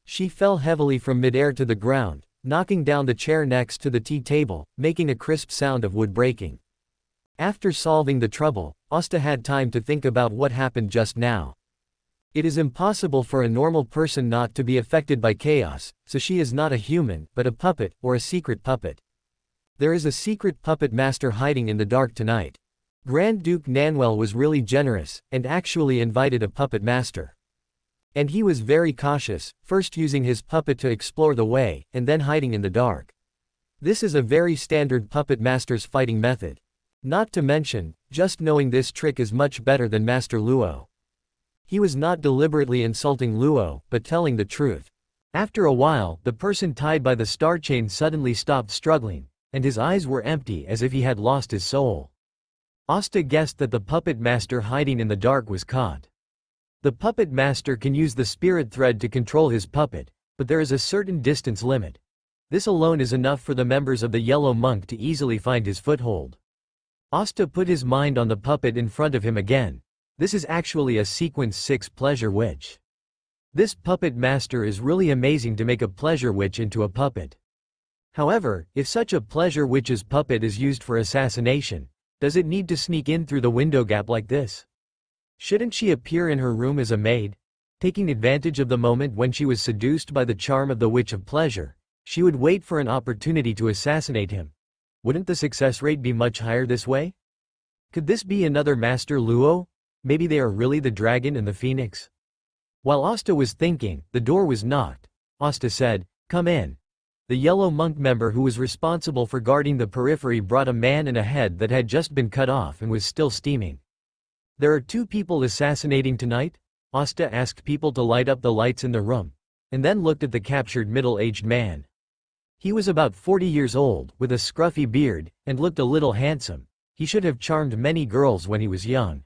She fell heavily from midair to the ground, knocking down the chair next to the tea table, making a crisp sound of wood breaking. After solving the trouble, Asta had time to think about what happened just now. It is impossible for a normal person not to be affected by chaos, so she is not a human, but a puppet, or a secret puppet. There is a secret puppet master hiding in the dark tonight. Grand Duke Nanwell was really generous, and actually invited a puppet master. And he was very cautious, first using his puppet to explore the way, and then hiding in the dark. This is a very standard puppet master's fighting method. Not to mention, just knowing this trick is much better than Master Luo. He was not deliberately insulting Luo, but telling the truth. After a while, the person tied by the star chain suddenly stopped struggling, and his eyes were empty as if he had lost his soul. Asta guessed that the puppet master hiding in the dark was caught. The puppet master can use the spirit thread to control his puppet, but there is a certain distance limit. This alone is enough for the members of the Yellow Monk to easily find his foothold. Asta put his mind on the puppet in front of him again. This is actually a Sequence 6 pleasure witch. This puppet master is really amazing to make a pleasure witch into a puppet. However, if such a pleasure witch's puppet is used for assassination, does it need to sneak in through the window gap like this? Shouldn't she appear in her room as a maid? Taking advantage of the moment when she was seduced by the charm of the witch of pleasure, she would wait for an opportunity to assassinate him. Wouldn't the success rate be much higher this way? Could this be another Master Luo? Maybe they are really the dragon and the phoenix? While Asta was thinking, the door was knocked. Asta said, "Come in." The yellow monk member who was responsible for guarding the periphery brought a man and a head that had just been cut off and was still steaming. "There are 2 people assassinating tonight?" Asta asked people to light up the lights in the room, and then looked at the captured middle-aged man. He was about 40 years old, with a scruffy beard, and looked a little handsome. He should have charmed many girls when he was young.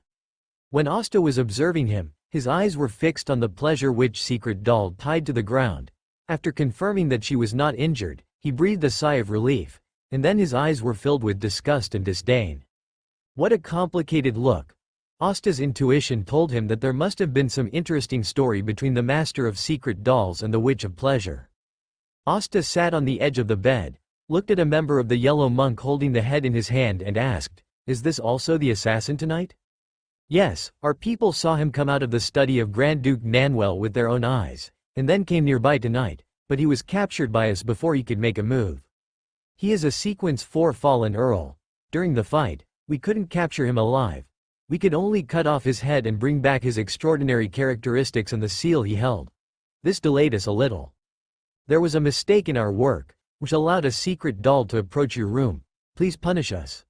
When Asta was observing him, his eyes were fixed on the pleasure witch secret doll tied to the ground. After confirming that she was not injured, he breathed a sigh of relief, and then his eyes were filled with disgust and disdain. What a complicated look. Asta's intuition told him that there must have been some interesting story between the master of secret dolls and the witch of pleasure. Asta sat on the edge of the bed, looked at a member of the yellow monk holding the head in his hand and asked, "Is this also the assassin tonight?" "Yes, our people saw him come out of the study of Grand Duke Nanwell with their own eyes, and then came nearby tonight, but he was captured by us before he could make a move. He is a Sequence 4 fallen Earl. During the fight, we couldn't capture him alive. We could only cut off his head and bring back his extraordinary characteristics and the seal he held. This delayed us a little. There was a mistake in our work, which allowed a secret doll to approach your room. Please punish us."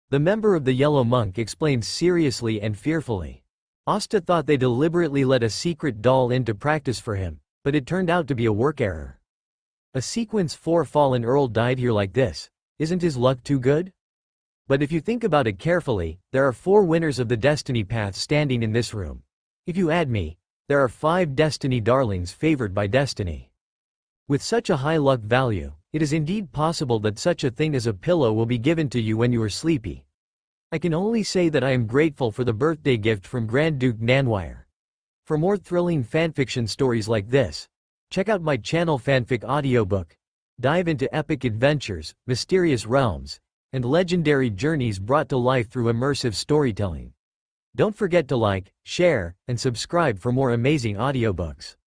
The member of the yellow monk explained seriously and fearfully. Asta thought they deliberately let a secret doll in to practice for him, but it turned out to be a work error. A Sequence 4 fallen Earl died here like this. Isn't his luck too good? But if you think about it carefully, there are 4 winners of the Destiny Path standing in this room. If you add me, there are 5 Destiny darlings favored by Destiny. With such a high luck value, it is indeed possible that such a thing as a pillow will be given to you when you are sleepy. I can only say that I am grateful for the birthday gift from Grand Duke Nanwire. For more thrilling fanfiction stories like this, check out my channel Fanfic audiobook. Dive into epic adventures, mysterious realms, and legendary journeys brought to life through immersive storytelling. Don't forget to like, share, and subscribe for more amazing audiobooks.